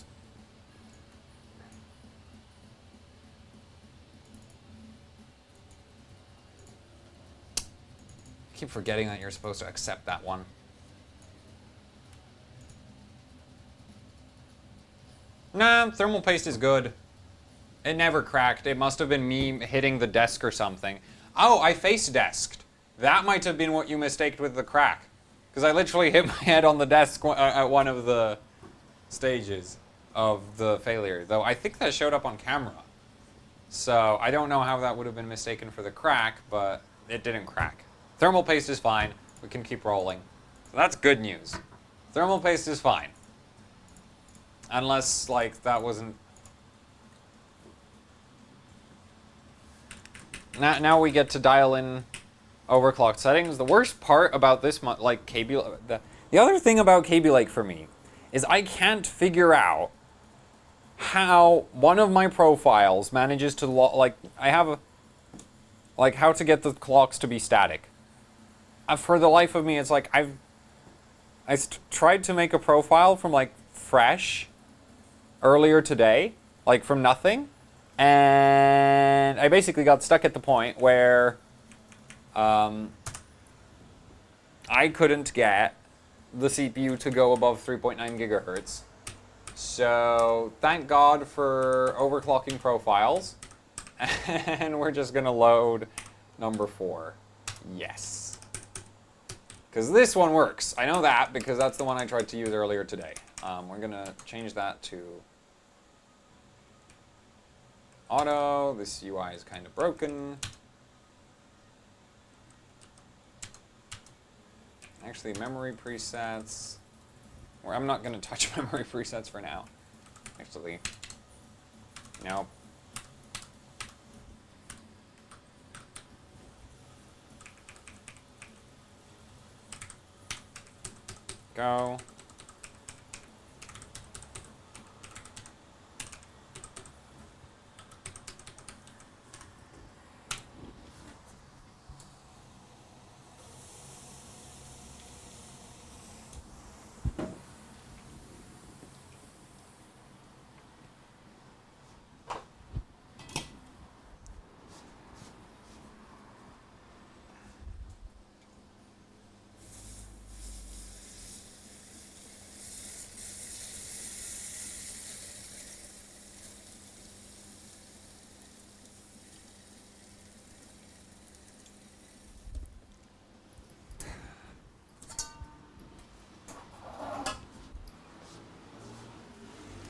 I keep forgetting that you're supposed to accept that one. Nah, thermal paste is good. It never cracked. It must have been me hitting the desk or something. Oh, I face desked. That might have been what you mistaked with the crack. Because I literally hit my head on the desk at one of the stages of the failure. Though I think that showed up on camera. So I don't know how that would have been mistaken for the crack, but it didn't crack. Thermal paste is fine. We can keep rolling. So that's good news. Thermal paste is fine. Unless, like, that wasn't... Now we get to dial in overclock settings. The worst part about this, like, Kaby... The other thing about Kaby Lake for me is I can't figure out how one of my profiles manages to, like, I have a... Like, how to get the clocks to be static. For the life of me, it's like, I tried to make a profile from, like, fresh earlier today, like, from nothing, and I basically got stuck at the point where I couldn't get the CPU to go above 3.9 gigahertz. So, thank God for overclocking profiles, and we're just gonna load number 4. Yes. Because this one works. I know that because that's the one I tried to use earlier today. We're going to change that to auto. This UI is kind of broken. Actually, memory presets. Or I'm not going to touch memory presets for now. Actually, no. Go.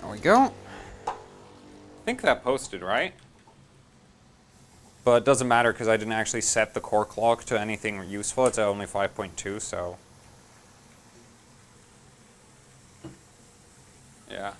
There we go. I think that posted, right? But it doesn't matter because I didn't actually set the core clock to anything useful. It's only 5.2, so... Yeah.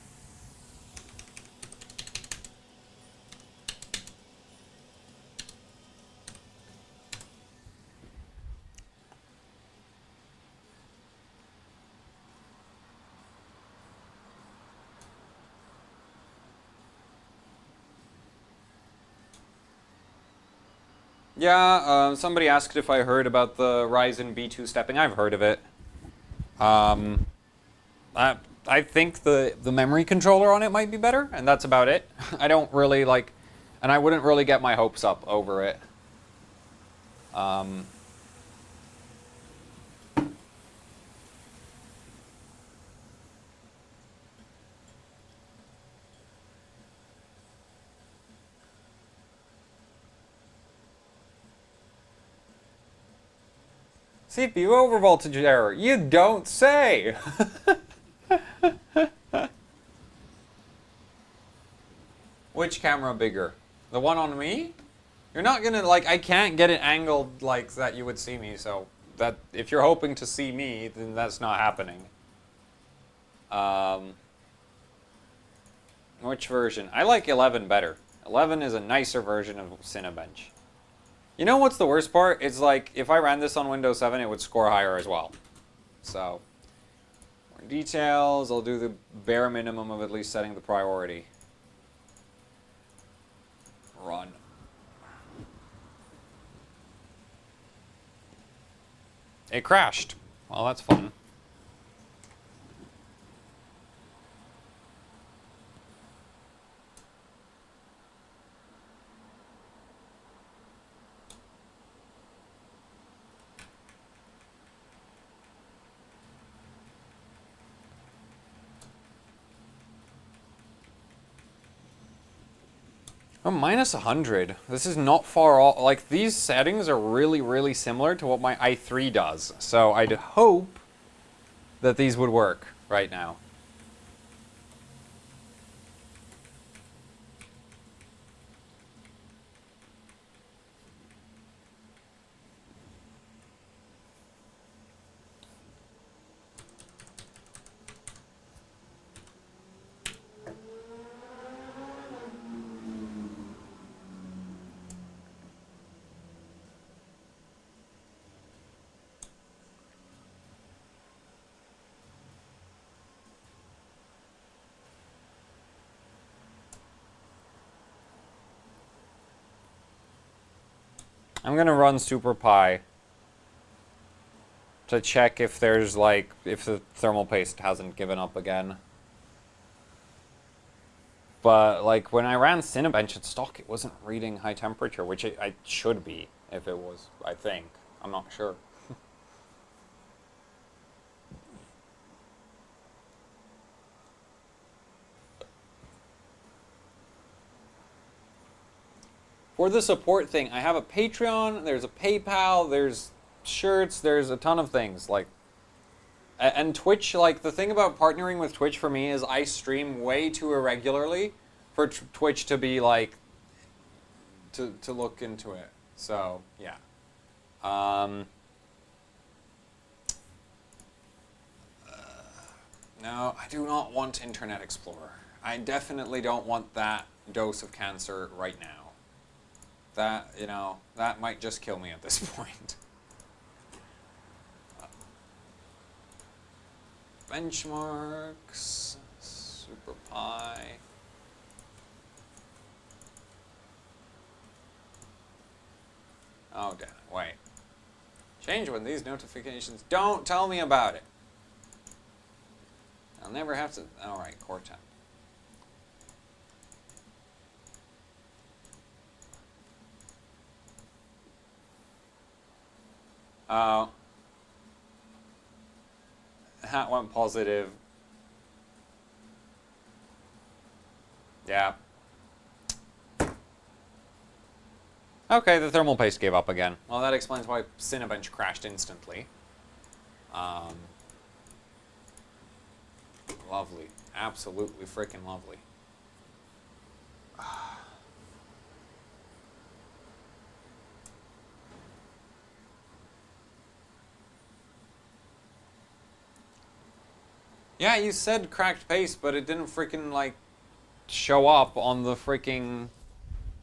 Yeah, somebody asked if I heard about the Ryzen B2 stepping. I've heard of it. I think the memory controller on it might be better, and that's about it. I don't really like, and I wouldn't really get my hopes up over it. CPU overvoltage error. You don't say. Which camera bigger? The one on me? You're not gonna, like, I can't get it angled like that you would see me, so that if you're hoping to see me, then that's not happening. Which version? I like 11 better. 11 is a nicer version of Cinebench. You know what's the worst part? It's like, if I ran this on Windows 7, it would score higher as well. So, more details. I'll do the bare minimum of at least setting the priority. Run. It crashed. Well, that's fun. Oh, minus 100. This is not far off. Like, these settings are really, really similar to what my i3 does. So I'd hope that these would work right now. I'm gonna run SuperPi to check if there's like, if the thermal paste hasn't given up again. But like when I ran Cinebench at stock, it wasn't reading high temperature, which it should be if it was, I think. I'm not sure. For the support thing, I have a Patreon, there's a PayPal, there's shirts, there's a ton of things. Like, and Twitch, like, the thing about partnering with Twitch for me is I stream way too irregularly for Twitch to be, like, to look into it. So, yeah. No, I do not want Internet Explorer. I definitely don't want that dose of cancer right now. That, you know, that might just kill me at this point. Benchmarks, SuperPi. Oh, damn it, wait. Change when these notifications, don't tell me about it. I'll never have to, alright, core temp. Oh. That went positive. Yeah. Okay, the thermal paste gave up again. Well, that explains why Cinebench crashed instantly. Lovely. Absolutely freaking lovely. Yeah, you said cracked paste, but it didn't freaking, like, show up on the freaking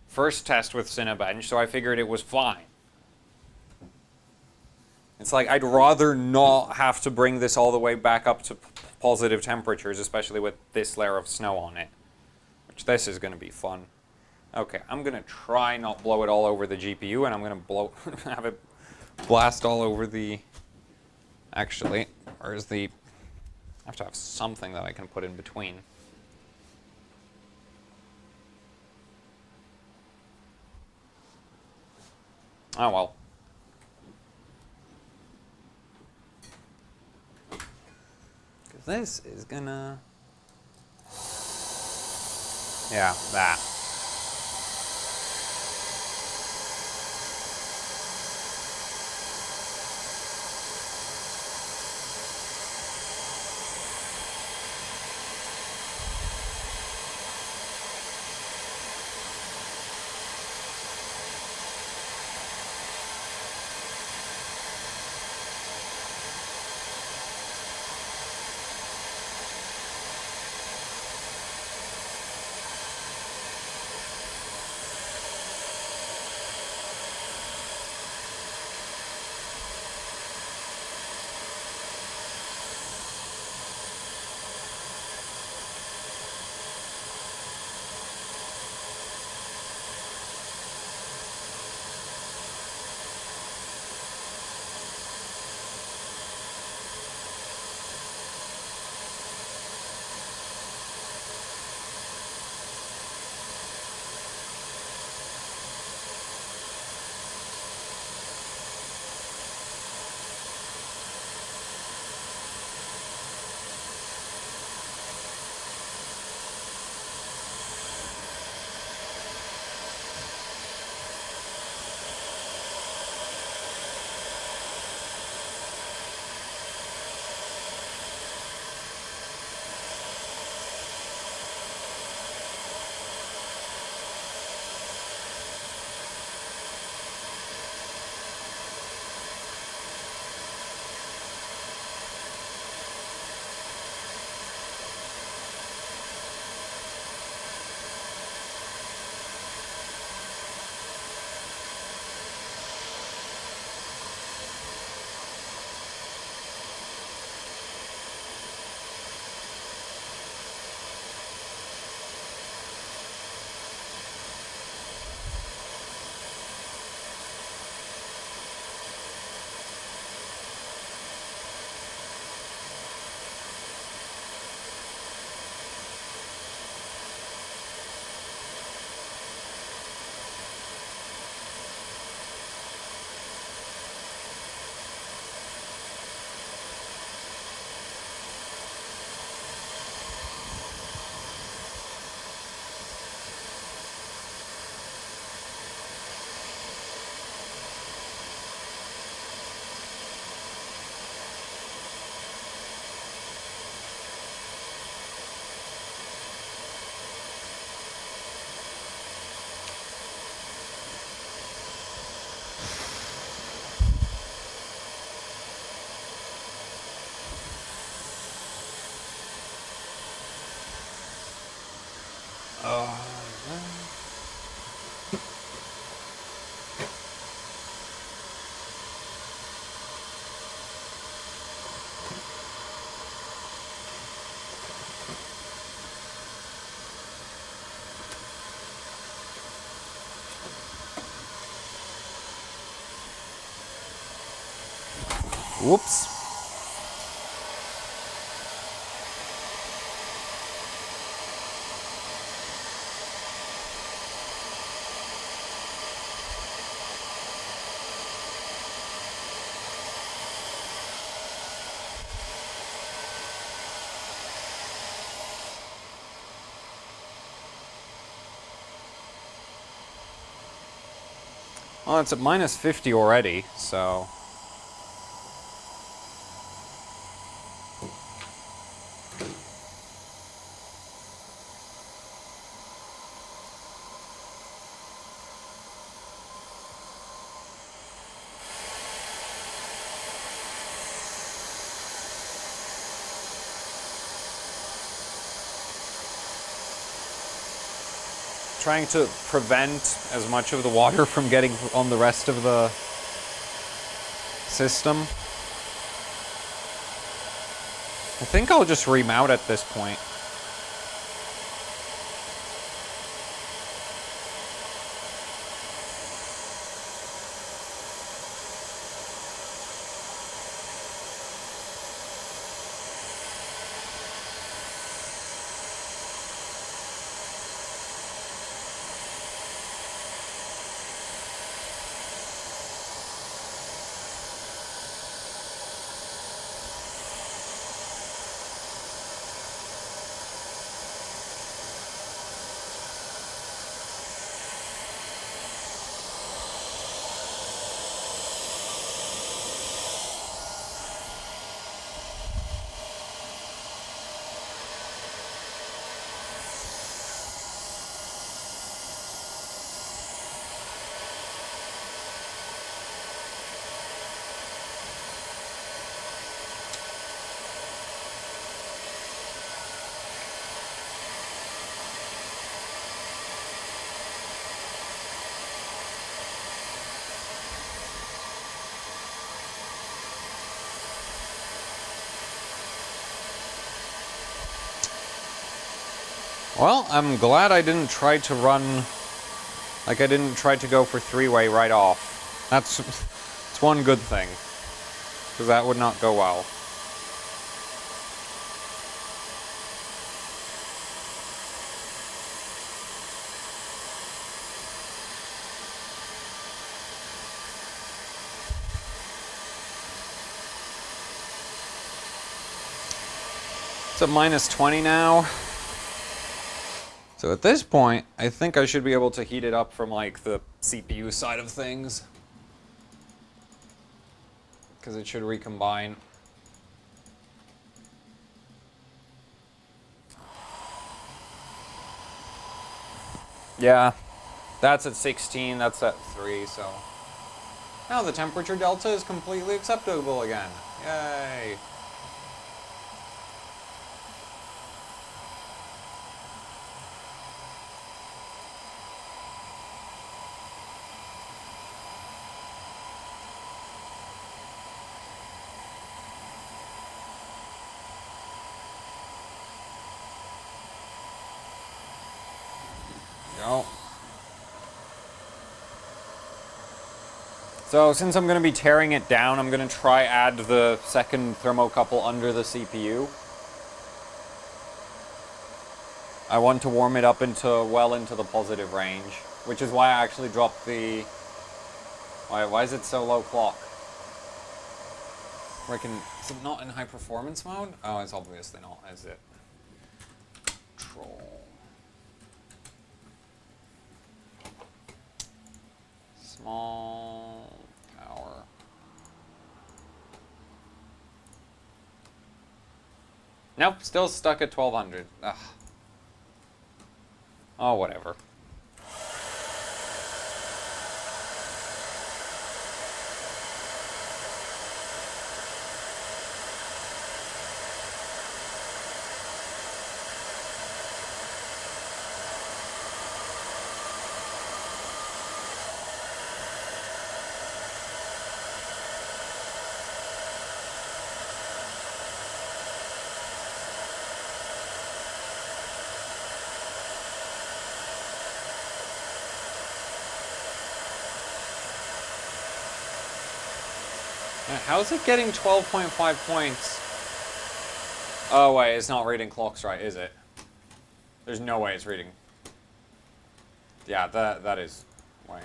first test with Cinebench, so I figured it was fine. It's like, I'd rather not have to bring this all the way back up to positive temperatures, especially with this layer of snow on it. Which, this is going to be fun. Okay, I'm going to try not blow it all over the GPU, and I'm going to have it blast all over the... Actually, where's the... I have to have something that I can put in between. Oh well. Because this is gonna... Yeah, that. Whoops. Well, it's at minus 50 already, so... Trying to prevent as much of the water from getting on the rest of the system. I think I'll just remount at this point. Well, I'm glad I didn't try to run, like I didn't try to go for three-way right off. That's one good thing, because that would not go well. It's at minus 20 now. So at this point, I think I should be able to heat it up from like the CPU side of things. Because it should recombine. Yeah, that's at 16, that's at 3, so... Now the temperature delta is completely acceptable again. Yay! Go. So since I'm going to be tearing it down, I'm going to try add the second thermocouple under the CPU. I want to warm it up well into the positive range, which is why I actually dropped the... Why is it so low clock? Is it not in high performance mode? Oh, it's obviously not, is it? Control. Small power. Nope, still stuck at 1200. Ugh. Oh, whatever. How's it getting 12.5 points? Oh wait, it's not reading clocks right, is it? There's no way it's reading. Yeah, that is. Wait.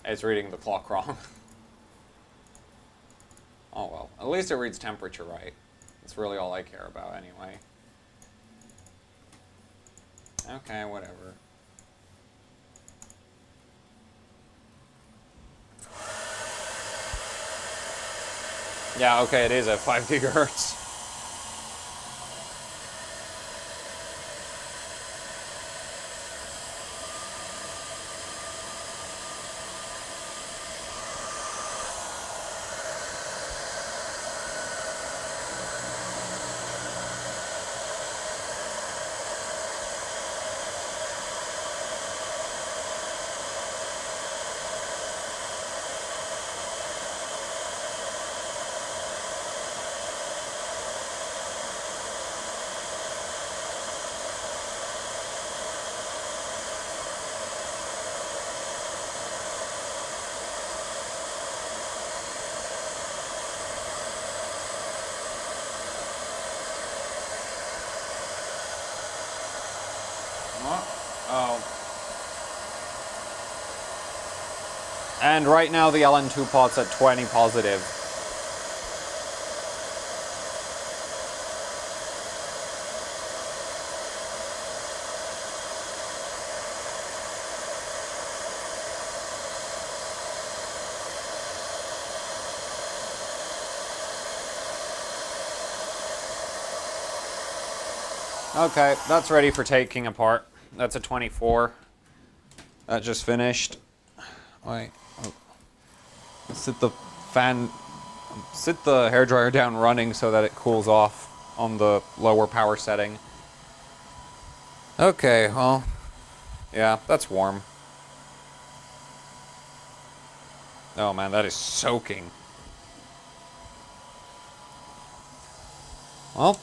It's reading the clock wrong. Oh well. At least it reads temperature right. That's really all I care about anyway. Okay, whatever. Yeah, okay, it is at 5 gigahertz. Oh. And right now the LN2 pot's at 20 positive. Okay, that's ready for taking apart. That's a 24. That just finished. Wait. Oh. Sit the hairdryer down running so that it cools off on the lower power setting. Okay, well, yeah, that's warm. Oh man, that is soaking. Well.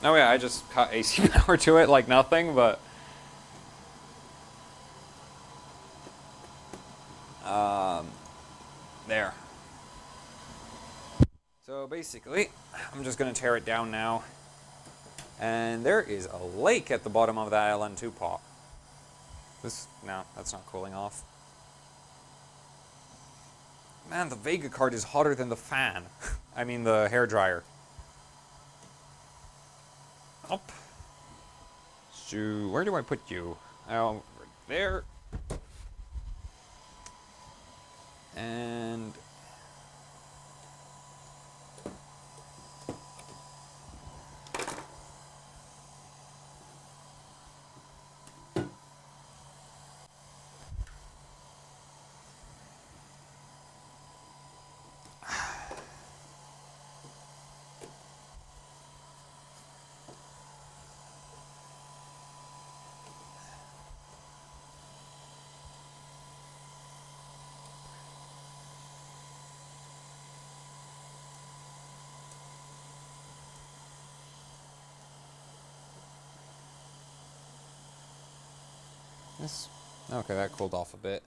Oh yeah, I just cut AC power to it like nothing, but... there. So basically, I'm just going to tear it down now. And there is a lake at the bottom of that LN2 pot. No, that's not cooling off. Man, the VEGA card is hotter than the fan. I mean the hairdryer. Up. So, where do I put you? Oh, right there. And... okay, that cooled off a bit.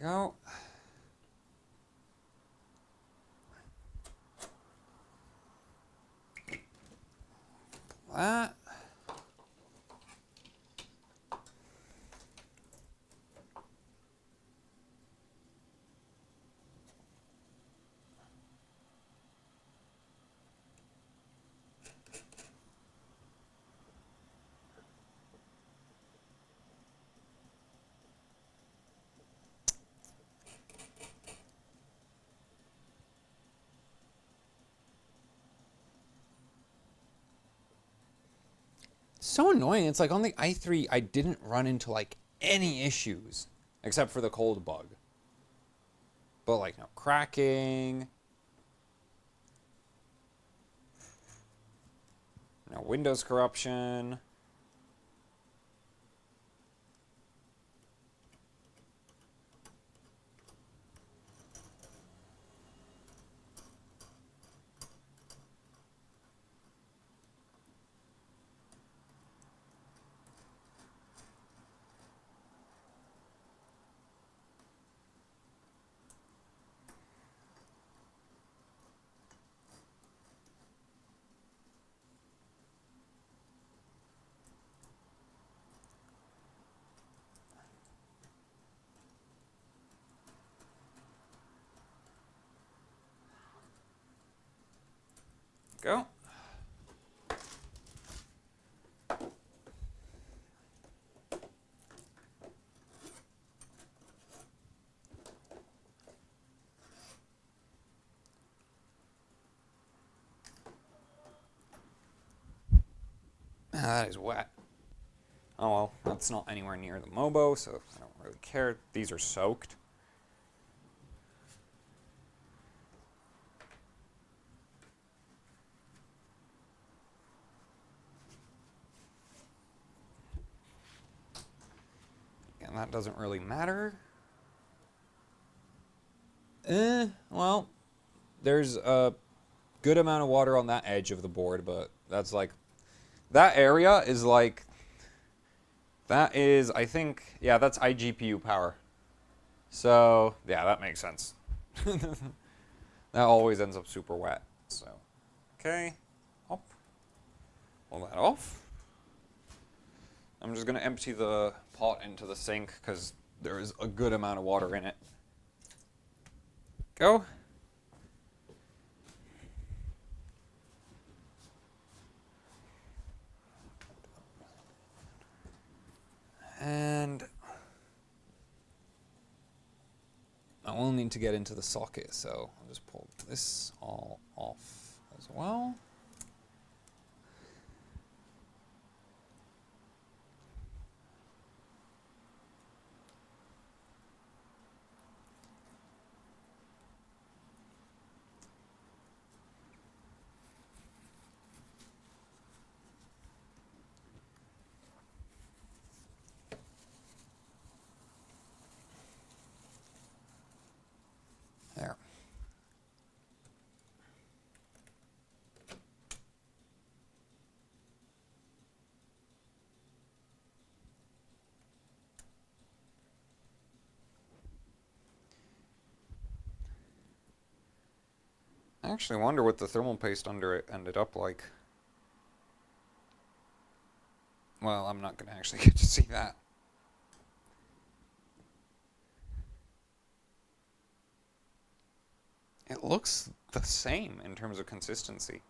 Go. That. So annoying. It's like on the i3, I didn't run into like any issues except for the cold bug. But like no cracking, no Windows corruption. Go. That is wet. Oh well, that's not anywhere near the Mobo, so I don't really care. These are soaked. And that doesn't really matter. Well, there's a good amount of water on that edge of the board, but that's like, that area is like, that is, I think, yeah, that's iGPU power. So, yeah, that makes sense. That always ends up super wet. So, okay, up, pull that off. I'm just going to empty the pot into the sink because there is a good amount of water in it. Go. And I will need to get into the socket, so I'll just pull this all off as well. There. I actually wonder what the thermal paste under it ended up like. Well, I'm not going to actually get to see that. It looks the same in terms of consistency.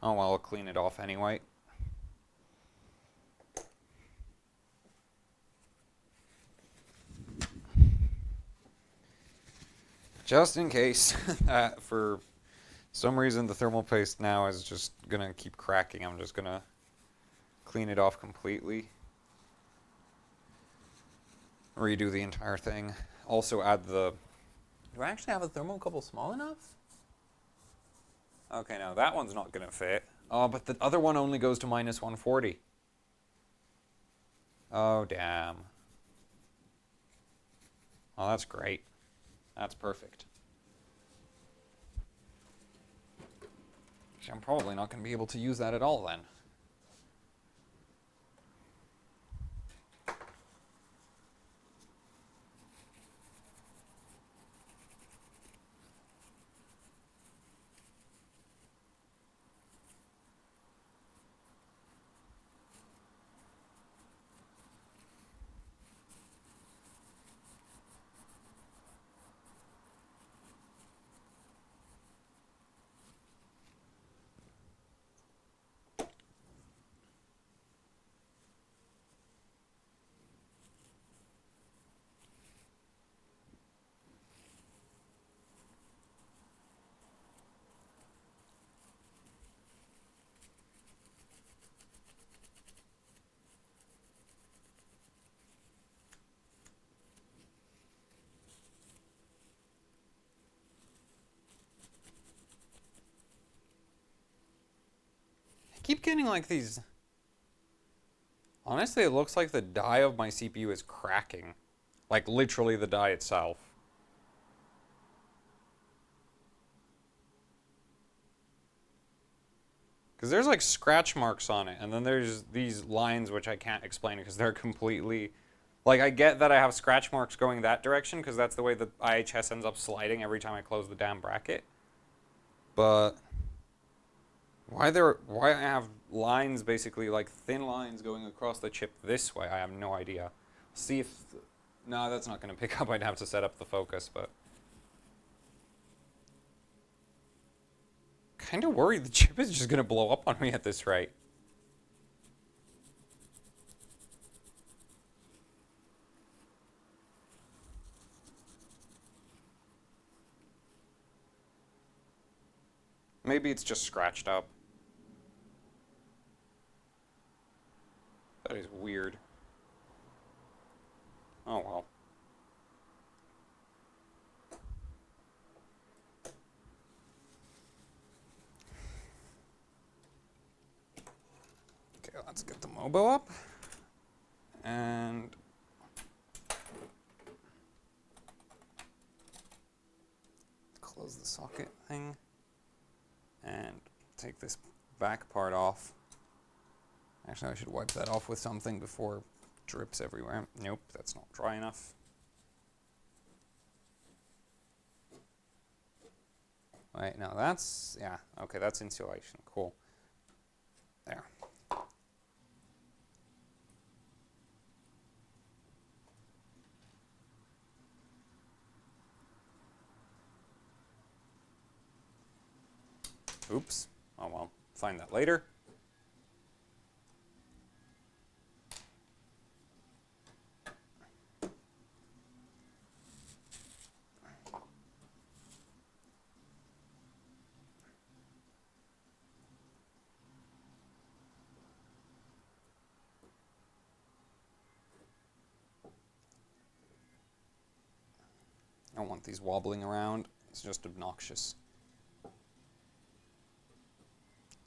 Oh well, I'll clean it off anyway. Just in case, for some reason the thermal paste now is just gonna keep cracking. I'm just gonna clean it off completely. Redo the entire thing. Also add the... Do I actually have a thermocouple small enough? Okay, no, that one's not gonna fit. Oh, but the other one only goes to minus 140. Oh, damn. Oh, that's great. That's perfect. I'm probably not going to be able to use that at all then. Keep getting like these... Honestly, it looks like the die of my CPU is cracking. Like literally the die itself. Because there's like scratch marks on it, and then there's these lines which I can't explain because they're completely... Like, I get that I have scratch marks going that direction because that's the way the IHS ends up sliding every time I close the damn bracket. But... Why I have lines basically, like thin lines going across the chip this way, I have no idea. See if... No, that's not going to pick up. I'd have to set up the focus, but... kind of worried the chip is just going to blow up on me at this rate. Maybe it's just scratched up. That is weird. Oh well. Okay, let's get the Mobo up. And close the socket thing. And take this back part off. Actually, I should wipe that off with something before it drips everywhere. Nope, that's not dry enough. Wait, no, that's, yeah, okay, that's insulation. Cool. There. Oops. Oh well, find that later. I don't want these wobbling around. It's just obnoxious.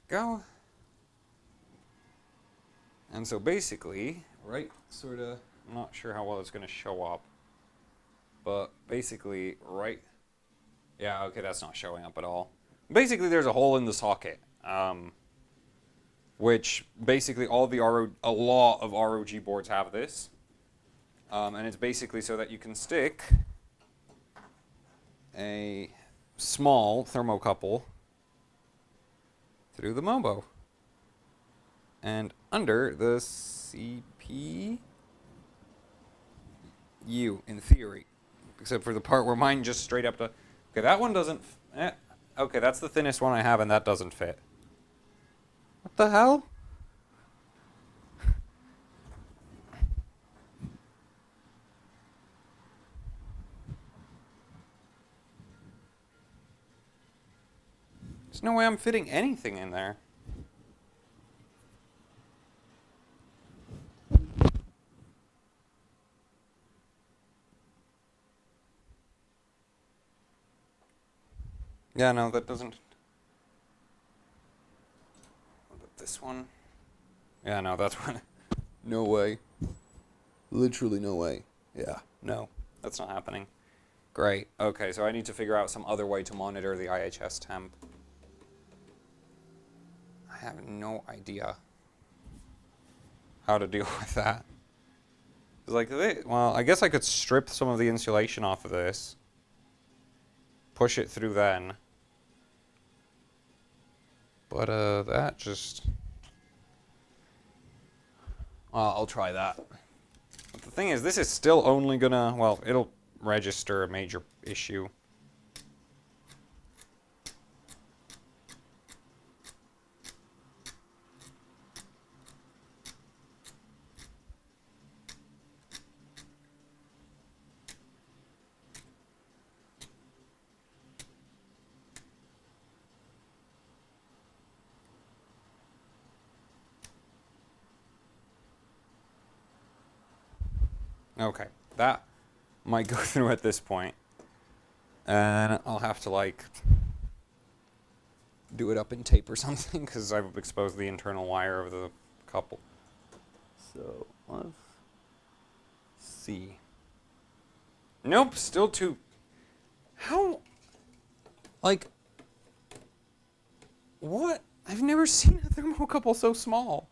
Go. And so basically, right, sort of, I'm not sure how well it's going to show up, but basically, right, yeah, okay, that's not showing up at all. Basically, there's a hole in the socket, which basically a lot of ROG boards have this, and it's basically so that you can stick a small thermocouple through the Mobo and under the CPU, in theory, except for the part where mine just straight up to, okay, that one doesn't, okay, that's the thinnest one I have and that doesn't fit. What the hell? There's no way I'm fitting anything in there. Yeah, no, that doesn't. What about this one? Yeah, no, that's one. No way. Literally no way. Yeah, no, that's not happening. Great. Okay, so I need to figure out some other way to monitor the IHS temp. I have no idea how to deal with that. It's like, well, I guess I could strip some of the insulation off of this, push it through then. But that just, well, I'll try that. But the thing is, this is still only gonna, well, it'll register a major issue. Okay, that might go through at this point. And I'll have to, like, do it up in tape or something, because I've exposed the internal wire of the couple. So, let's see. Nope, still too... How... Like... What? I've never seen a thermocouple so small.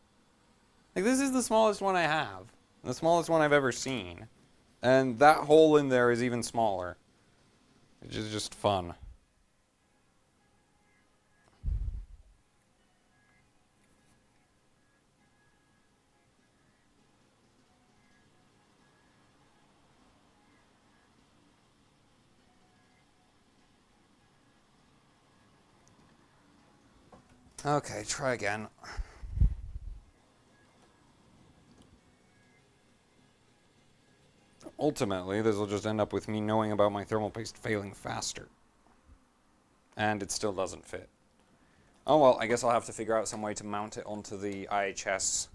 Like, this is the smallest one I have. The smallest one I've ever seen. And that hole in there is even smaller. Which is just fun. Okay, try again. Ultimately, this will just end up with me knowing about my thermal paste failing faster. And it still doesn't fit. Oh well, I guess I'll have to figure out some way to mount it onto the IHS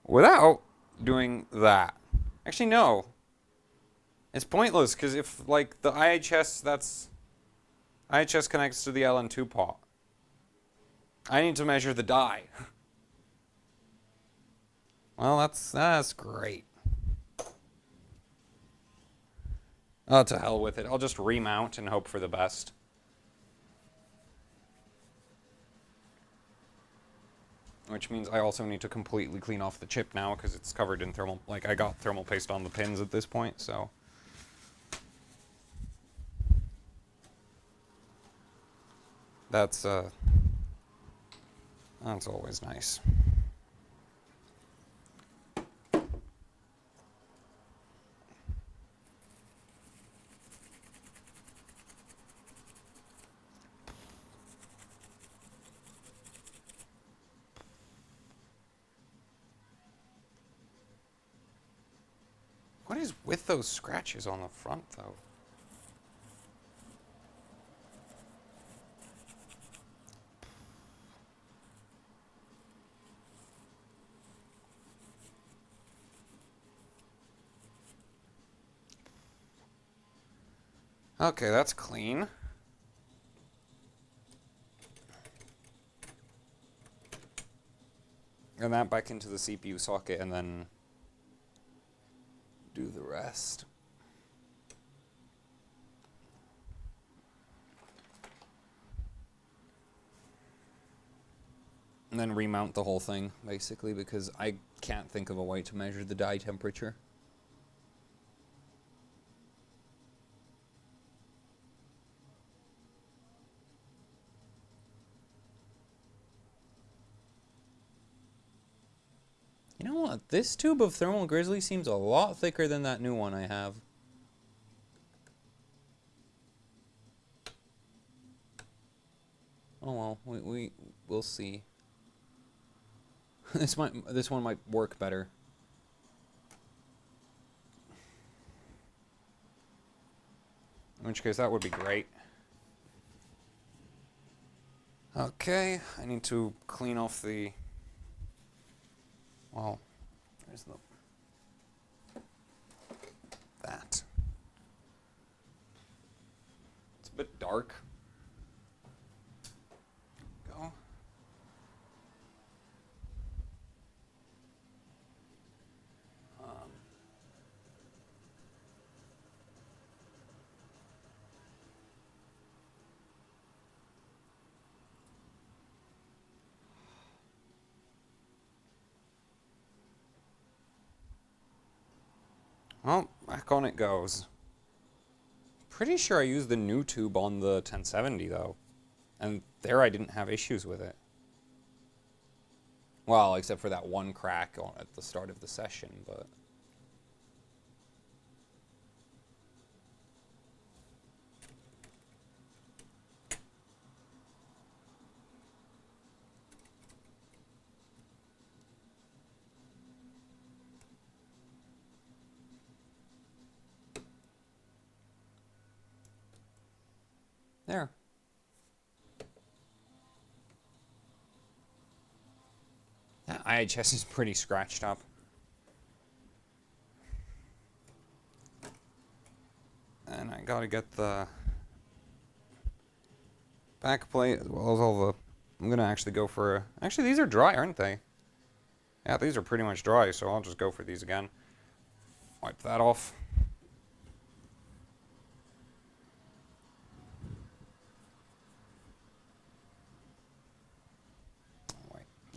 without doing that. Actually, no. It's pointless, because if, like, the IHS connects to the LN2 pot. I need to measure the die. Well, that's great. Oh, to hell with it. I'll just remount and hope for the best. Which means I also need to completely clean off the chip now, because it's covered in thermal... Like, I got thermal paste on the pins at this point, so... That's always nice. What is with those scratches on the front, though? Okay, that's clean. And that back into the CPU socket and then do the rest. And then remount the whole thing, basically, because I can't think of a way to measure the die temperature. You know what? This tube of Thermal Grizzly seems a lot thicker than that new one I have. Oh well, we'll see. This one might work better. In which case that would be great. Okay, I need to clean off the... Well, there's the... That. It's a bit dark. Go. Well, back on it goes. Pretty sure I used the new tube on the 1070, though. And there I didn't have issues with it. Well, except for that one crack at the start of the session, but... There. That IHS is pretty scratched up. And I gotta get the back plate as well as all the... I'm gonna actually go for... Actually, these are dry, aren't they? Yeah, these are pretty much dry, so I'll just go for these again. Wipe that off.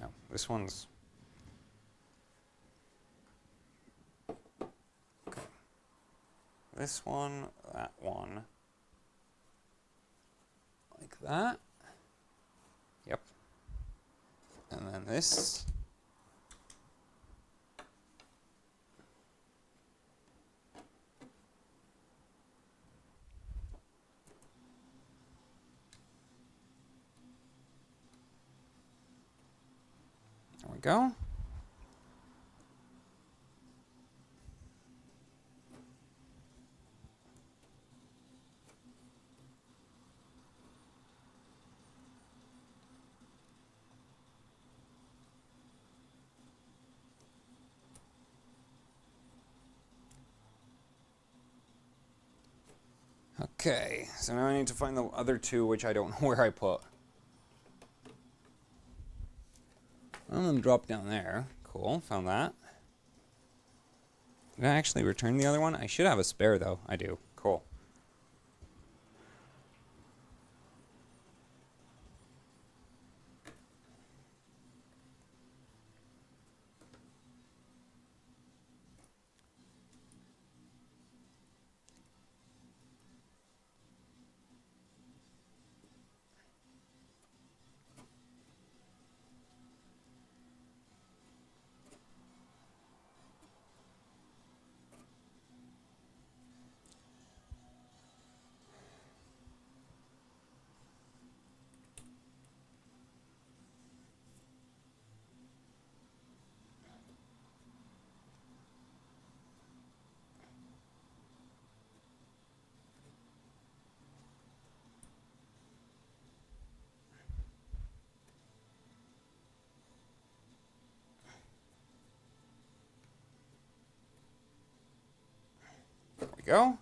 No, this one's... Okay. This one, that one. Like that. Yep. And then this. we go. Okay, so now I need to find the other two, which I don't know where I put. One of them dropped down there. Cool, found that. Did I actually return the other one? I should have a spare, though. I do. Cool. There we go.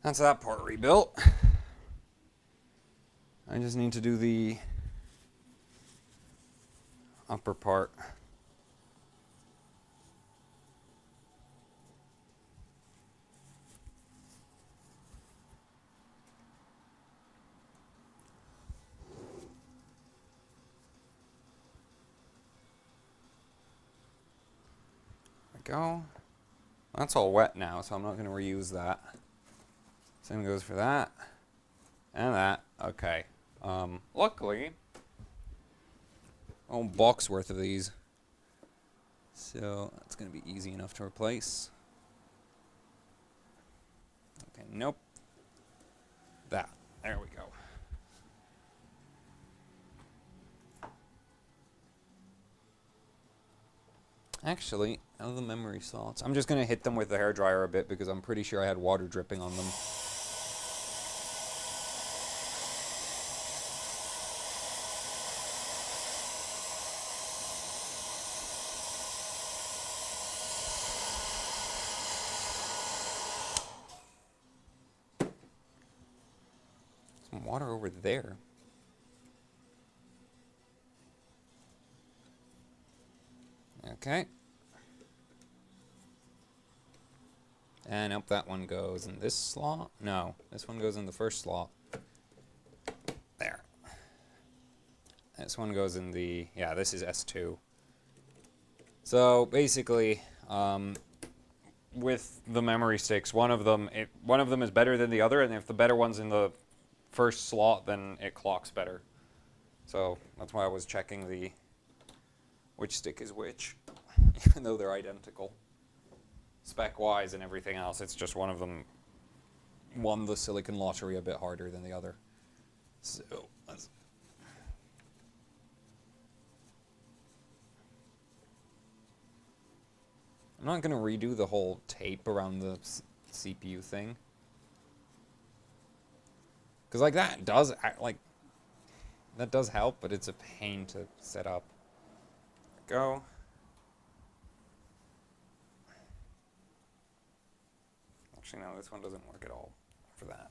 That's that part rebuilt. I just need to do the upper part. There we go. That's all wet now, so I'm not going to reuse that. Same goes for that. And that. Okay. Luckily, a box worth of these. So that's going to be easy enough to replace. Okay, nope. That. There we go. Actually, out of the memory slots, I'm just going to hit them with the hairdryer a bit because I'm pretty sure I had water dripping on them. Some water over there. Okay. And up that one goes in this slot. No, this one goes in the first slot. There. This one goes in the, yeah, this is S2. So basically, with the memory sticks, one of them is better than the other, and if the better one's in the first slot, then it clocks better. So that's why I was checking which stick is which, even though they're identical. Spec-wise and everything else, it's just one of them won the silicon lottery a bit harder than the other. So, I'm not going to redo the whole tape around the CPU thing. Because like that does, that does help, but it's a pain to set up. Go. Actually, no, this one doesn't work at all for that.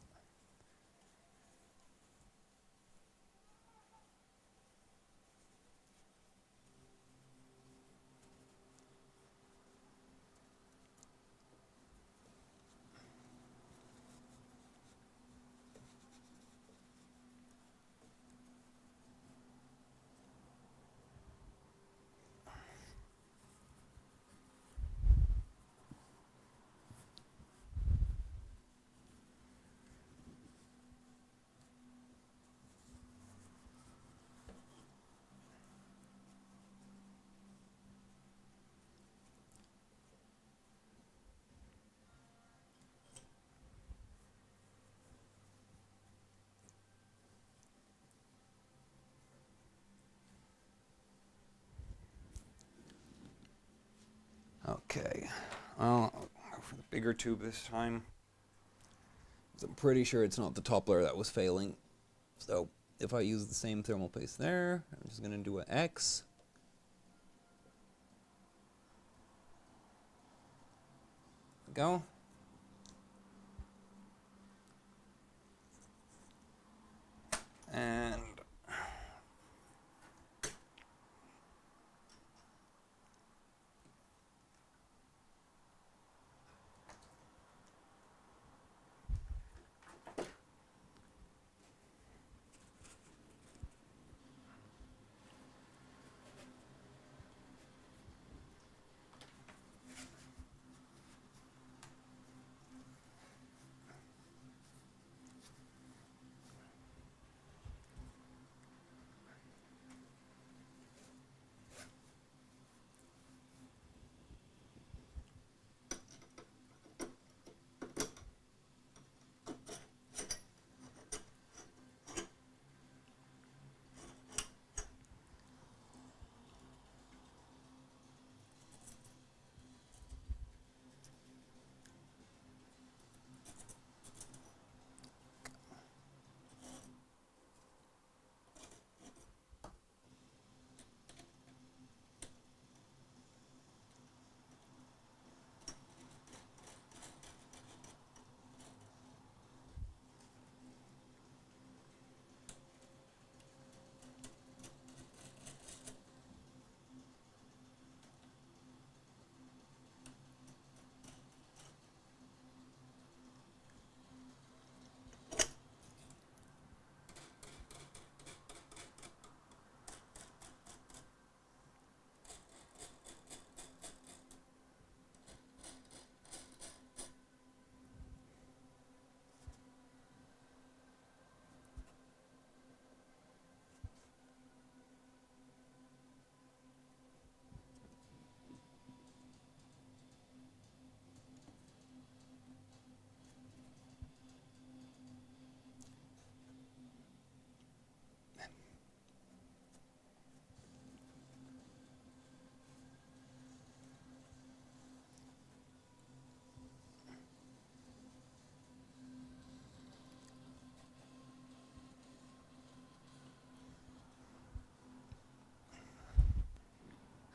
Okay, well, I'll go for the bigger tube this time. I'm pretty sure it's not the toppler that was failing. So if I use the same thermal paste there, I'm just going to do an X. Go. And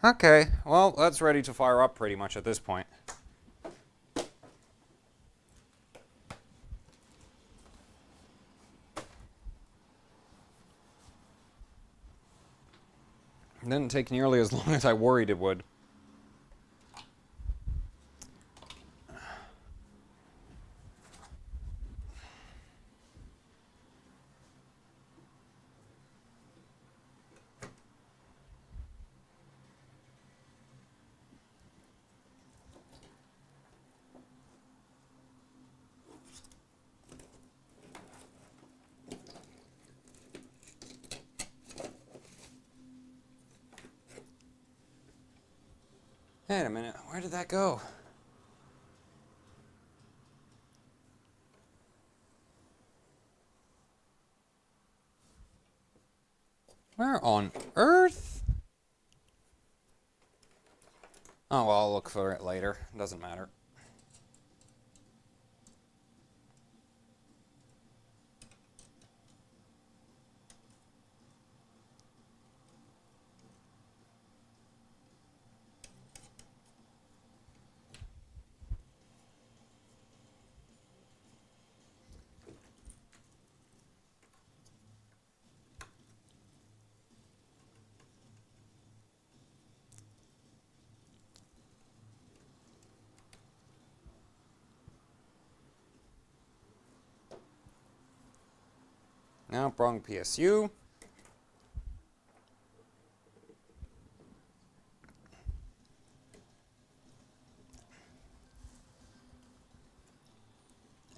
okay, well, that's ready to fire up pretty much at this point. It didn't take nearly as long as I worried it would. Wait a minute, where did that go? Where on earth? Oh, well, I'll look for it later. Doesn't matter. Now, wrong PSU.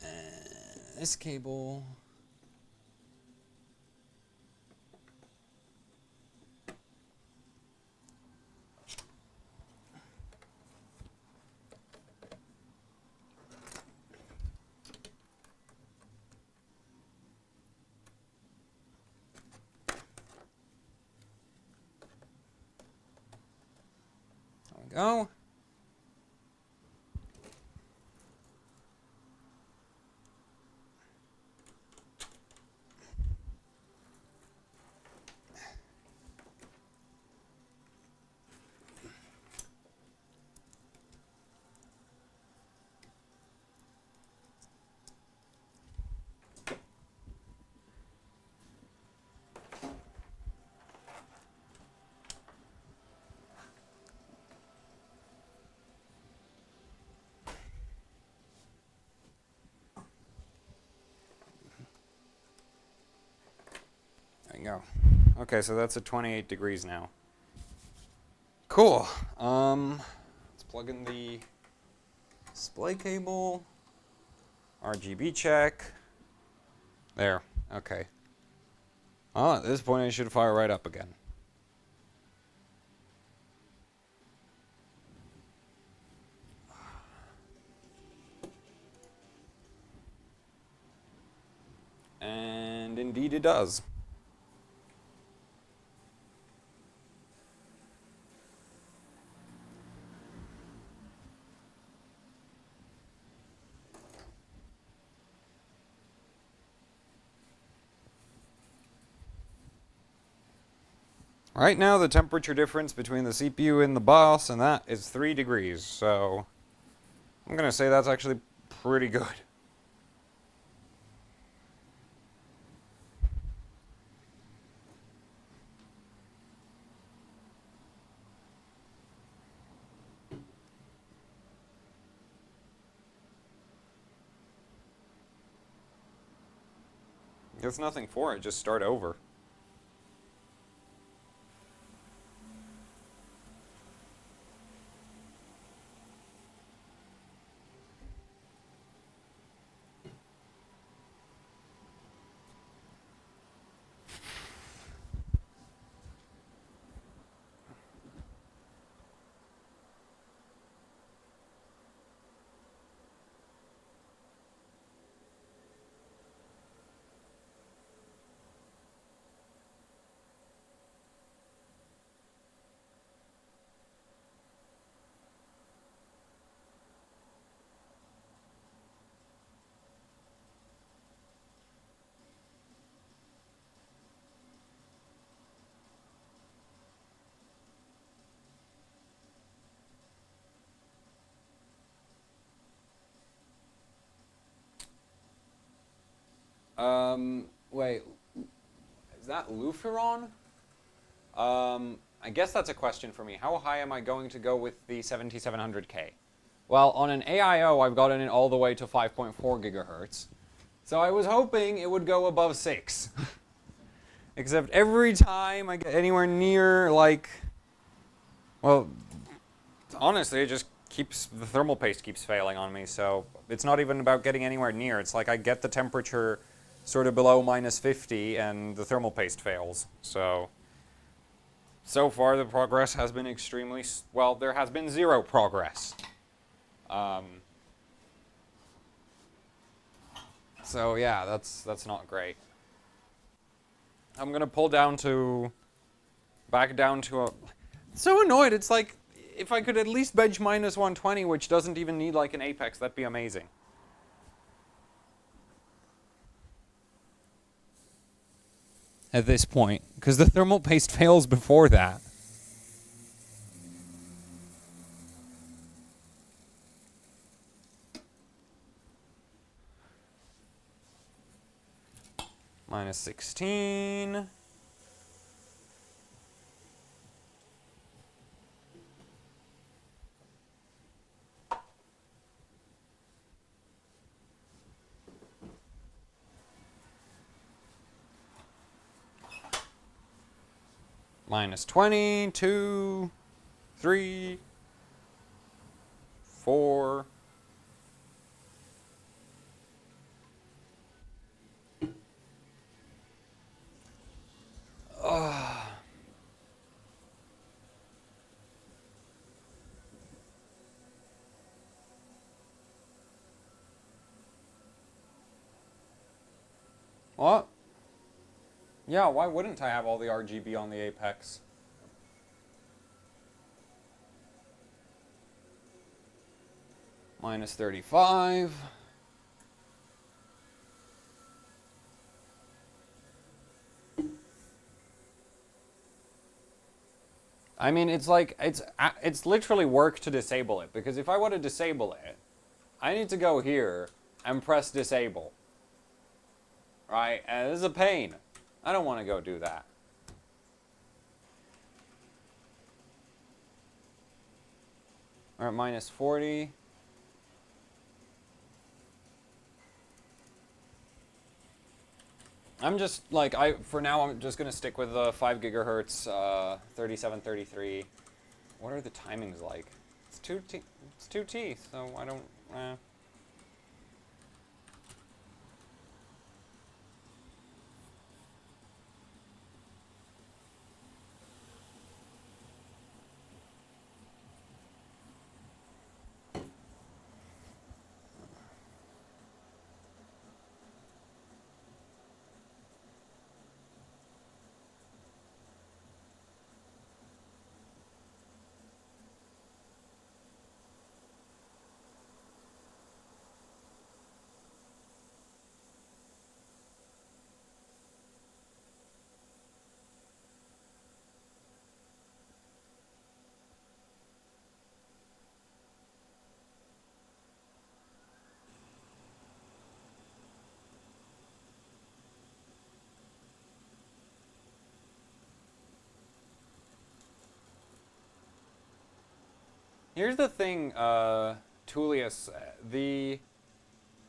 And this cable. There we go. go. Okay, so that's at 28 degrees now. Cool. Let's plug in the display cable. RGB check. There. Okay. Oh, at this point I should fire right up again. And indeed it does. Right now the temperature difference between the CPU and the BIOS and that is 3 degrees, so I'm gonna say that's actually pretty good. There's nothing for it, just start over. Wait, is that Luferon? I guess that's a question for me. How high am I going to go with the 7700K? Well, on an AIO, I've gotten it all the way to 5.4 gigahertz. So I was hoping it would go above 6. Except every time I get anywhere near, like, well, honestly, it just keeps, the thermal paste keeps failing on me, so it's not even about getting anywhere near. It's like I get the temperature sort of below minus 50 and the thermal paste fails. So far the progress has been extremely, well, there has been 0 progress. So yeah, that's not great. I'm gonna pull down to, back down to a, so annoyed, it's like, if I could at least bench minus 120, which doesn't even need like an apex, that'd be amazing. At this point, because the thermal paste fails before that. Minus 16. Minus 20, 2, 3, 4. What? Yeah, why wouldn't I have all the RGB on the apex? Minus 35. I mean, it's like, it's literally work to disable it, because if I want to disable it, I need to go here and press disable. Right? And this is a pain. I don't want to go do that. We're at minus 40. I'm just like for now I'm just gonna stick with the 5 gigahertz 3733. What are the timings like? It's 2T, so I don't. Here's the thing, Tullius, the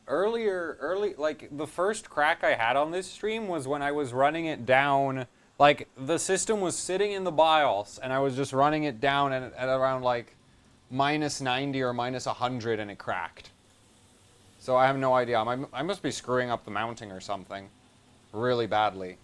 like the first crack I had on this stream was when I was running it down, like the system was sitting in the BIOS and I was just running it down at around like -90 or -100 and it cracked. So I have no idea. I must be screwing up the mounting or something really badly.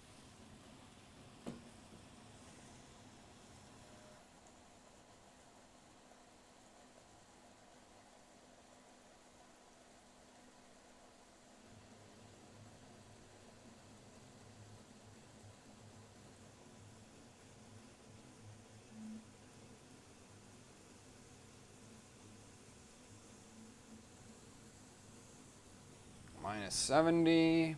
-70.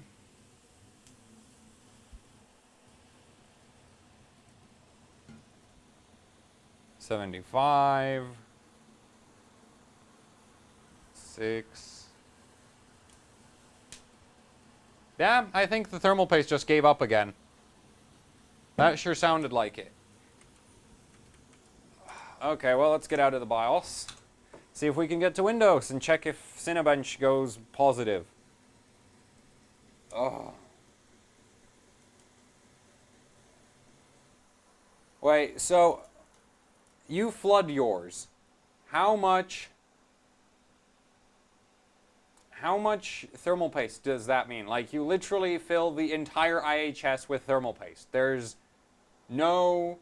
-75. 6. Yeah, I think the thermal paste just gave up again. That sure sounded like it. Okay, well, let's get out of the BIOS. See if we can get to Windows and check if Cinebench goes positive. Oh. Wait, so you flood yours. How much thermal paste does that mean? Like, you literally fill the entire IHS with thermal paste. There's no,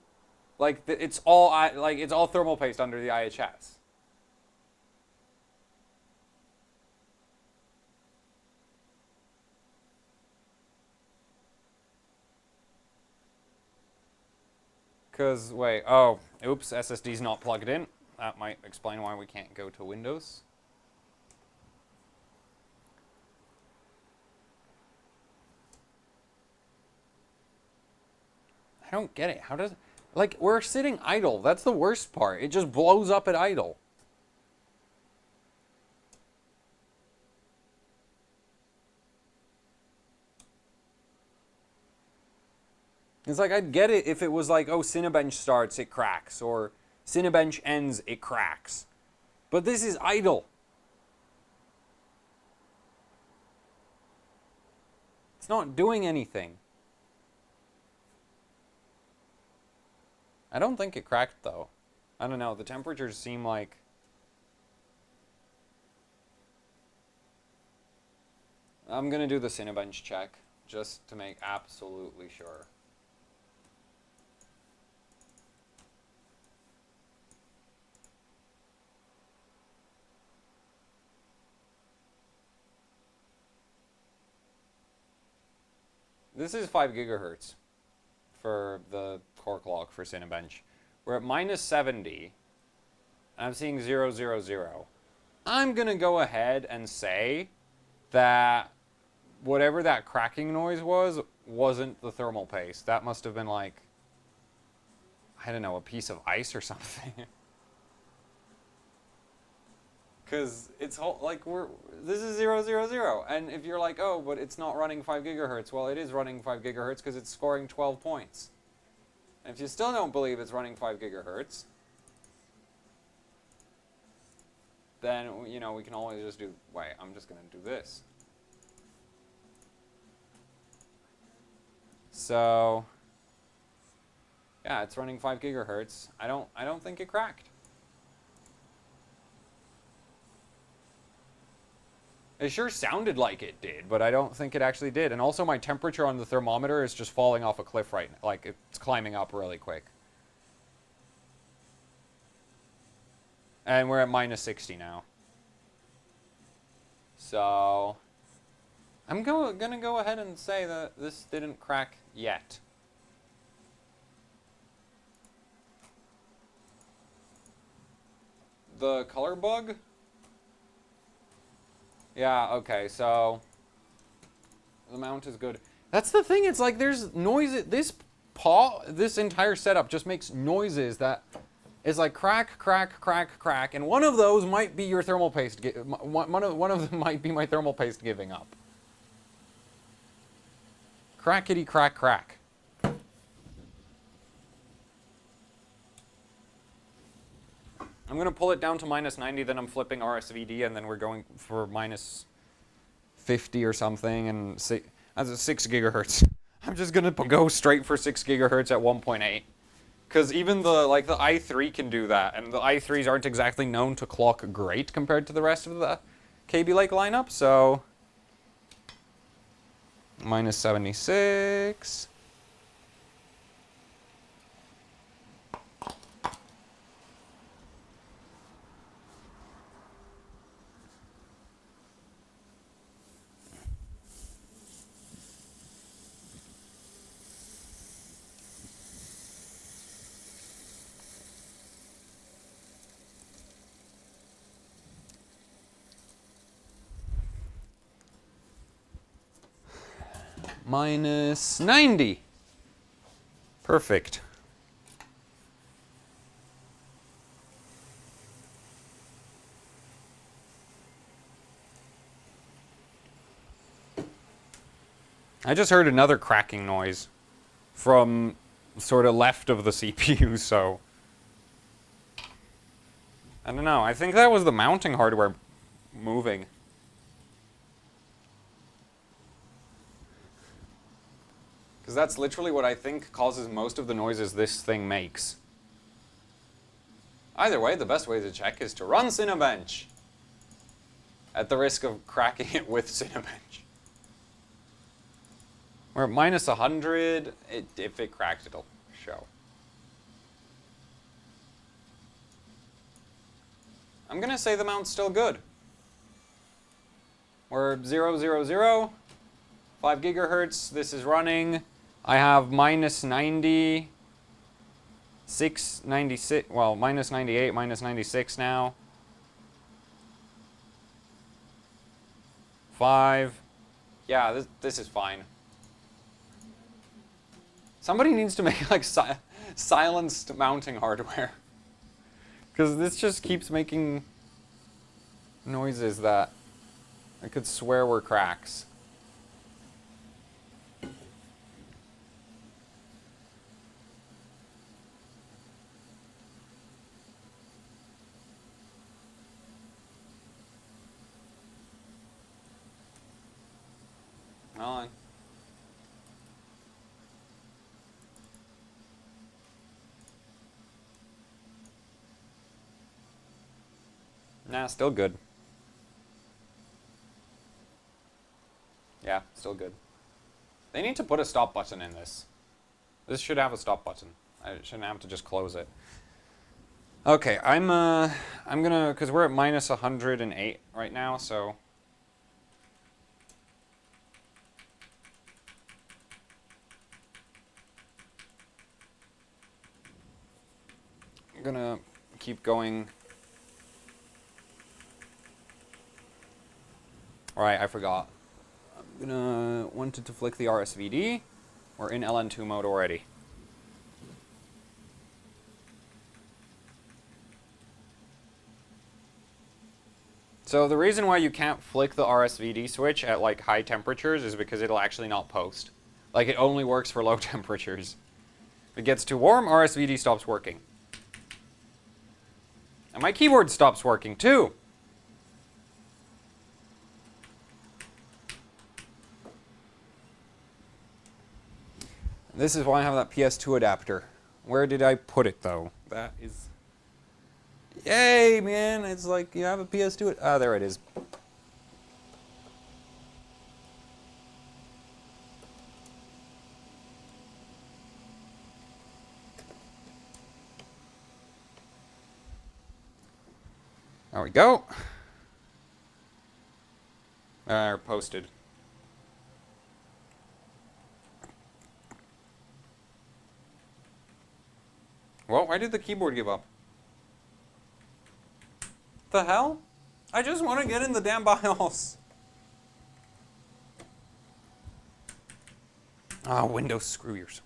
like, it's all thermal paste under the IHS. Because, wait, oh, oops, SSD's not plugged in. That might explain why we can't go to Windows. I don't get it. How does, like, we're sitting idle. That's the worst part. It just blows up at idle. It's like, I'd get it if it was like, oh, Cinebench starts, it cracks, or Cinebench ends, it cracks. But this is idle. It's not doing anything. I don't think it cracked, though. I don't know, the temperatures seem like... I'm gonna do the Cinebench check, just to make absolutely sure. This is 5 gigahertz for the core clock for Cinebench. We're at -70, and I'm seeing 000. I'm going to go ahead and say that whatever that cracking noise was, wasn't the thermal paste. That must have been like, I don't know, a piece of ice or something. Because it's like this is 000, and if you're like, oh, but it's not running 5 gigahertz, well, it is running 5 gigahertz because it's scoring 12 points. And if you still don't believe it's running 5 gigahertz, then, you know, we can always just do, wait, I'm just going to do this. So yeah, it's running 5 gigahertz. I don't think it cracked. It sure sounded like it did, but I don't think it actually did. And also my temperature on the thermometer is just falling off a cliff right now. Like, it's climbing up really quick. And we're at minus 60 now. So I'm gonna go ahead and say that this didn't crack yet. The color bug? Yeah, okay, so the mount is good. That's the thing, it's like there's noise. This entire setup just makes noises that is like crack, crack, crack, crack, and one of those might be your thermal paste. One of them might be my thermal paste giving up. Crackety crack crack. I'm going to pull it down to minus 90, then I'm flipping RSVD, and then we're going for minus 50 or something, and that's 6 gigahertz. I'm just going to go straight for 6 gigahertz at 1.8. Because even the i3 can do that, and the i3s aren't exactly known to clock great compared to the rest of the KB Lake lineup, so minus 76. Minus 90. Perfect. I just heard another cracking noise from sort of left of the CPU, so I don't know. I think that was the mounting hardware moving. Because that's literally what I think causes most of the noises this thing makes. Either way, the best way to check is to run Cinebench, at the risk of cracking it with Cinebench. We're at minus 100. If it cracked, it'll show. I'm going to say the mount's still good. We're 0, 0, 0. 5 gigahertz. This is running. I have minus 90, 96, well, minus 98, minus 96 now. 5. Yeah, this is fine. Somebody needs to make like silenced mounting hardware. Because this just keeps making noises that I could swear were cracks. On. Nah, still good. Yeah, still good. They need to put a stop button in this. This should have a stop button. I shouldn't have to just close it. Okay, I'm gonna, because we're at minus 108 right now, so I'm gonna keep going. Alright, I forgot. I'm gonna wanted to flick the RSVD. We're in LN2 mode already. So the reason why you can't flick the RSVD switch at like high temperatures is because it'll actually not post. Like it only works for low temperatures. If it gets too warm, RSVD stops working. And my keyboard stops working too. This is why I have that PS2 adapter. Where did I put it, though? That is... Yay, man! It's like, you have a PS2... Ah, there it is. There we go. There, posted. Well, why did the keyboard give up? The hell? I just want to get in the damn BIOS. Ah, Windows, screw yours.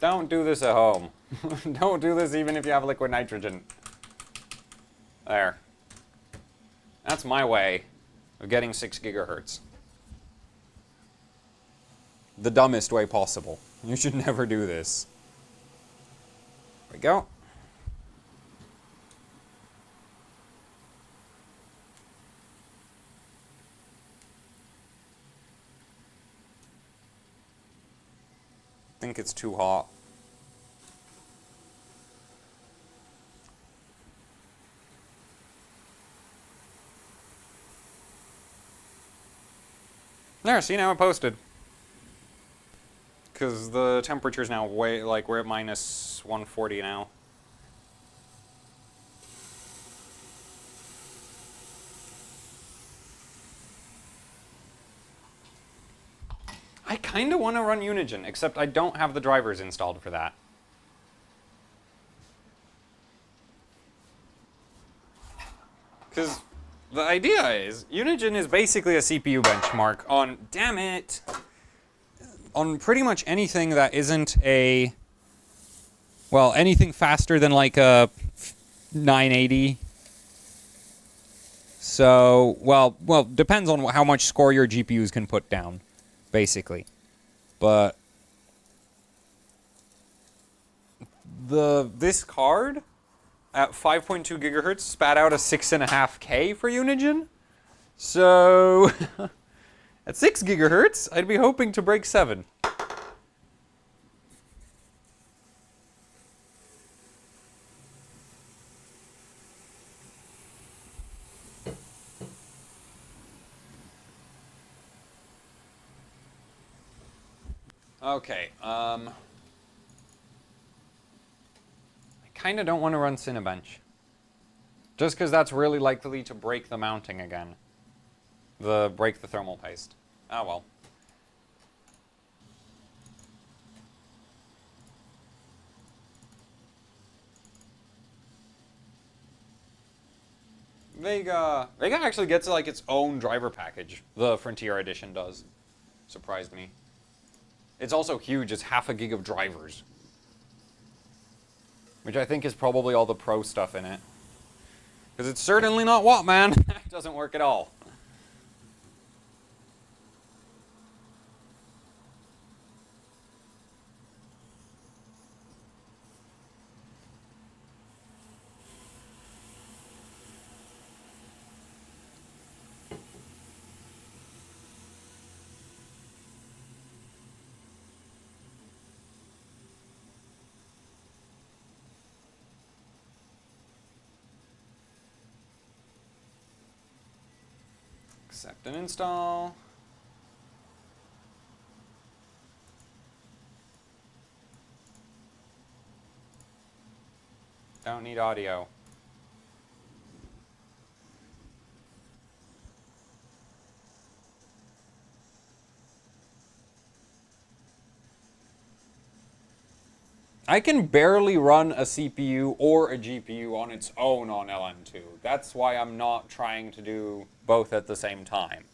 Don't do this at home. Don't do this even if you have liquid nitrogen. There. That's my way of getting 6 gigahertz. The dumbest way possible. You should never do this. There we go. I think it's too hot. There, see, now it posted. Because the temperature's now way, like, we're at minus 140 now. I kind of want to run Unigen, except I don't have the drivers installed for that. Because the idea is, Unigen is basically a CPU benchmark on, damn it, on pretty much anything that isn't a, well, anything faster than like a 980. So, well, depends on how much score your GPUs can put down, basically. But this card at 5.2 gigahertz spat out a 6.5K for Unigen. So at 6 gigahertz, I'd be hoping to break 7. Okay, I kind of don't want to run Cinebench. Just because that's really likely to break the mounting again. Break the thermal paste. Ah, well. Vega actually gets like its own driver package. The Frontier Edition does. Surprised me. It's also huge. It's half a gig of drivers. Which I think is probably all the pro stuff in it. Because it's certainly not Wattman. It doesn't work at all. Accept and install. Don't need audio. I can barely run a CPU or a GPU on its own on LN2. That's why I'm not trying to do both at the same time.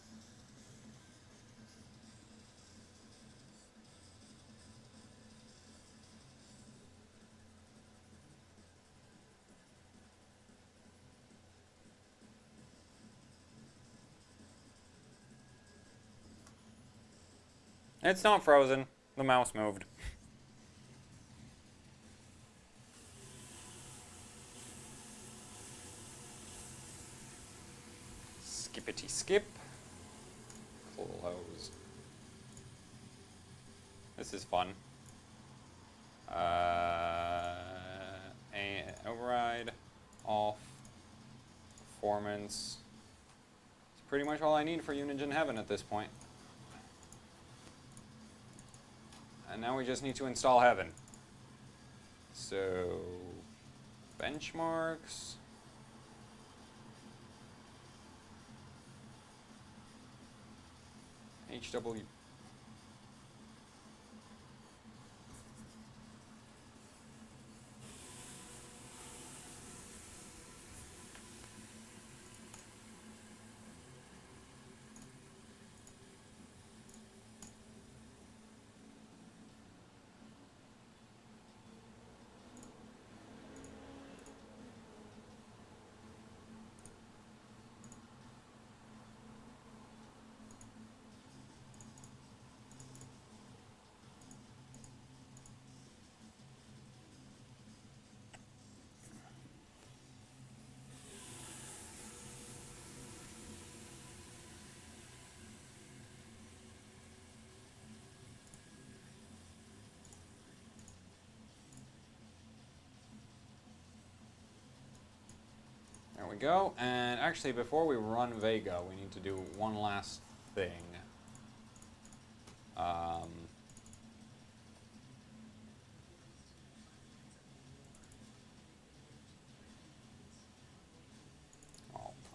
It's not frozen. The mouse moved. Skippity skip. Close. This is fun. And override, off, performance. It's pretty much all I need for Unigine Heaven at this point. And now we just need to install Heaven. So, benchmarks. HW. There we go. And actually, before we run Vega, we need to do one last thing. Well,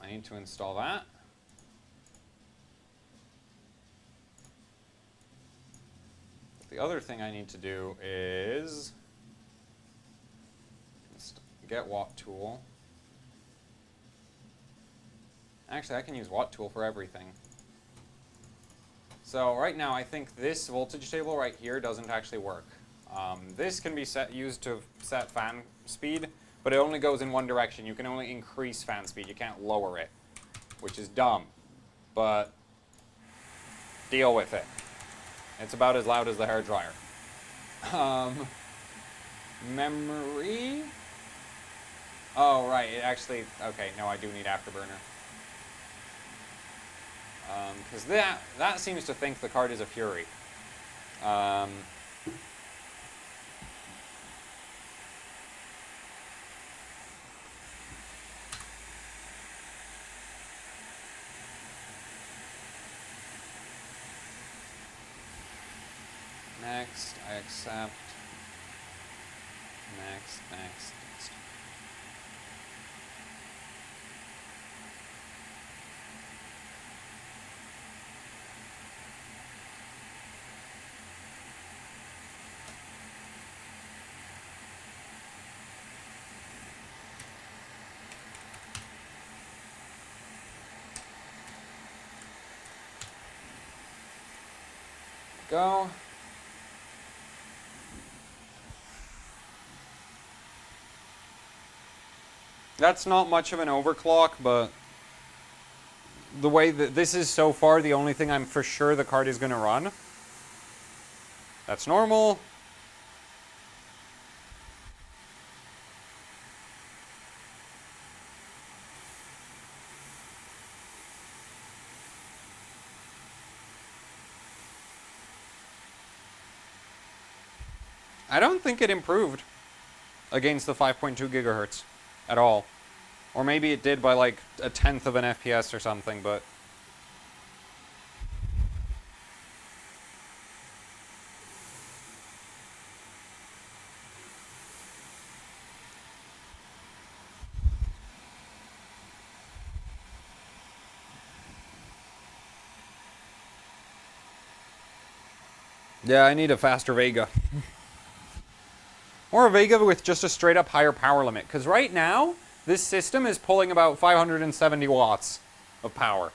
I need to install that. The other thing I need to do is get Watt tool. Actually, I can use Watt tool for everything. So right now, I think this voltage table right here doesn't actually work. This can be used to set fan speed, but it only goes in one direction. You can only increase fan speed. You can't lower it, which is dumb. But deal with it. It's about as loud as the hairdryer. Memory. Oh, right. It actually... Okay, no, I do need Afterburner. Because that seems to think the card is a Fury. Next, I accept. Next, next, next. Go. That's not much of an overclock, but the way that this is so far, the only thing I'm for sure the card is going to run. That's normal. I don't think it improved against the 5.2 gigahertz at all. Or maybe it did by like a tenth of an FPS or something, but... Yeah, I need a faster Vega. Or a Vega with just a straight up higher power limit. Because right now, this system is pulling about 570 watts of power.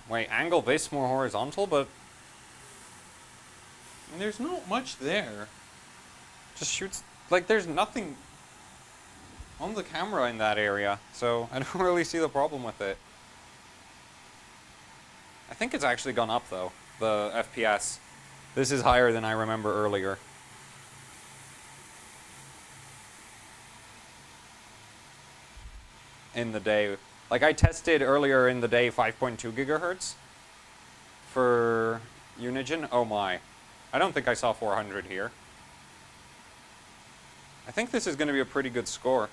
Wait, angle this more horizontal, but there's not much there. Just shoots, like, there's nothing on the camera in that area, so I don't really see the problem with it. I think it's actually gone up, though, the FPS. This is higher than I remember earlier. In the day. Like, I tested earlier in the day 5.2 gigahertz for Unigen. Oh my. I don't think I saw 400 here. I think this is going to be a pretty good score.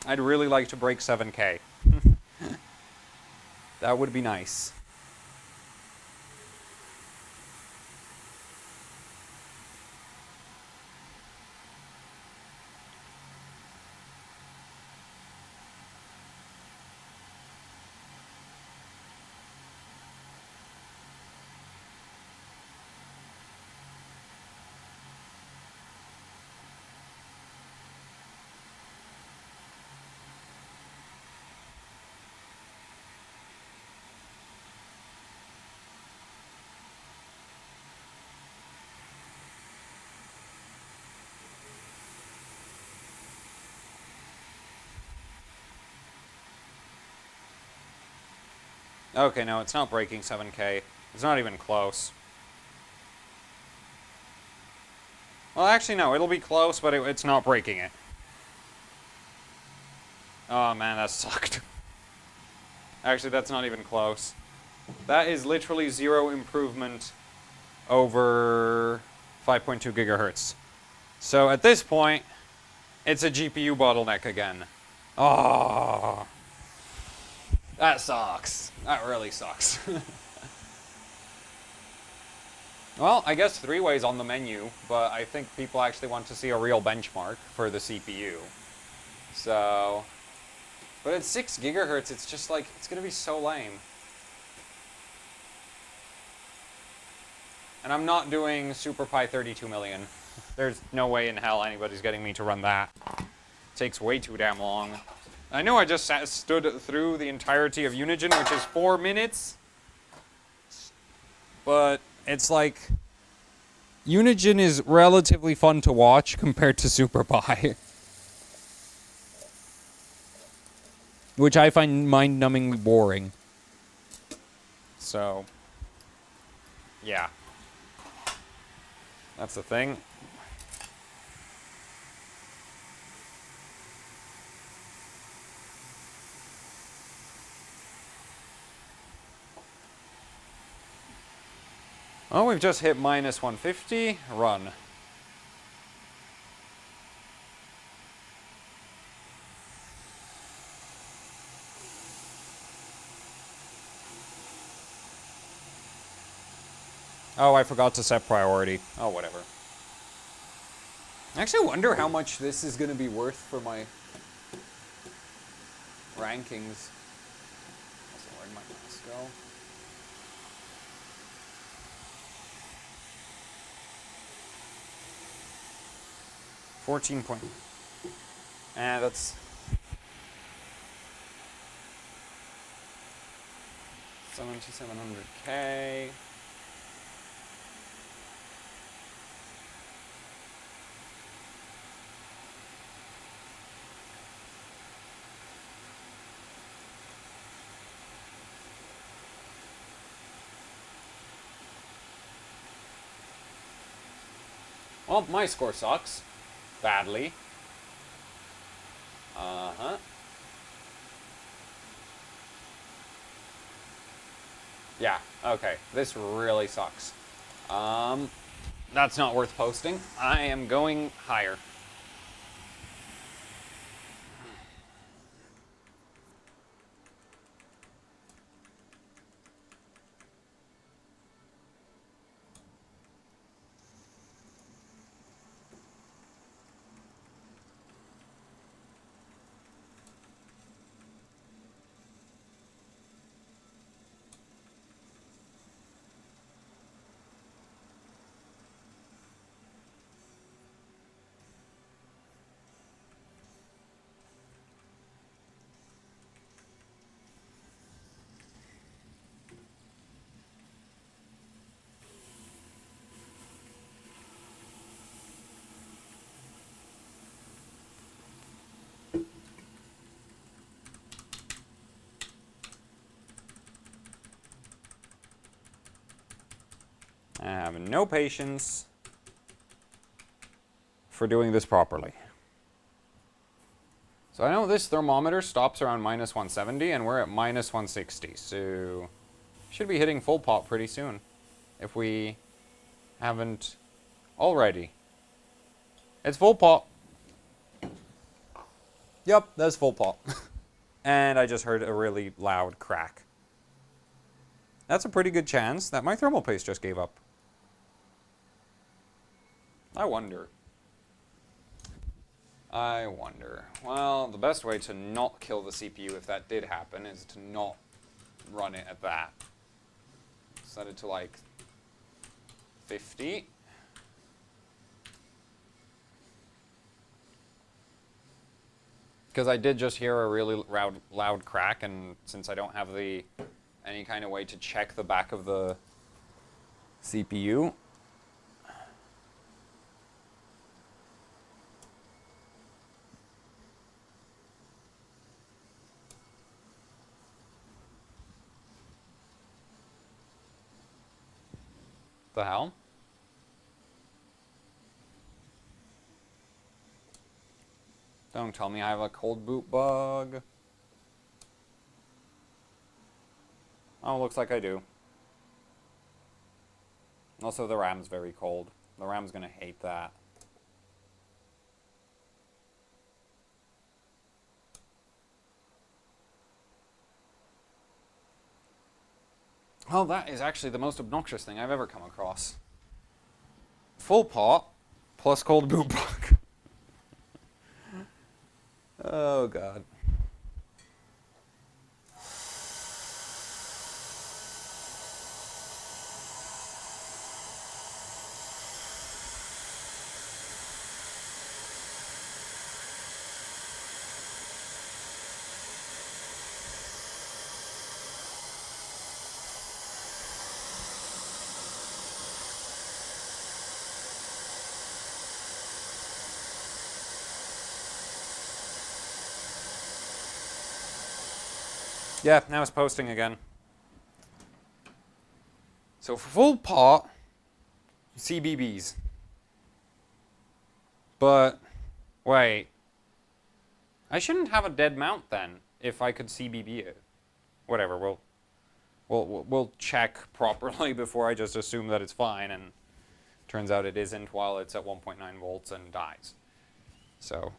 I'd really like to break 7K. That would be nice. Okay, no, it's not breaking 7K. It's not even close. Well, actually, no, it'll be close, but it's not breaking it. Oh, man, that sucked. Actually, that's not even close. That is literally 0 improvement over 5.2 gigahertz. So at this point, it's a GPU bottleneck again. Oh, that sucks. That really sucks. Well, I guess 3-way's on the menu, but I think people actually want to see a real benchmark for the CPU. So, but at 6 gigahertz, it's just like, it's gonna be so lame. And I'm not doing Super Pi 32 million. There's no way in hell anybody's getting me to run that. It takes way too damn long. I know I just stood through the entirety of Unigen, which is 4 minutes. But it's like, Unigen is relatively fun to watch compared to Super Pi. Which I find mind-numbingly boring. So, yeah. That's the thing. Oh, we've just hit minus 150. Run. Oh, I forgot to set priority. Oh, whatever. I actually wonder how much this is going to be worth for my rankings. Also, where'd my mouse go? $14. That's 7,700K. Well, my score sucks. Badly. Uh-huh. Yeah, okay. This really sucks. That's not worth posting. I am going higher. I have no patience for doing this properly. So I know this thermometer stops around minus 170, and we're at minus 160. So should be hitting full pot pretty soon, if we haven't already. It's full pot. Yep, that's full pot. And I just heard a really loud crack. That's a pretty good chance that my thermal paste just gave up. I wonder. Well, the best way to not kill the CPU if that did happen is to not run it at that. Set it to like 50. Because I did just hear a really loud crack, and since I don't have any kind of way to check the back of the CPU, the hell? Don't tell me I have a cold boot bug. Oh, looks like I do. Also, the RAM's very cold. The RAM's gonna hate that. Well, that is actually the most obnoxious thing I've ever come across. Full pot plus cold boot bug. Oh, God. Yeah, now it's posting again. So for full pot, CBBs. But, wait. I shouldn't have a dead mount then, if I could CBB it. Whatever, we'll check properly before I just assume that it's fine, and turns out it isn't while it's at 1.9 volts and dies. So,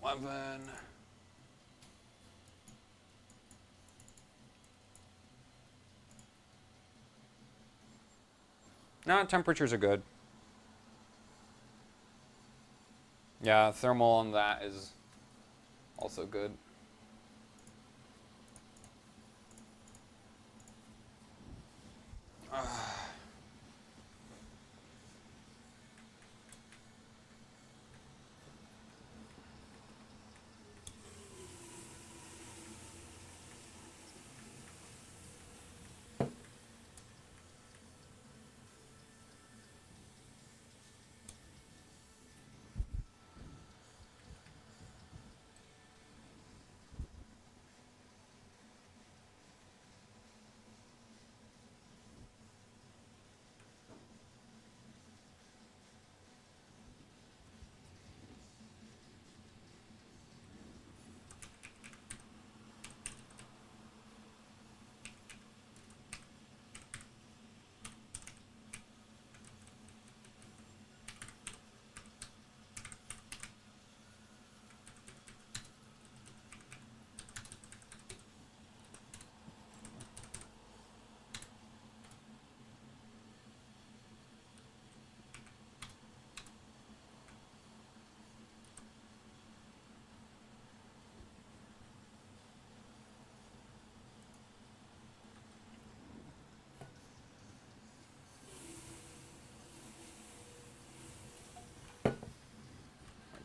11... No, temperatures are good. Yeah, thermal on that is also good.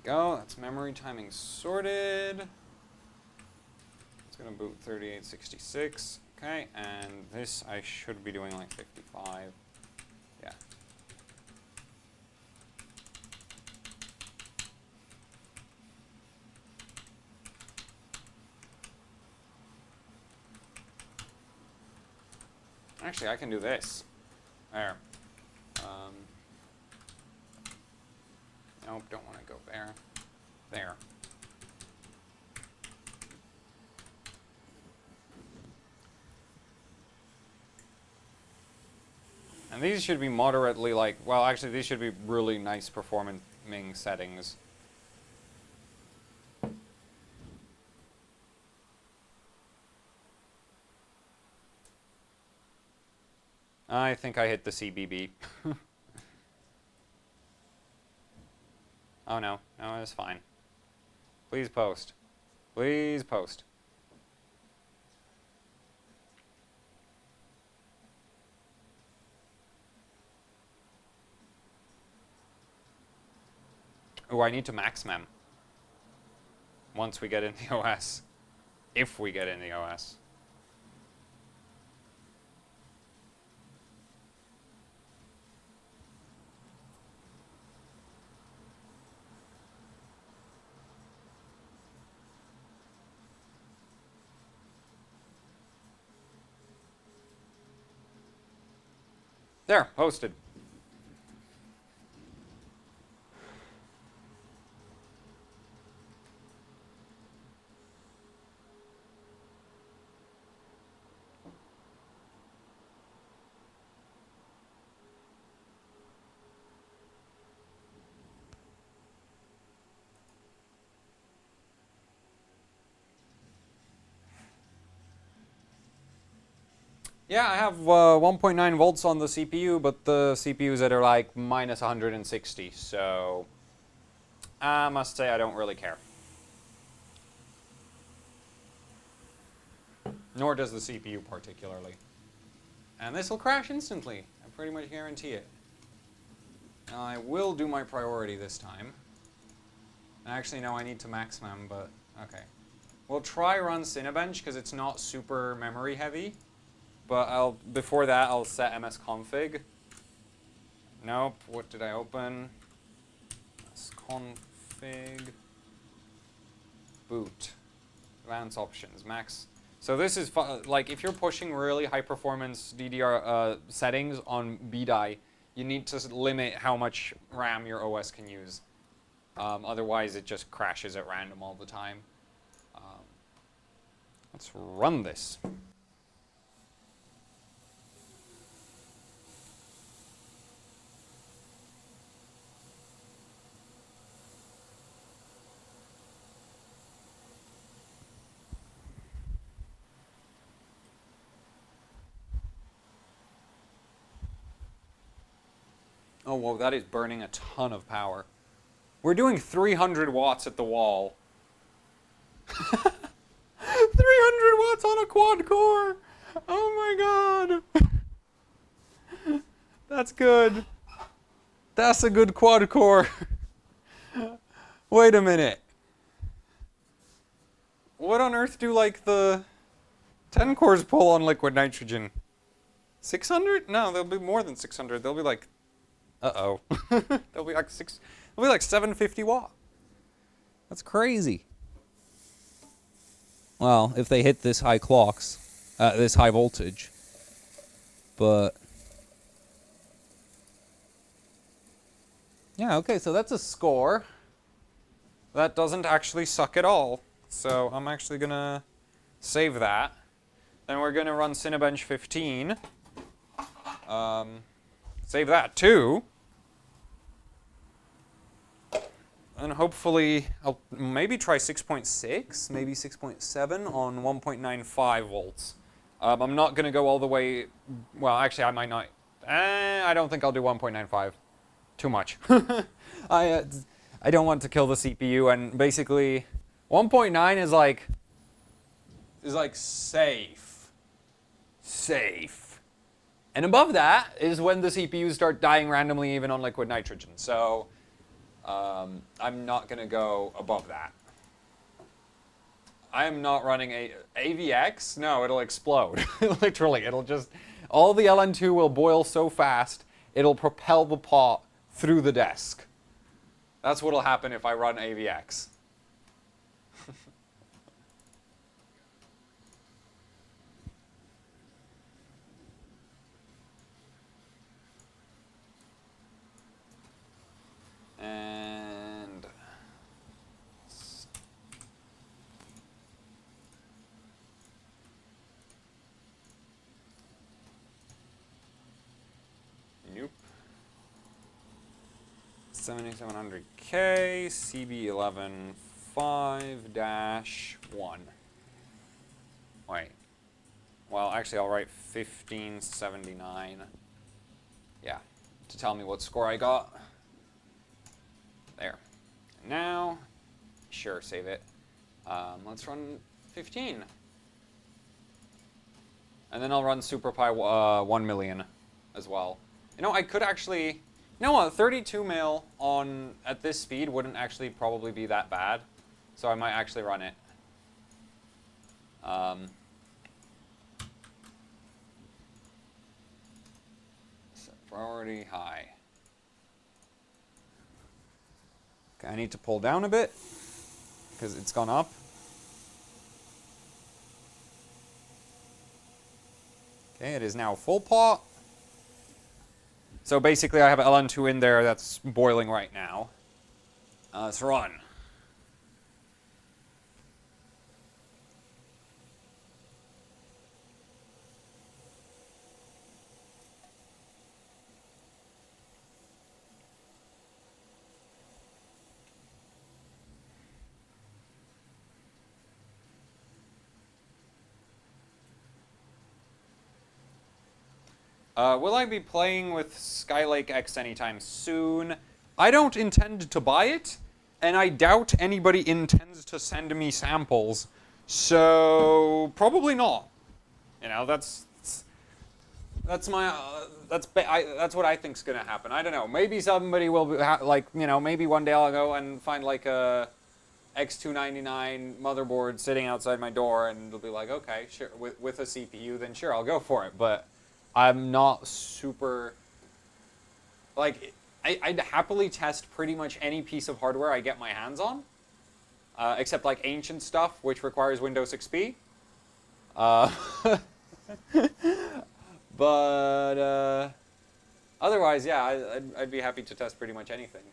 Go. That's memory timing sorted. It's going to boot 3866. Okay, and this I should be doing like 55. Yeah. Actually, I can do this. There. Nope, don't want to go there. There. And these should be moderately like, well, actually, these should be really nice performing settings. I think I hit the CBB. Oh no, no, it's fine. Please post. Please post. Oh, I need to max mem. Once we get in the OS. If we get in the OS. There, posted. Yeah, I have 1.9 volts on the CPU, but the CPUs that are like minus 160, so I must say I don't really care. Nor does the CPU particularly. And this will crash instantly. I pretty much guarantee it. Now I will do my priority this time. Actually, no, I need to max mem, but okay. We'll try run Cinebench because it's not super memory heavy. But before that, I'll set msconfig. Nope, what did I open? Msconfig. Boot. Advanced options, max. So this is, like, if you're pushing really high performance DDR settings on BDI, you need to limit how much RAM your OS can use. Otherwise, it just crashes at random all the time. Let's run this. Oh, whoa, that is burning a ton of power. We're doing 300 watts at the wall. 300 watts on a quad core! Oh my god! That's good. That's a good quad core. Wait a minute. What on earth do, like, the 10 cores pull on liquid nitrogen? 600? No, they'll be more than 600. They'll be like... Uh-oh. They'll be like 750 watt. That's crazy. Well, if they hit this high clocks, this high voltage. But yeah, okay, so that's a score. That doesn't actually suck at all. So I'm actually gonna save that. Then we're gonna run Cinebench 15. Save that too. And hopefully, I'll maybe try 6.6, maybe 6.7 on 1.95 volts. I'm not going to go all the way, well, actually, I might not. I don't think I'll do 1.95. Too much. I don't want to kill the CPU, and basically, 1.9 is like safe. Safe. And above that is when the CPUs start dying randomly even on liquid nitrogen. So I'm not going to go above that. I am not running a AVX. No, it'll explode. Literally, it'll just... All the LN2 will boil so fast, it'll propel the pot through the desk. That's what'll happen if I run AVX. And nope. 7700K CB11 5-1. Wait. Well, actually, I'll write 1579. Yeah, to tell me what score I got. There. Now, sure, save it. Let's run 15. And then I'll run SuperPi 1 million as well. You know, I could actually... You know what? 32 mil on at this speed wouldn't actually probably be that bad. So I might actually run it. So priority high. Okay, I need to pull down a bit because it's gone up. Okay, it is now full pot. So basically I have LN2 in there that's boiling right now. Let's run. Will I be playing with Skylake X anytime soon? I don't intend to buy it, and I doubt anybody intends to send me samples, so probably not. You know, that's my that's what I think's gonna happen. I don't know. Maybe somebody will be, like, you know, maybe one day I'll go and find like a X299 motherboard sitting outside my door, and they'll be like, okay, sure, with a CPU, then sure, I'll go for it. But I'm not super, like, I'd happily test pretty much any piece of hardware I get my hands on, except like ancient stuff, which requires Windows XP. But otherwise, yeah, I'd be happy to test pretty much anything.